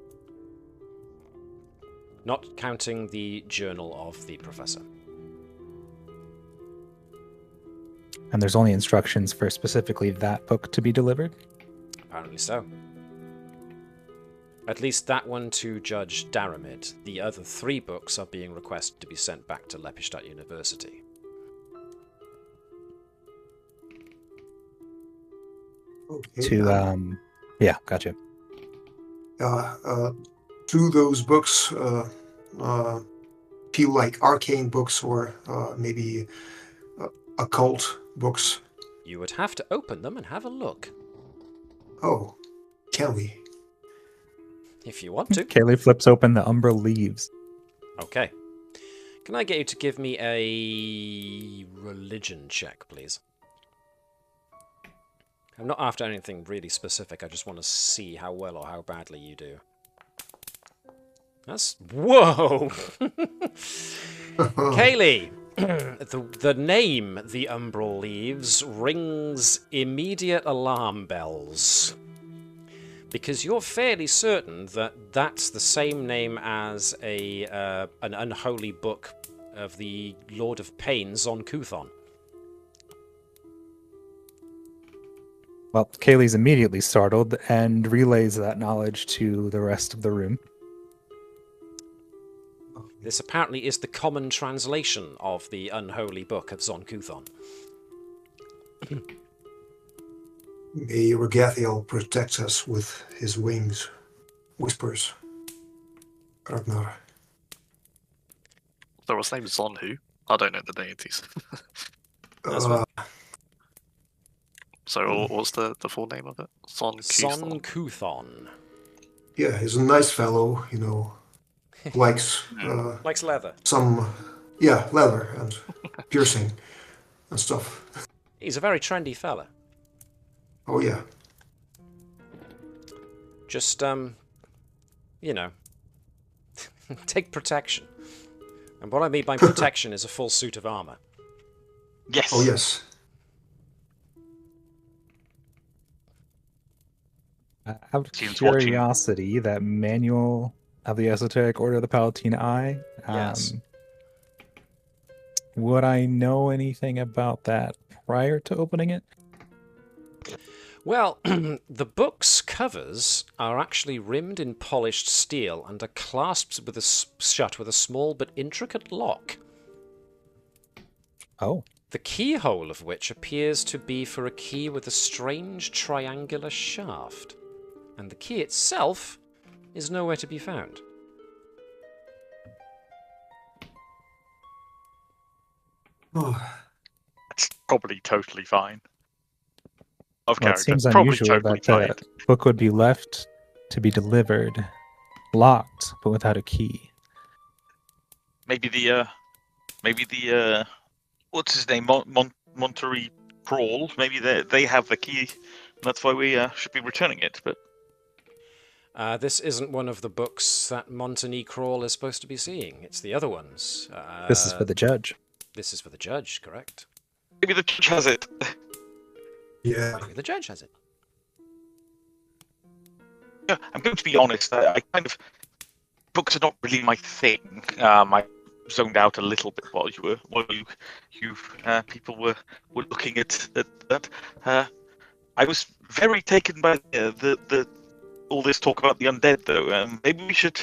Not counting the journal of the professor. And there's only instructions for specifically that book to be delivered? Apparently so. At least that one to Judge Daramid. The other 3 books are being requested to be sent back to Lepidstadt University. Okay. To, yeah, gotcha. Do those books feel like arcane books or maybe occult books? You would have to open them and have a look, Oh, can we? if you want to. Caelee flips open the Umbra leaves. Okay. Can I get you to give me a religion check, please? I'm not after anything really specific, I just want to see how well or how badly you do. That's... Whoa! Caelee! the name The Umbral Leaves rings immediate alarm bells. Because you're fairly certain that that's the same name as an unholy book of the Lord of Pain, Zon Kuthon. Well, Caelee's immediately startled and relays that knowledge to the rest of the room. This apparently is the common translation of the unholy book of Zon Kuthon. May Regathiel protect us with his wings, whispers Ragnar. So what's name Zon who? I don't know the deities. So what's the full name of it? Zon Zon Kuthon. Kuthon. Yeah, he's a nice fellow, you know, likes Likes leather. some, leather and piercing and stuff. He's a very trendy fella. Oh yeah. Just, you know, take protection. And what I mean by protection is a full suit of armor. Yes. Oh yes. Out of Seems watching. curiosity, that manual of the Esoteric Order of the Palatine Eye, Yes. would I know anything about that prior to opening it? Well, the book's covers are actually rimmed in polished steel and are clasped with shut with a small but intricate lock. Oh. The keyhole of which appears to be for a key with a strange triangular shaft. And the key itself is nowhere to be found. Oh, That's probably totally fine. Of Well, it character. seems Probably unusual totally that fine. the book would be left to be delivered locked, but without a key. Maybe the what's his name? Monterey Crawl. Maybe they have the key. That's why we should be returning it. But This isn't one of the books that Montagny Crawl is supposed to be seeing. It's the other ones. This is for the judge. This is for the judge, correct? maybe the judge has it. yeah. Maybe the judge has it. Yeah, I'm going to be honest. I kind of books are not really my thing. I zoned out a little bit while you people were looking at that. I was very taken by the all this talk about the undead, though. Maybe we should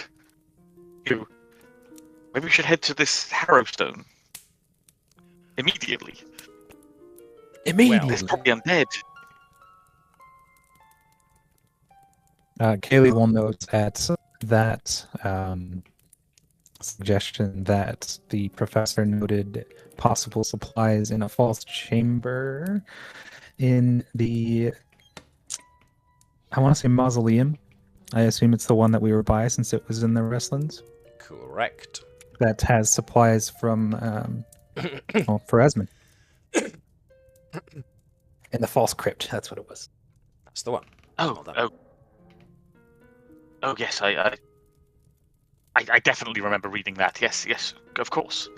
head to this Harrowstone immediately. Immediately. There's probably undead. Caelee will note at that suggestion that the professor noted possible supplies in a false chamber in the, I want to say mausoleum. I assume it's the one that we were by since it was in the Wrestlands. Correct. That has supplies from Oh, for Esmond. In the false crypt, that's what it was. That's the one. Oh, Well done. oh, yes. I definitely remember reading that. Yes, of course.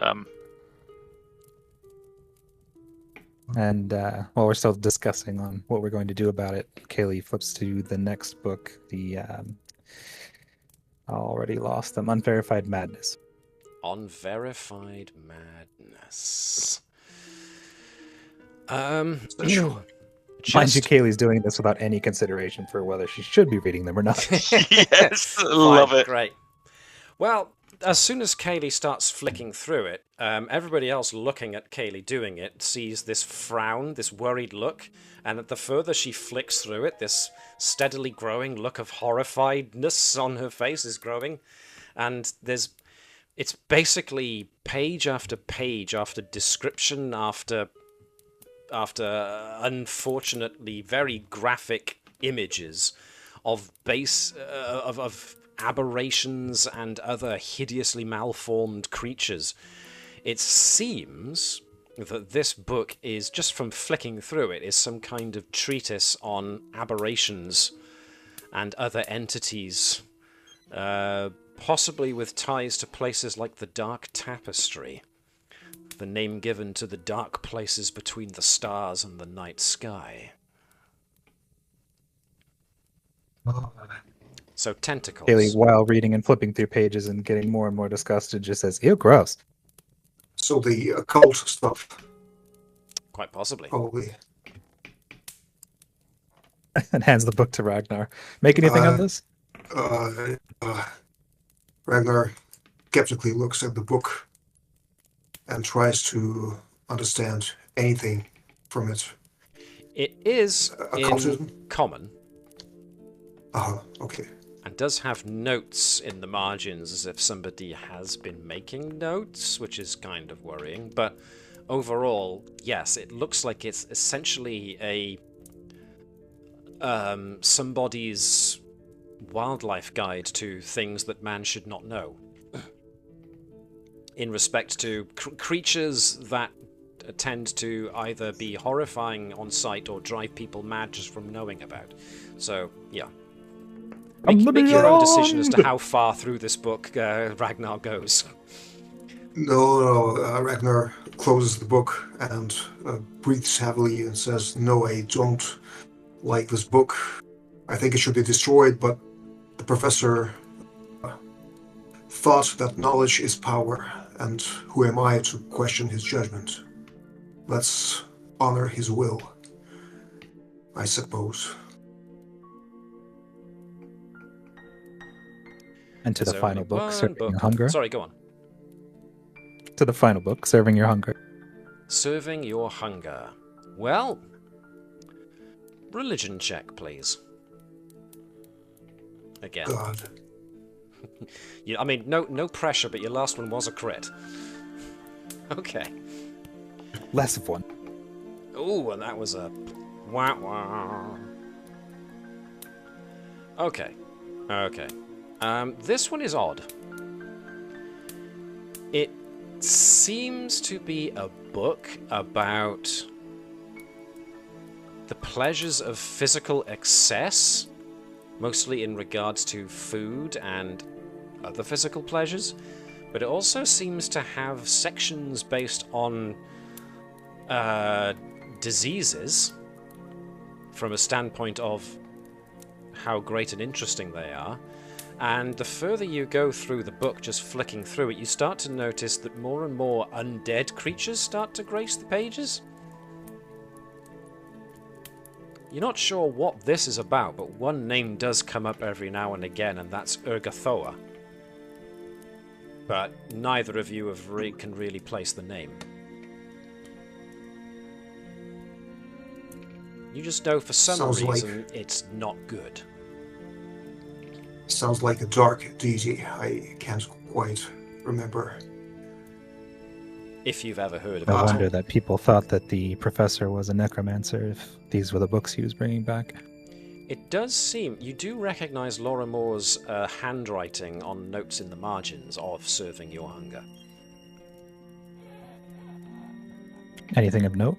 And while we're still discussing on what we're going to do about it, Caelee flips to the next book, the I already lost them, Unverified Madness. Unverified Madness. Mind you, Kaylee's doing this without any consideration for whether she should be reading them or not. Yes, love it. Great. Well, as soon as Caelee starts flicking through it, everybody else looking at Caelee doing it sees this frown, this worried look, and the further she flicks through it, this steadily growing look of horrifiedness on her face is growing, and it's basically page after page after description after unfortunately very graphic images of of aberrations and other hideously malformed creatures. It seems that this book is, just from flicking through it, is some kind of treatise on aberrations and other entities, possibly with ties to places like the Dark Tapestry, the name given to the dark places between the stars and the night sky. So tentacles. Caelee, while reading and flipping through pages and getting more and more disgusted, just says, "Ew, gross." So the occult stuff, Quite possibly. probably. And hands the book to Ragnar. Make anything of this? Ragnar skeptically looks at the book and tries to understand anything from it. It is in Occultism? common, Okay. and does have notes in the margins as if somebody has been making notes, which is kind of worrying. But overall, yes, it looks like it's essentially a somebody's wildlife guide to things that man should not know. In respect to creatures that tend to either be horrifying on sight or drive people mad just from knowing about. So, yeah. Make your own decision as to how far through this book Ragnar goes. No, Ragnar closes the book and breathes heavily and says, "No, I don't like this book. I think it should be destroyed, but the professor thought that knowledge is power, and who am I to question his judgment? Let's honor his will, I suppose." And to the There's final only book, one Serving book. Your Hunger. Sorry, go on. To the final book, Serving Your Hunger. Serving Your Hunger. Well, religion check, please. Again. God. I mean, no pressure, but your last one was a crit. Okay. Less of one. Ooh, and that was a wah. Okay. This one is odd. It seems to be a book about the pleasures of physical excess, mostly in regards to food and other physical pleasures, but it also seems to have sections based on diseases from a standpoint of how great and interesting they are. And the further you go through the book, just flicking through it, you start to notice that more and more undead creatures start to grace the pages. You're not sure what this is about, but one name does come up every now and again, and that's Ergothoa. But neither of you can really place the name. You just know for some Sounds reason it's not good. Sounds like a dark deity. I can't quite remember. If you've ever heard of No it. wonder that people thought that the professor was a necromancer if these were the books he was bringing back. It does seem... You do recognize Lorrimor's handwriting on notes in the margins of Serving Your Hunger. Anything of note?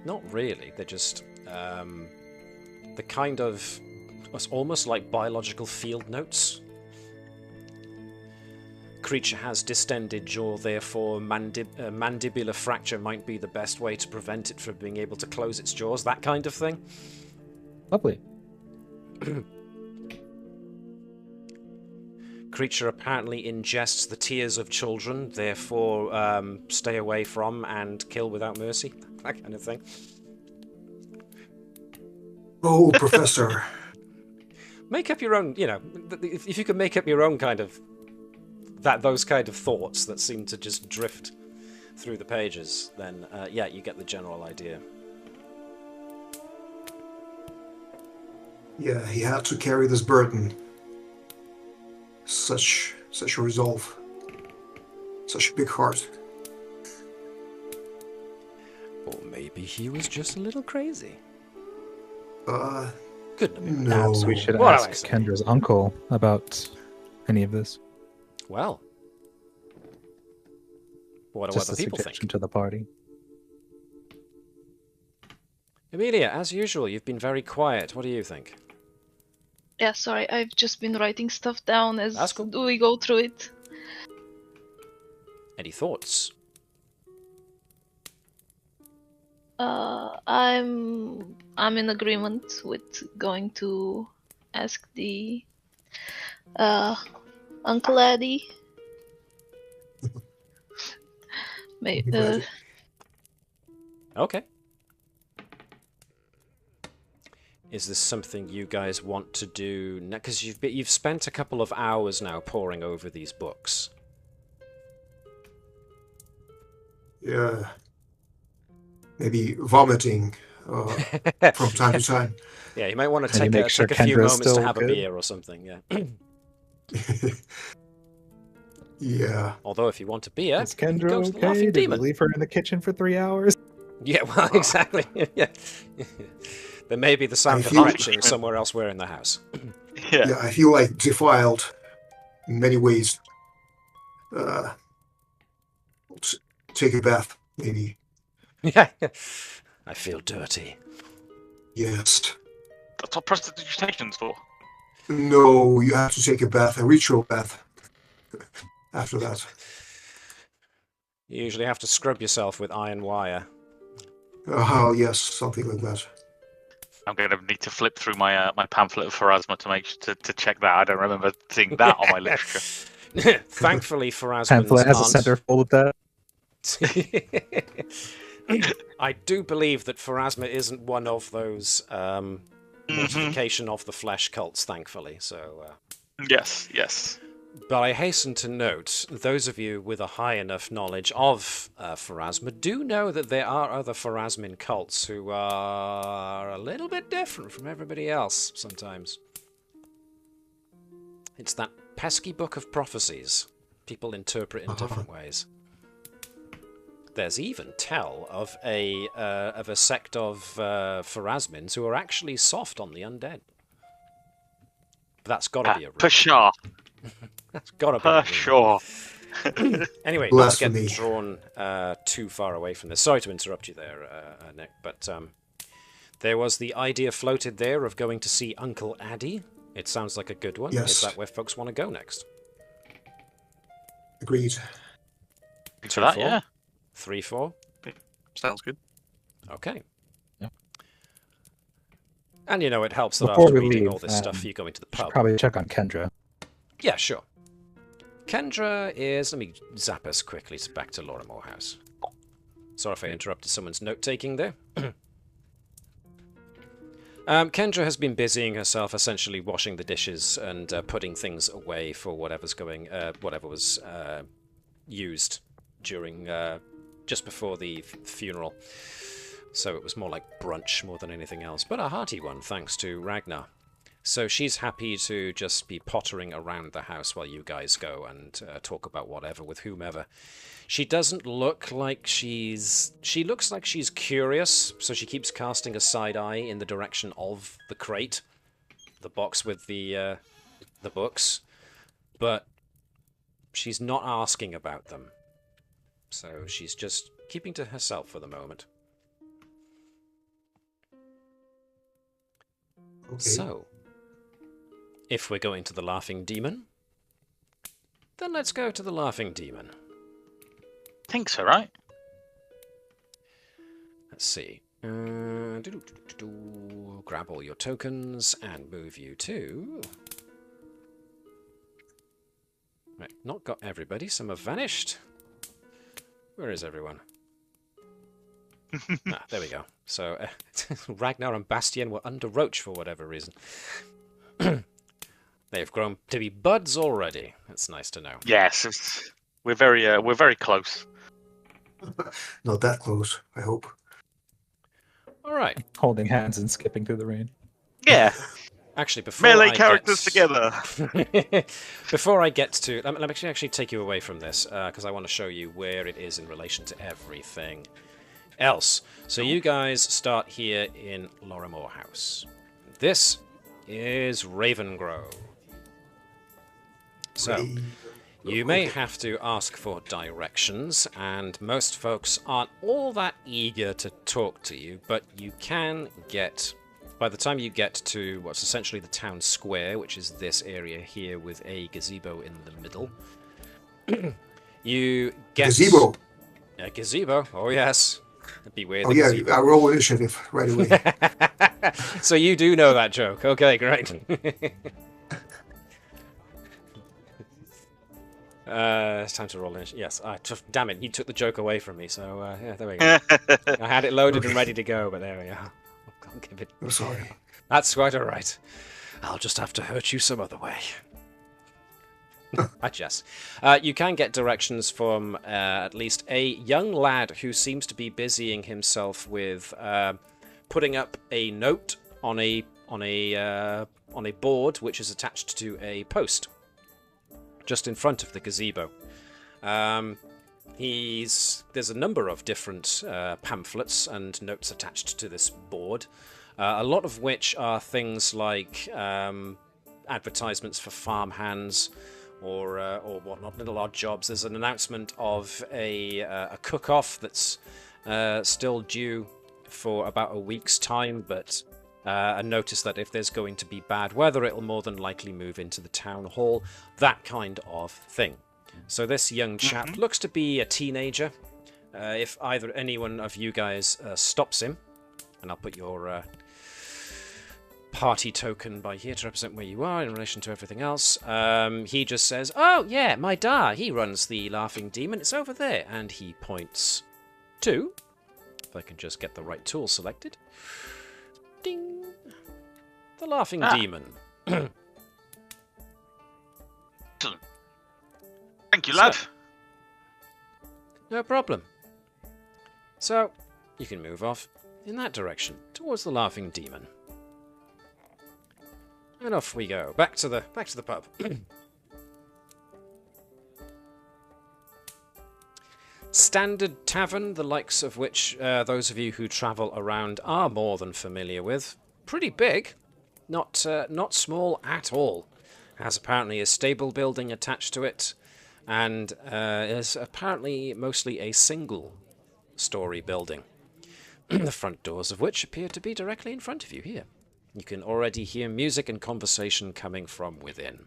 Not really. They're just the kind of it's almost like biological field notes. Creature has distended jaw, therefore mandibular fracture might be the best way to prevent it from being able to close its jaws. That kind of thing. Lovely. Creature apparently ingests the tears of children, therefore stay away from and kill without mercy. That kind of thing. Oh, Professor. Make up your own, if you can make up your own kind of those kind of thoughts that seem to just drift through the pages, then yeah, you get the general idea. Yeah, he had to carry this burden. Such a resolve. Such a big heart. Or maybe he was just a little crazy. Couldn't have been. No. Perhaps we should What ask am I saying? Kendra's uncle about any of this. Well, what do Just other a people suggestion think? to the party. Emilia, as usual, you've been very quiet. What do you think? Yeah, sorry, I've just been writing stuff down as That's cool. we go through it. Any thoughts? I'm in agreement with going to ask the Uncle Eddie. Okay. Is this something you guys want to do? Because you've spent a couple of hours now poring over these books. Yeah. Maybe vomiting from time to time. Yeah, you might want to Maybe take make sure a few Kendra's moments to still have a good. beer or something. Yeah. Yeah. Although if you want a beer, Is you can Kendra go to the okay? Laughing Did we Demon. leave her in the kitchen for 3 hours? Yeah, well, exactly. Yeah. There may be the sound I of feel- hatching somewhere elsewhere in the house. Yeah. Yeah, I feel like defiled in many ways. Take a bath, maybe. Yeah. I feel dirty. Yes. That's what prestidigitation's for. No, you have to take a bath, a ritual bath. After that. You usually have to scrub yourself with iron wire. Oh, yes, something like that. I'm going to need to flip through my my pamphlet of Pharasma to make to check that. I don't remember seeing that on my literature. Thankfully, Pharasmans Pamphlet has a aren't... centerfold of that. I do believe that Pharasma isn't one of those mortification of the flesh cults, thankfully. So, Yes. but I hasten to note, those of you with a high enough knowledge of Pharasma do know that there are other Pharasmin cults who are a little bit different from everybody else sometimes. It's that pesky book of prophecies. People interpret in different ways. There's even tell of a sect of Pharasmins who are actually soft on the undead. But that's got to be a For sure. That's got to be For a sure. Anyway, not to Blasphemy. get drawn too far away from this. Sorry to interrupt you there, Nick, but there was the idea floated there of going to see Uncle Addy. It sounds like a good one. Yes. Is that where folks want to go next? Agreed. For that, yeah. 3-4? Sounds good. Okay. Yeah. And it helps that Before after we reading leave, all this stuff, you go into the Should pub. probably check on Kendra. Yeah, sure. Kendra is... Let me zap us quickly back to Lorrimor House. Sorry if I interrupted someone's note-taking there. Kendra has been busying herself, essentially washing the dishes and putting things away for whatever was used during just before the funeral. So it was more like brunch more than anything else, but a hearty one, thanks to Ragnar. So she's happy to just be pottering around the house while you guys go and talk about whatever with whomever. She doesn't look like she looks like she's curious, so she keeps casting a side eye in the direction of the crate, the box with the books, but she's not asking about them. So she's just keeping to herself for the moment. Okay. So, if we're going to the Laughing Demon, then let's go to the Laughing Demon. Think so, right? Let's see. Grab all your tokens and move you to... Right, not got everybody. Some have vanished. Where is everyone? There we go. So, Ragnar and Bastien were under Roach for whatever reason. They've grown to be buds already. That's nice to know. Yes, we're very close. Not that close, I hope. All right. Holding hands and skipping through the rain. Yeah, Actually, before melee I characters get... together. Before I get to... Let me actually take you away from this, because I want to show you where it is in relation to everything else. So you guys start here in Lorrimor House. This is Ravengro. So, you may have to ask for directions, and most folks aren't all that eager to talk to you, but you can get... By the time you get to what's essentially the town square, which is this area here with a gazebo in the middle, you get... Gazebo? A gazebo, oh yes. It'd be weird. Oh yeah, I roll initiative right away. So you do know that joke. Okay, great. It's time to roll in. Yes, damn it, you took the joke away from me, so yeah, there we go. I had it loaded and ready to go, but there we are. Can't give it. I'm sorry. That's quite alright. I'll just have to hurt you some other way. I jest. You can get directions from at least a young lad who seems to be busying himself with putting up a note on a board which is attached to a post just in front of the gazebo. There's a number of different pamphlets and notes attached to this board, a lot of which are things like advertisements for farmhands or whatnot, little odd jobs. There's an announcement of a cook-off that's still due for about a week's time, but a notice that if there's going to be bad weather, it'll more than likely move into the town hall, that kind of thing. So this young chap looks to be a teenager. If either anyone of you guys stops him, and I'll put your party token by here to represent where you are in relation to everything else, he just says, "Oh yeah, my da, he runs the Laughing Demon, it's over there," and he points to, if I can just get the right tool selected, ding, the Laughing Demon. Thank you, lad. No problem. So, you can move off in that direction, towards the Laughing Demon. And off we go, back to the pub. Standard tavern, the likes of which those of you who travel around are more than familiar with. Pretty big, not small at all. Has apparently a stable building attached to it, and is apparently mostly a single-story building, the front doors of which appear to be directly in front of you here. You can already hear music and conversation coming from within,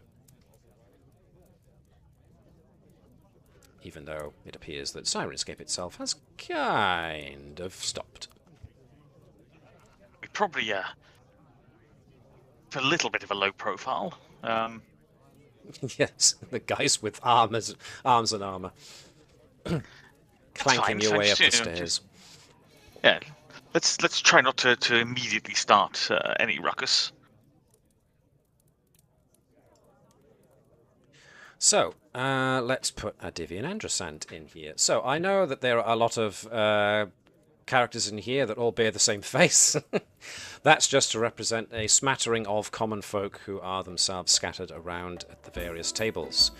even though it appears that Syrinscape itself has kind of stopped. We probably for a little bit of a low profile. Yes, the guys with arms and armour. Clanking your way up the stairs. Yeah, let's try not to immediately start any ruckus. So, let's put Adivian Andrasant in here. So, I know that there are a lot of characters in here that all bear the same face. That's just to represent a smattering of common folk who are themselves scattered around at the various tables.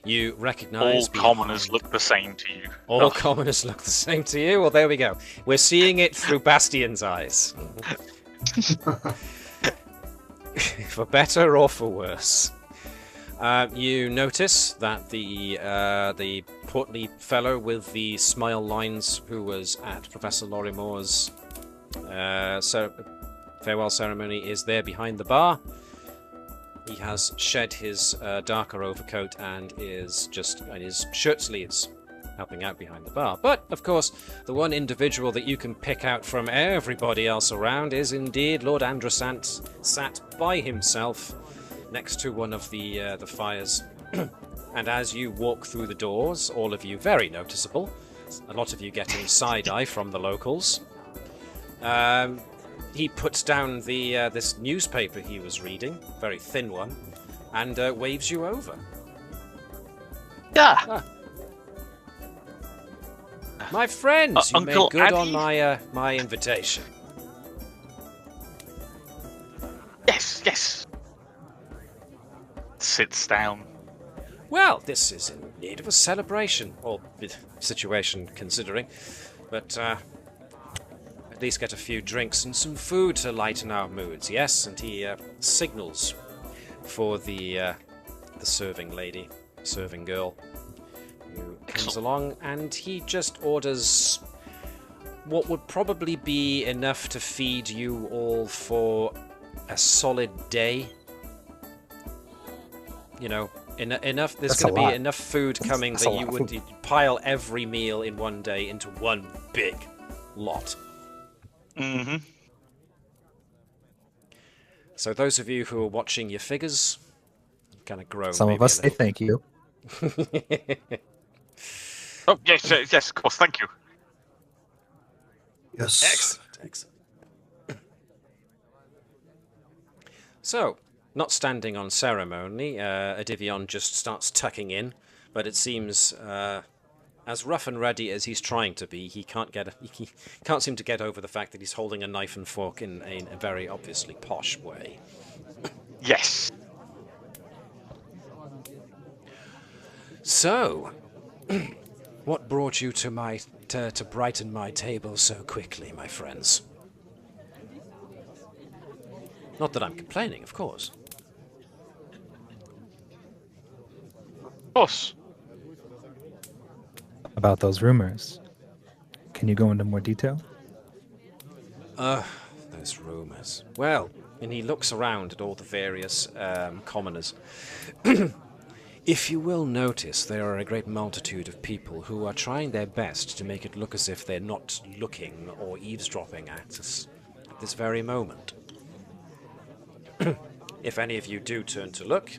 You recognise... All commoners look the same to you. All commoners look the same to you? Well, there we go. We're seeing it through Bastien's eyes. For better or for worse. You notice that the portly fellow with the smile lines who was at Professor Lorrimor's farewell ceremony is there behind the bar. He has shed his darker overcoat and is just in his shirt sleeves, helping out behind the bar. But, of course, the one individual that you can pick out from everybody else around is indeed Lord Andrasant, sat by himself next to one of the fires. And as you walk through the doors, all of you very noticeable, a lot of you getting side-eye from the locals, he puts down this newspaper he was reading, very thin one, and waves you over. Yeah. My friends, you Uncle made good Addy? on my invitation. Yes. Sits down. Well, this is in need of a celebration, or situation considering, but at least get a few drinks and some food to lighten our moods, yes? And he signals for the serving lady, serving girl, who comes along, and he just orders what would probably be enough to feed you all for a solid day. You know, enough. There's going to be enough food coming that you would pile every meal in one day into one big lot. Mm-hmm. So those of you who are watching your figures, kind of grow. Some of us say thank you. Oh, yes, of course, thank you. Yes. Excellent. So, not standing on ceremony, Adivion just starts tucking in, but it seems as rough and ready as he's trying to be, he can't seem to get over the fact that he's holding a knife and fork in a very obviously posh way. Yes. So, what brought you to brighten my table so quickly, my friends? Not that I'm complaining, of course. Of course. About those rumors. Can you go into more detail? Those rumours. Well, and he looks around at all the various commoners. If you will notice, there are a great multitude of people who are trying their best to make it look as if they're not looking or eavesdropping at us at this very moment. If any of you do turn to look,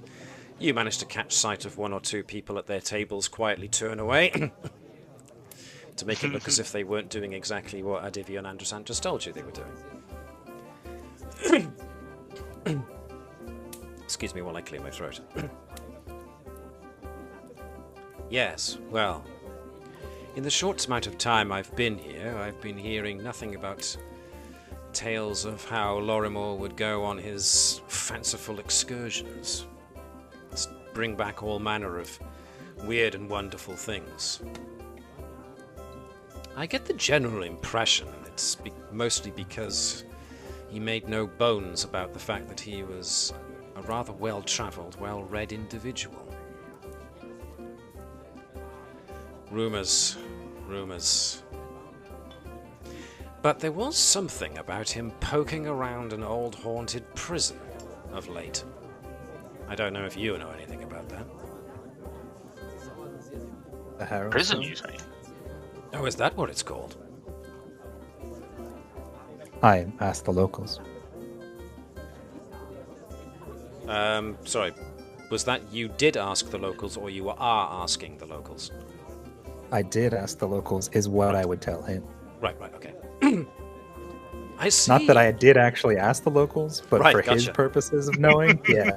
you manage to catch sight of one or two people at their tables quietly turn away to make it look as if they weren't doing exactly what Adivion and Andrasant just told you they were doing. Excuse me while I clear my throat. Yes, well, in the short amount of time I've been here, I've been hearing nothing about tales of how Lorrimor would go on his fanciful excursions. Bring back all manner of weird and wonderful things. I get the general impression it's mostly because he made no bones about the fact that he was a rather well-travelled, well-read individual. Rumours. But there was something about him poking around an old haunted prison of late. I don't know if you know anything about that. The Harrowstone? Prison, you say? Oh, is that what it's called? I asked the locals. Sorry. Was that you did ask the locals, or you are asking the locals? I did ask the locals, is what I would tell him. Right, okay. I see. Not that I did actually ask the locals, but Right, for his gotcha. purposes of knowing, yeah.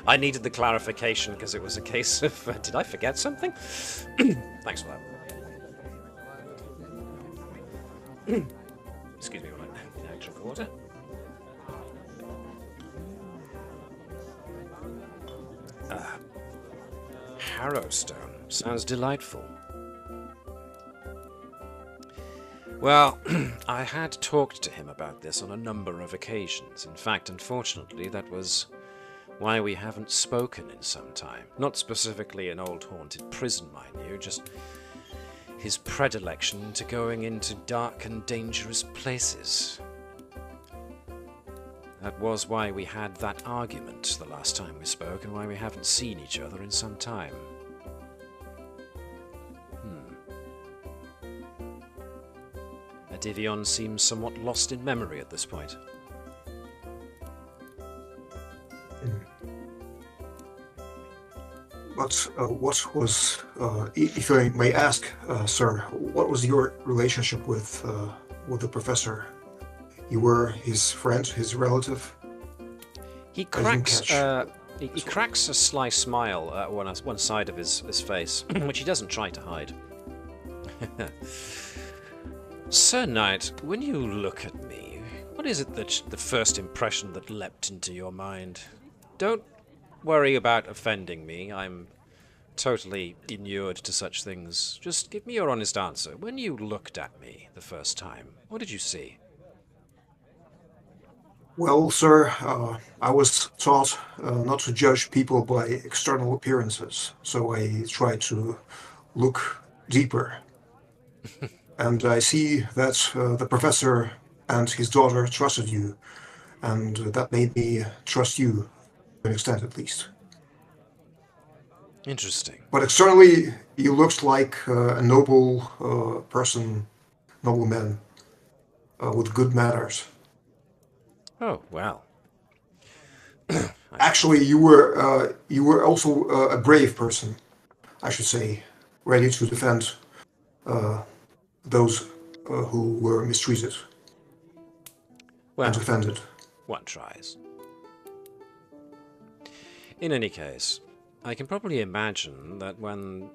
I needed the clarification because it was a case of, did I forget something? Thanks for that. Excuse me while I drink water. Harrowstone. Sounds delightful. Well, I had talked to him about this on a number of occasions. In fact, unfortunately, that was why we haven't spoken in some time. Not specifically an old haunted prison, mind you, just his predilection to going into dark and dangerous places. That was why we had that argument the last time we spoke, and why we haven't seen each other in some time. Adivion seems somewhat lost in memory at this point. But what was, if I may ask, sir, what was your relationship with the professor? You were his friend, his relative? He cracks, he cracks a sly smile at one side of his face, which he doesn't try to hide. Sir Knight, when you look at me, what is it that the first impression that leapt into your mind? Don't worry about offending me. I'm totally inured to such things. Just give me your honest answer. When you looked at me the first time, what did you see? Well, sir, I was taught not to judge people by external appearances, so I tried to look deeper. And I see that the professor and his daughter trusted you, and that made me trust you, to an extent at least. Interesting. But externally, you looked like a noble person, noble man, with good manners. Oh, well. Actually, you were also a brave person, I should say, ready to defend those who were mistreated and offended. One tries. In any case, I can probably imagine that when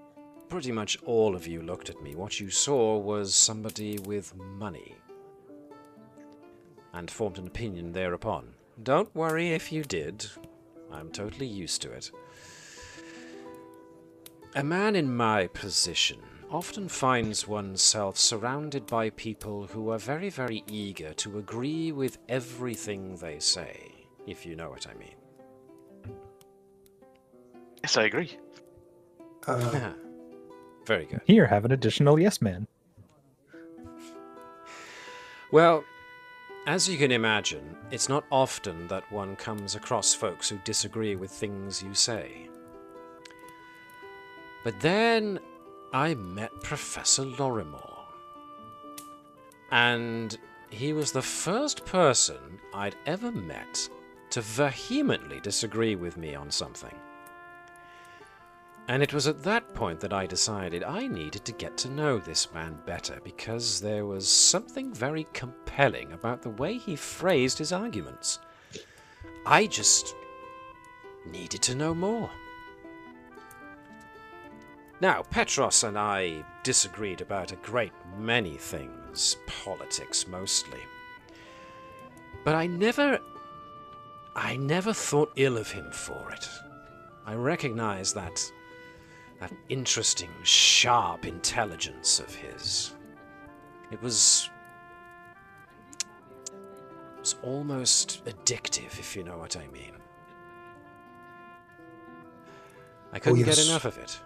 pretty much all of you looked at me, what you saw was somebody with money, and formed an opinion thereupon. Don't worry if you did. I'm totally used to it. A man in my position often finds oneself surrounded by people who are very, very eager to agree with everything they say, if you know what I mean. Yes, I agree. Very good. Here, have an additional yes man. Well, as you can imagine, it's not often that one comes across folks who disagree with things you say. But then I met Professor Lorrimor. And he was the first person I'd ever met to vehemently disagree with me on something. And it was at that point that I decided I needed to get to know this man better, because there was something very compelling about the way he phrased his arguments. I just needed to know more. Now, Petros and I disagreed about a great many things, politics mostly. But I never thought ill of him for it. I recognized that interesting, sharp intelligence of his. It was almost addictive, if you know what I mean. I couldn't get enough of it.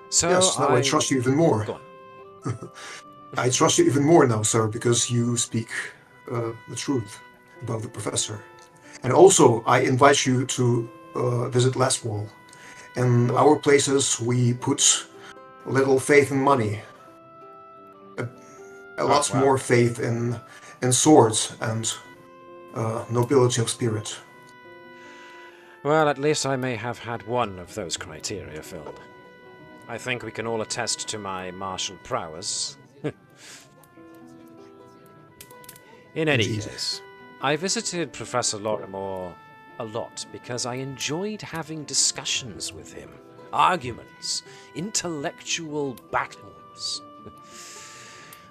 So yes, now I trust you even more. Go on. I trust you even more now, sir, because you speak the truth about the professor. And also, I invite you to visit Lastwall. In our places, we put little faith in money. A lot more faith in swords and nobility of spirit. Well, at least I may have had one of those criteria filled. I think we can all attest to my martial prowess. In any case, I visited Professor Lorrimor a lot because I enjoyed having discussions with him, arguments, intellectual battles.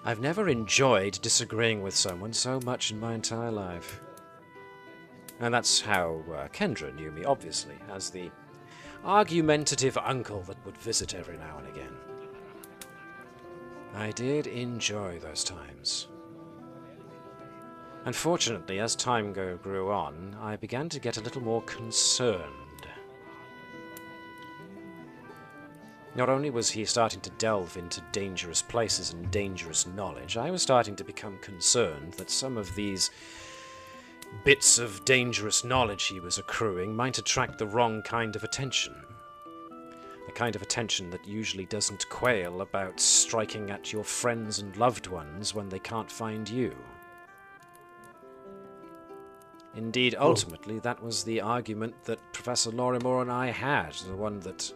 I've never enjoyed disagreeing with someone so much in my entire life. And that's how Kendra knew me, obviously, as the argumentative uncle that would visit every now and again. I did enjoy those times. Unfortunately, as time grew on, I began to get a little more concerned. Not only was he starting to delve into dangerous places and dangerous knowledge, I was starting to become concerned that some of these bits of dangerous knowledge he was accruing might attract the wrong kind of attention. The kind of attention that usually doesn't quail about striking at your friends and loved ones when they can't find you. Indeed, ultimately, that was the argument that Professor Lorrimor and I had, the one that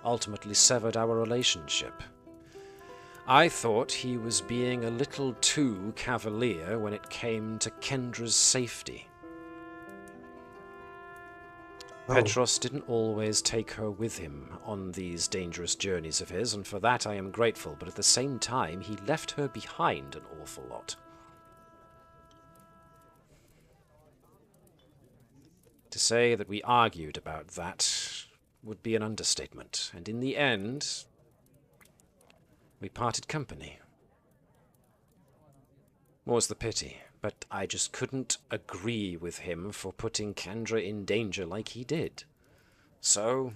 ultimately severed our relationship. I thought he was being a little too cavalier when it came to Kendra's safety. Petros didn't always take her with him on these dangerous journeys of his, and for that I am grateful, but at the same time he left her behind an awful lot. To say that we argued about that would be an understatement, and in the end, we parted company. More's the pity, but I just couldn't agree with him for putting Kendra in danger like he did. So,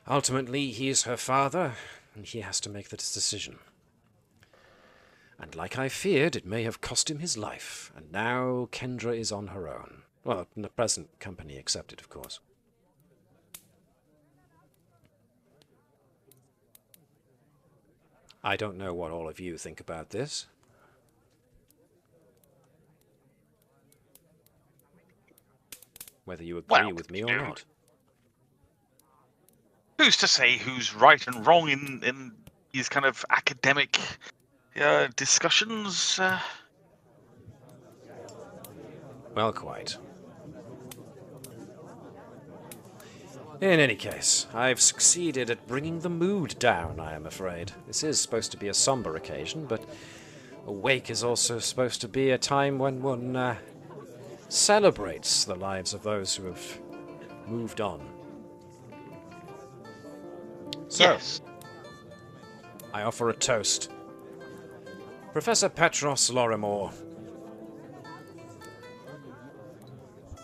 ultimately, he's her father, and he has to make this decision. And like I feared, it may have cost him his life, and now Kendra is on her own. Well, in the present company accepted, of course. I don't know what all of you think about this. Whether you agree with me or not. Who's to say who's right and wrong in these kind of academic discussions? Well, quite. In any case, I've succeeded at bringing the mood down, I am afraid. This is supposed to be a somber occasion, but a wake is also supposed to be a time when one celebrates the lives of those who have moved on. So, yes. I offer a toast. Professor Petros Lorrimor.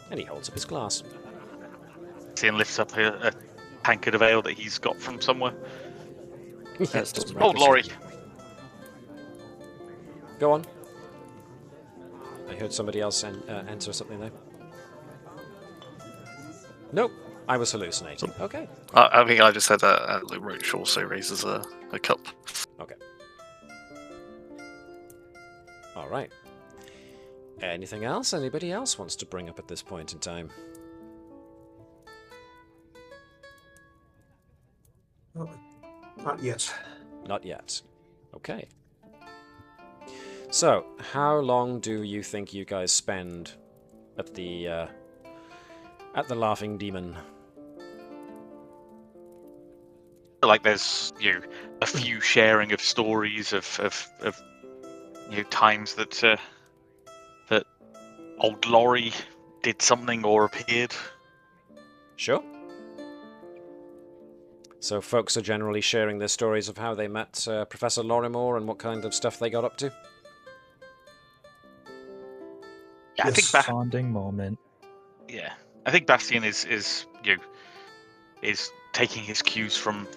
And he holds up his glass. Ian lifts up a tankard of ale that he's got from somewhere. Yes, Old Laurie. Go on. I heard somebody else enter something there. Nope, I was hallucinating. Okay. I think I just said that Roach also raises a cup. Okay. All right. Anything else anybody else wants to bring up at this point in time? Not yet. Not yet. Okay. So, how long do you think you guys spend at the Laughing Demon? Like there's a few sharing of stories of times that that old Laurie did something or appeared. Sure. So folks are generally sharing their stories of how they met Professor Lorrimor and what kind of stuff they got up to? Yeah, I think bonding moment. Yeah, I think Bastien is taking his cues from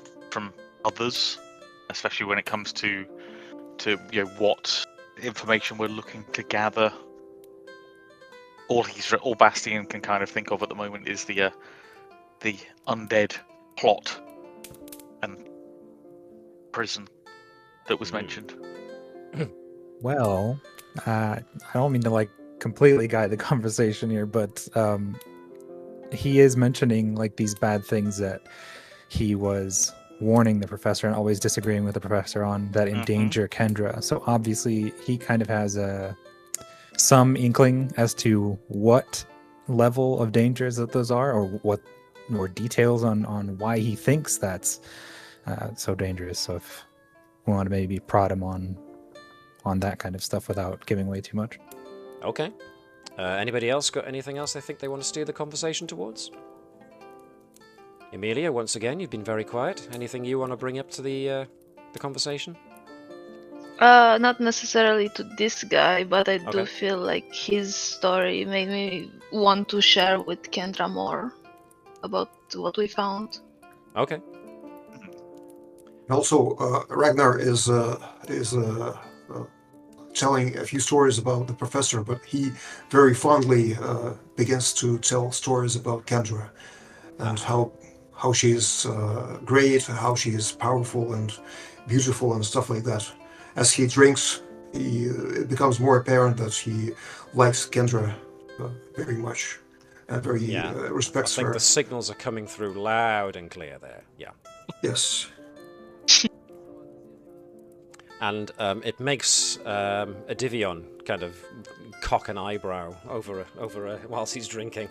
others, especially when it comes to what information we're looking to gather. All Bastien can kind of think of at the moment is the undead plot and prison that was mentioned. Well, I don't mean to completely guide the conversation here, but he is mentioning these bad things that he was warning the professor and always disagreeing with the professor on that endanger Kendra. So obviously he kind of has some inkling as to what level of dangers that those are, or what more details on why he thinks that's so dangerous. So if we want to maybe prod him on that kind of stuff without giving away too much. Okay. Anybody else got anything else they think they want to steer the conversation towards? Emilia, once again, you've been very quiet. Anything you want to bring up to the conversation? Not necessarily to this guy, but I do Okay. feel like his story made me want to share with Kendra more about what we found. Okay. Also, Ragnar is telling a few stories about the professor, but he very fondly begins to tell stories about Kendra and how she is great, how she is powerful and beautiful and stuff like that. As he drinks, it becomes more apparent that he likes Kendra very much and very Yeah. I respects think her. the signals are coming through loud and clear there. Yeah. Yes. And it makes Adivion kind of cock an eyebrow over whilst he's drinking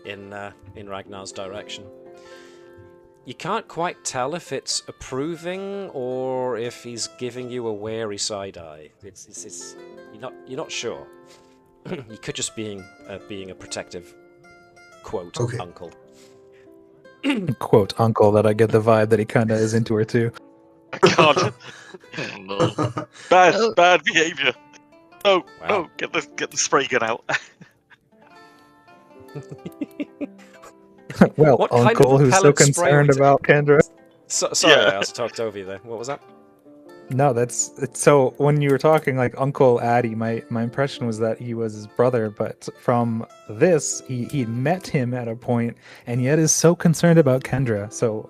in Ragnar's direction. You can't quite tell if it's approving or if he's giving you a wary side eye. It's you're not sure. He could just being a protective quote Okay. uncle. Quote uncle that I get the vibe that he kind of is into her too. God, Oh, no. Oh. bad behaviour. No, Wow. no, get the spray gun out. Well, What kind of uncle who's so repellent spray concerned would- about Kendra. Sorry, Yeah. I also talked over you there. What was that? No, it's so when you were talking like Uncle Addy, my impression was that he was his brother, but from this, he met him at a point and yet is so concerned about Kendra. So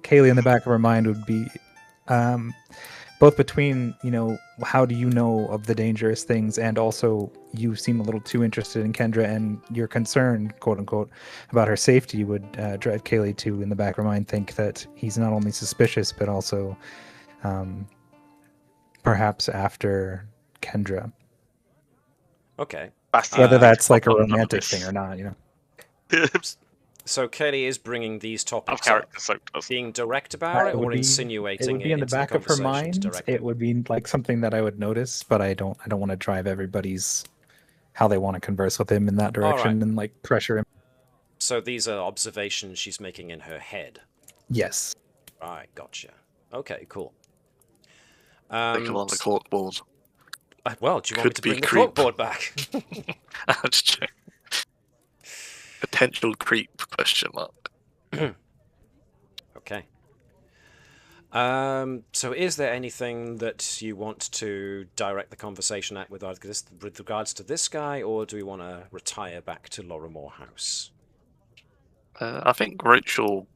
Caelee in the back of her mind would be both between, how do you know of the dangerous things, and also you seem a little too interested in Kendra, and your concern, quote unquote, about her safety would drive Caelee to, in the back of her mind, think that he's not only suspicious but also perhaps after Kendra. Okay. Bastien Whether is that's like a proper none of romantic this. thing or not, So Caelee is bringing these Of topics up, character, so does. being direct about it, It or would be- insinuating it would be in the into back of her conversation to mind. direct It would be like something that I would notice, but I don't want to drive everybody's how they want to converse with him in that direction right. and like pressure him. So these are observations she's making in her head. Yes. Right, gotcha. Okay, cool. Think of on the corkboard. Well, do you want me Could to be bring the creep. corkboard back? Just check. Potential creep, question mark. Okay. So is there anything that you want to direct the conversation at with regards to this guy, or do we want to retire back to Lorrimor House? I think Roach will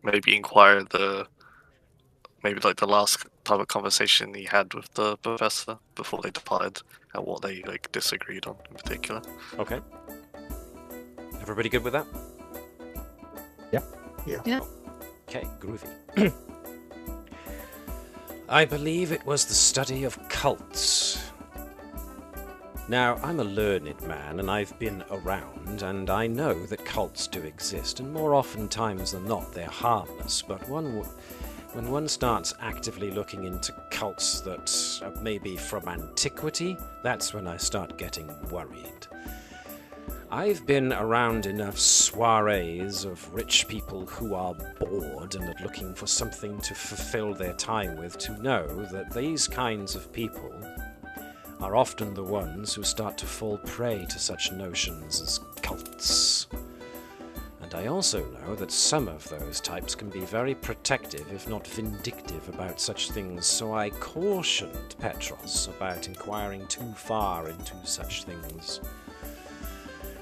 maybe inquire maybe like the last type of conversation he had with the professor before they departed, and what they like disagreed on in particular. Okay. Everybody good with that? Yeah. Okay, groovy. I believe it was the study of cults. Now, I'm a learned man, and I've been around, and I know that cults do exist, and more often times than not, they're harmless, but when one starts actively looking into cults that may be from antiquity, that's when I start getting worried. I've been around enough soirees of rich people who are bored and are looking for something to fulfill their time with to know that these kinds of people are often the ones who start to fall prey to such notions as cults. And I also know that some of those types can be very protective, if not vindictive, about such things, so I cautioned Petros about inquiring too far into such things.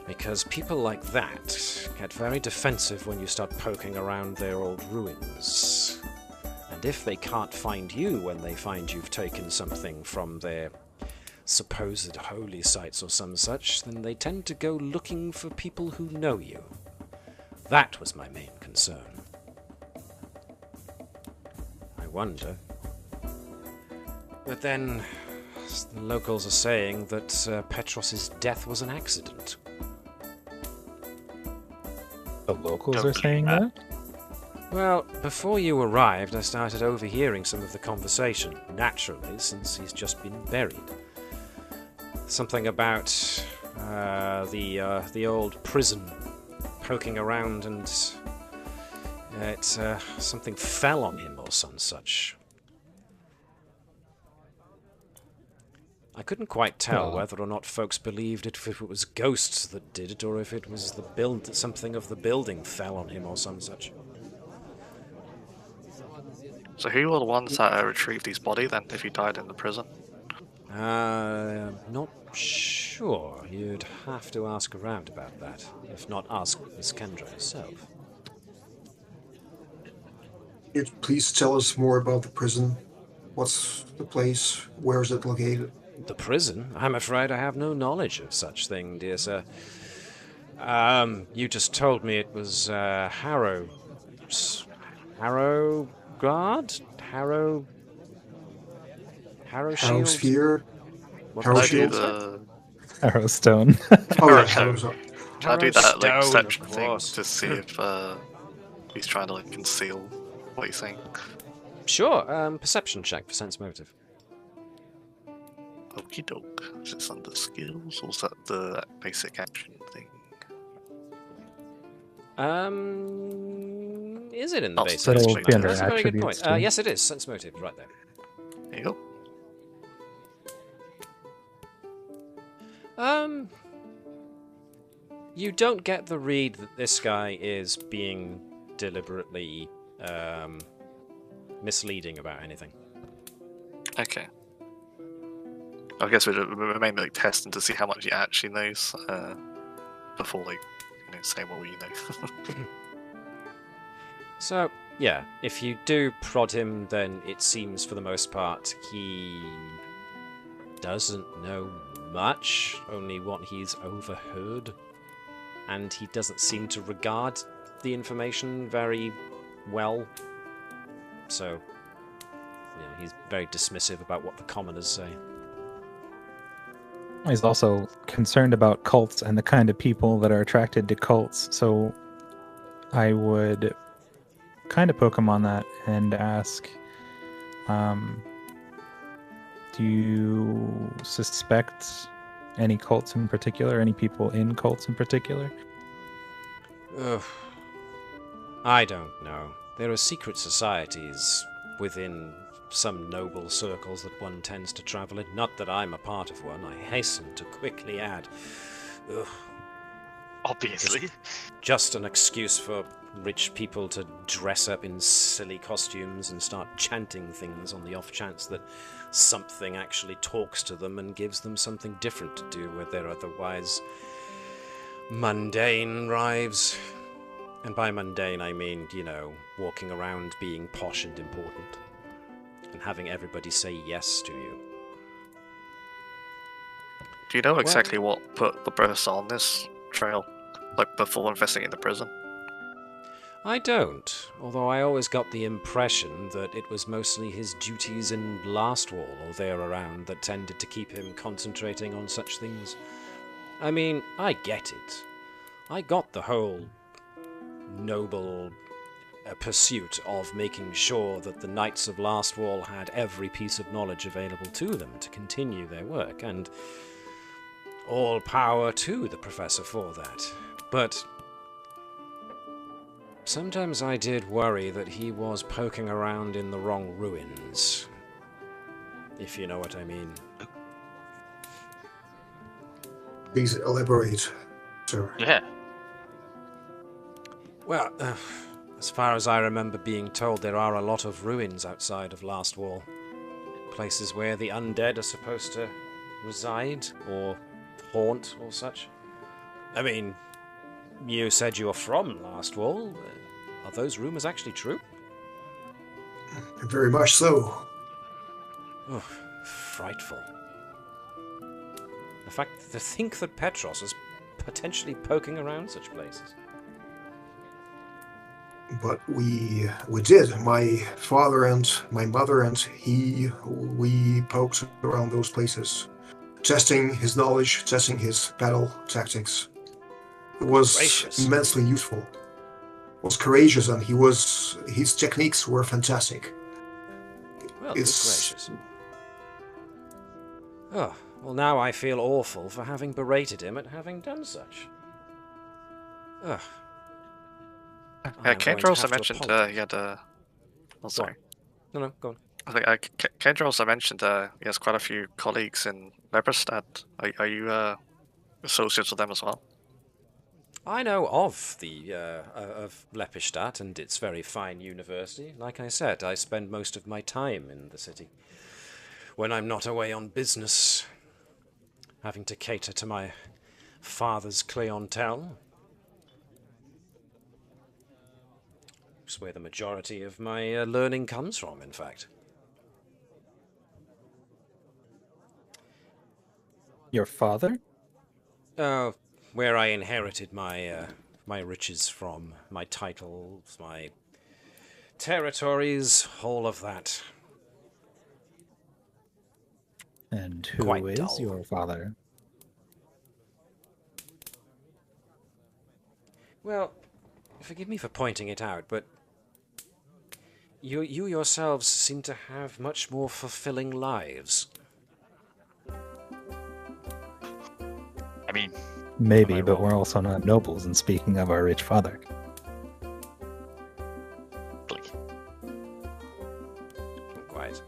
Because people like that get very defensive when you start poking around their old ruins. And if they can't find you when they find you've taken something from their supposed holy sites or some such, then they tend to go looking for people who know you. That was my main concern. I wonder. But then, the locals are saying that Petros' death was an accident. The locals Don't are saying that? Well, before you arrived, I started overhearing some of the conversation, naturally, since he's just been buried. Something about the old prison poking around, and something fell on him or some such. I couldn't quite tell whether or not folks believed it, if it was ghosts that did it, or if it was something of the building fell on him or some such. So who were the ones that retrieved his body then, if he died in the prison? Not sure. You'd have to ask around about that. If not, ask Miss Kendra herself. Could you please tell us more about the prison? What's the place? Where is it located? The prison? I'm afraid I have no knowledge of such thing, dear sir. You just told me it was Harrow Guard? Harrow Shield? Harrowsphere? What Harrow was it? Shield? Harrowstone. Oh, yeah, Harrowstone. Harrowstone. Can I do that like Harrowstone, perception of thing course. to see if he's trying to like conceal what he's saying? Sure, perception check for sense motive. Okie doke. Is this under skills or is that the basic action thing? Is it in the Oh, base? so it'll action be matter? under That's a very good attributes point. too. Yes, it is. Sense motive, right there. There you go. You don't get the read that this guy is being deliberately misleading about anything. Okay. I guess we're mainly like testing to see how much he actually knows before like saying what we know. So, yeah, if you do prod him, then it seems for the most part he doesn't know much, only what he's overheard, and he doesn't seem to regard the information very well. So, yeah, he's very dismissive about what the commoners say. He's also concerned about cults and the kind of people that are attracted to cults. So I would kind of poke him on that and ask, do you suspect any cults in particular, any people in cults in particular? Ugh. I don't know. There are secret societies within some noble circles that one tends to travel in. Not that I'm a part of one, I hasten to quickly add. Ugh. Obviously. Just an excuse for rich people to dress up in silly costumes and start chanting things on the off chance that something actually talks to them and gives them something different to do with their otherwise mundane lives. And by mundane I mean, walking around being posh and important and having everybody say yes to you. Do you know exactly what put the professor on this trail, like before investigating the prison? I don't, although I always got the impression that it was mostly his duties in Lastwall or there around that tended to keep him concentrating on such things. I mean, I get it. I got the whole noble pursuit of making sure that the Knights of Lastwall had every piece of knowledge available to them to continue their work, and all power to the Professor for that. But sometimes I did worry that he was poking around in the wrong ruins, if you know what I mean. Please elaborate, sir. Yeah. Well, as far as I remember being told, there are a lot of ruins outside of Lastwall. Places where the undead are supposed to reside, or haunt, or such. I mean, you said you were from Lastwall. Are those rumors actually true? Very much so. Oh, frightful. The fact to think that Petros is potentially poking around such places. But we did. My father and my mother and we poked around those places, testing his knowledge, testing his battle tactics. It was Gracious. immensely useful. It was courageous, and his techniques were fantastic. Well, good gracious. Oh, well now I feel awful for having berated him at having done such. Ugh. Kendra also mentioned he had a... Oh, sorry. No, go on. I think Kendra also mentioned he has quite a few colleagues in Leberstadt. Are you associates with them as well? I know of the of Lepestadt and its very fine university. Like I said, I spend most of my time in the city when I'm not away on business, having to cater to my father's clientele. It's where the majority of my learning comes from, in fact. Your father? Oh, where I inherited my my riches from, my titles, my territories, all of that. And who Quite is dull. your father? Well, forgive me for pointing it out, but you yourselves seem to have much more fulfilling lives. I mean, Maybe, Am I but wrong? we're also not nobles, and speaking of our rich father. Not quite.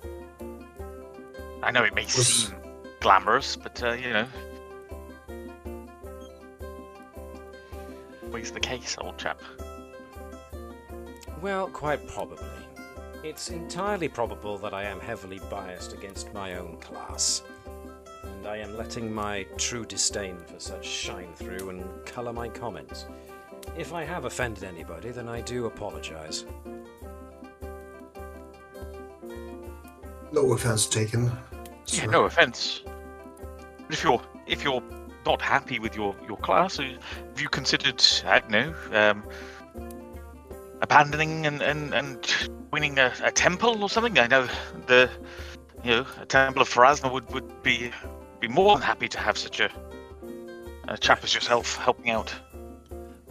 I know it may seem glamorous, but you know, always the case, old chap. Well, quite probably. It's entirely probable that I am heavily biased against my own class, and I am letting my true disdain for such shine through and colour my comments. If I have offended anybody, then I do apologise. No offense taken. Yeah, sir. no offense. But if you're not happy with your class, have you considered, I don't know, abandoning and joining a temple or something? I know a temple of Pharasma would be more than happy to have such a chap as yourself helping out.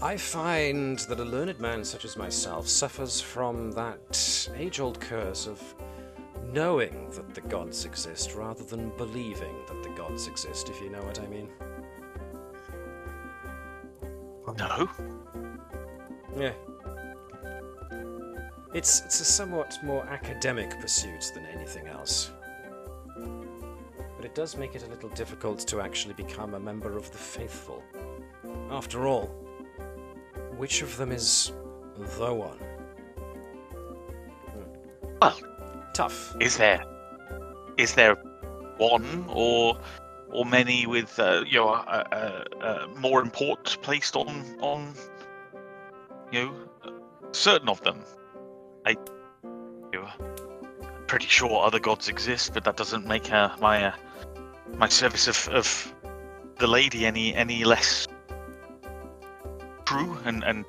I find that a learned man such as myself suffers from that age-old curse of knowing that the gods exist rather than believing that the gods exist, if you know what I mean. No. Yeah. It's a somewhat more academic pursuit than anything else. But it does make it a little difficult to actually become a member of the faithful. After all, which of them is the one? Well, Tough. is there one or many with more importance placed on certain of them? I'm pretty sure other gods exist, but that doesn't make my service of the lady any less true and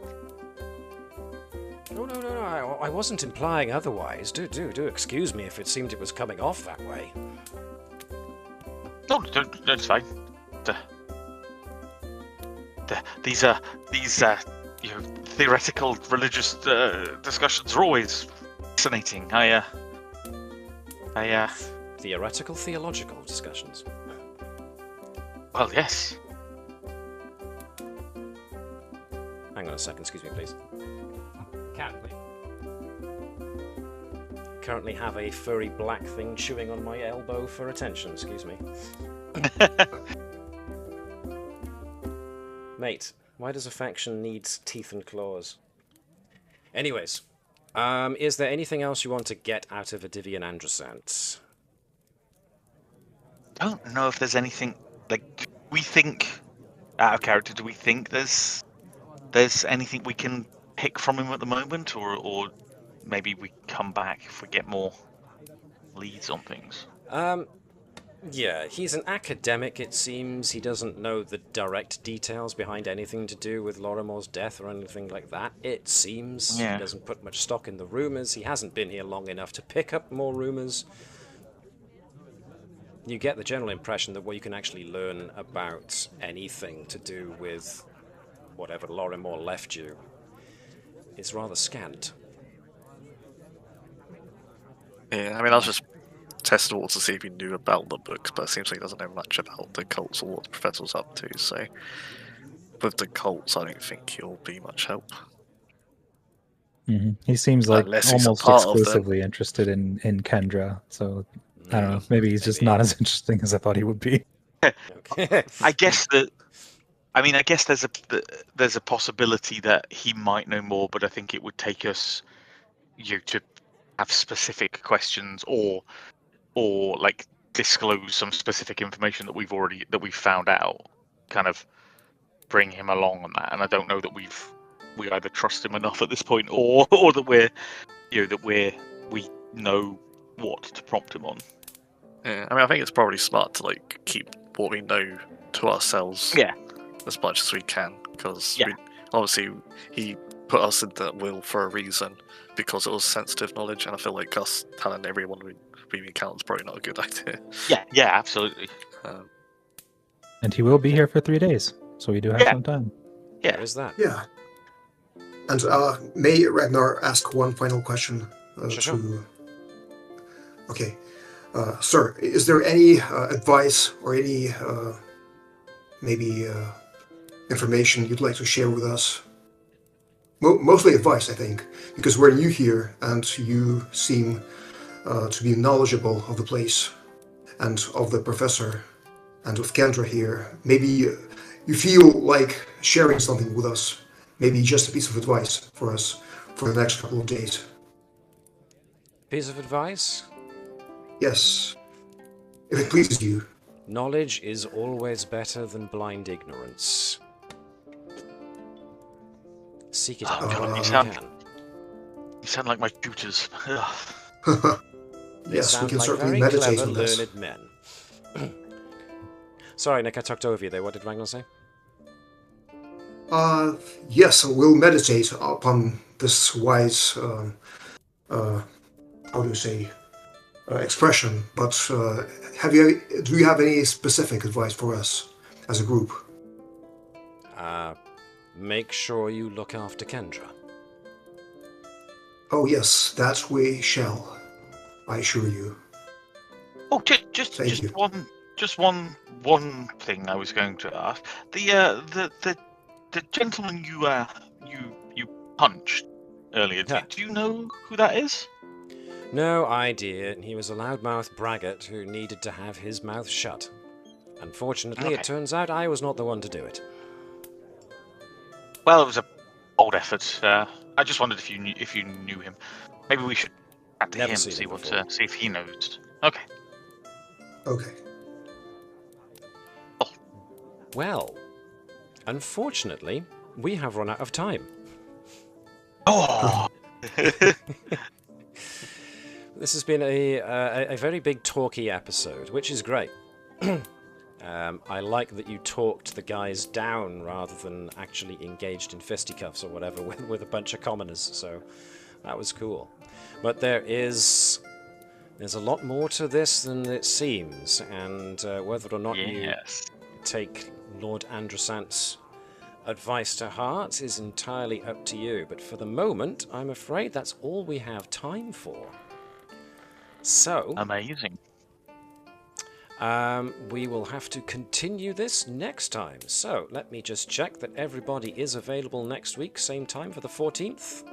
No, I wasn't implying otherwise. Do excuse me if it seemed it was coming off that way. no, it's fine. These theoretical religious discussions are always fascinating. Theoretical, theological discussions. Well, yes. Hang on a second, excuse me, please. Cat, please. Currently have a furry black thing chewing on my elbow for attention, excuse me. Mate, why does a faction need teeth and claws? Anyways, is there anything else you want to get out of Adivian Androsant? I don't know if there's anything like we think out of character. Do we think there's anything we can pick from him at the moment, or maybe we come back if we get more leads on things? Yeah, he's an academic, it seems. He doesn't know the direct details behind anything to do with Lorrimor's death or anything like that, it seems. Yeah. He doesn't put much stock in the rumours. He hasn't been here long enough to pick up more rumours. You get the general impression that what you can actually learn about anything to do with whatever Lorrimor left you is rather scant. Yeah, I mean, I was just testing water to see if he knew about the books, but it seems like he doesn't know much about the cults or what the professor's up to, so with the cults, I don't think he'll be much help. He seems like Unless he's a almost part of them. exclusively interested in Kendra. So I don't know. Maybe he's just not as interesting as I thought he would be. Okay. I guess that. I mean, I guess there's a possibility that he might know more, but I think it would take us, to have specific questions or like disclose some specific information that we've found out, kind of bring him along on that. And I don't know that we either trust him enough at this point, or that we know what to prompt him on. Yeah, I mean, I think it's probably smart to like keep what we know to ourselves. Yeah. As much as we can, because Yeah. obviously he put us in that will for a reason, because it was sensitive knowledge, and I feel like us telling everyone we encounter is probably not a good idea. Yeah, absolutely. And he will be here for 3 days, so we do have some time. Yeah, There is that. Yeah. And may Ragnar ask one final question Sure. Okay. Sir, is there any advice or any maybe information you'd like to share with us? Mostly advice, I think, because we're new here and you seem to be knowledgeable of the place and of the professor and with Kendra here. Maybe you feel like sharing something with us. Maybe just a piece of advice for us for the next couple of days. Piece of advice? Yes. If it pleases you. Knowledge is always better than blind ignorance. Seek it out when you can. You sound like my tutors. They Yes, we sound can like certainly very meditate clever, on this. learned men. Sorry, Nick, I talked over you there. What did Ragnar say? Yes, we'll meditate upon this wise, how do you say, expression. But do you have any specific advice for us as a group? Make sure you look after Kendra. Oh yes, that we shall. I assure you. Oh, just you. one thing I was going to ask. The gentleman you punched earlier. Yeah. Do you know who that is? No idea. He was a loudmouth braggart who needed to have his mouth shut. Unfortunately, Okay. it turns out I was not the one to do it. Well, it was a bold effort. I just wondered if you knew him. Maybe we should chat to Never him, seen see him what before. see if he knows. Okay. Okay. Well, unfortunately, we have run out of time. Oh. This has been a very big talky episode, which is great. I like that you talked the guys down rather than actually engaged in fisticuffs or whatever with a bunch of commoners, so that was cool. But there's a lot more to this than it seems, and whether or not you take Lord Androsant's advice to heart is entirely up to you. But for the moment, I'm afraid that's all we have time for. So, Amazing. we will have to continue this next time. So, let me just check that everybody is available next week, same time for the 14th.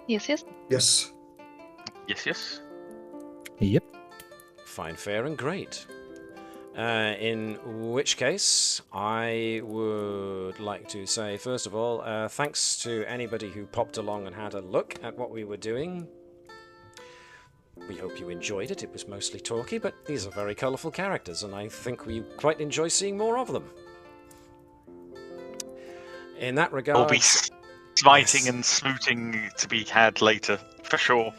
Yes. Yes. Yes. Yep. Fine, fair, and great. In which case, I would like to say, first of all, thanks to anybody who popped along and had a look at what we were doing. We hope you enjoyed it. It was mostly talky, but these are very colourful characters, and I think we quite enjoy seeing more of them. In that regard... There'll be smiting and smooting to be had later, for sure.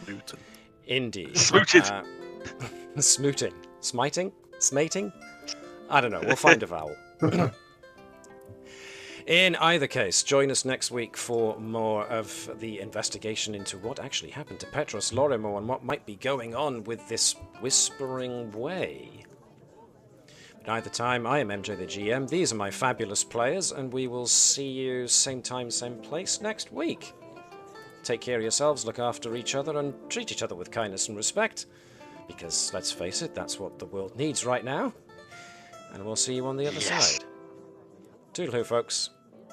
Indeed. Smooted. Smooting. Smiting? Smating? I don't know. We'll find a vowel. In either case, join us next week for more of the investigation into what actually happened to Petros Lorrimor and what might be going on with this Whispering Way. In either time, I am MJ the GM, these are my fabulous players, and we will see you same time, same place next week. Take care of yourselves, look after each other, and treat each other with kindness and respect, because, let's face it, that's what the world needs right now. And we'll see you on the other side. Toodaloo, folks.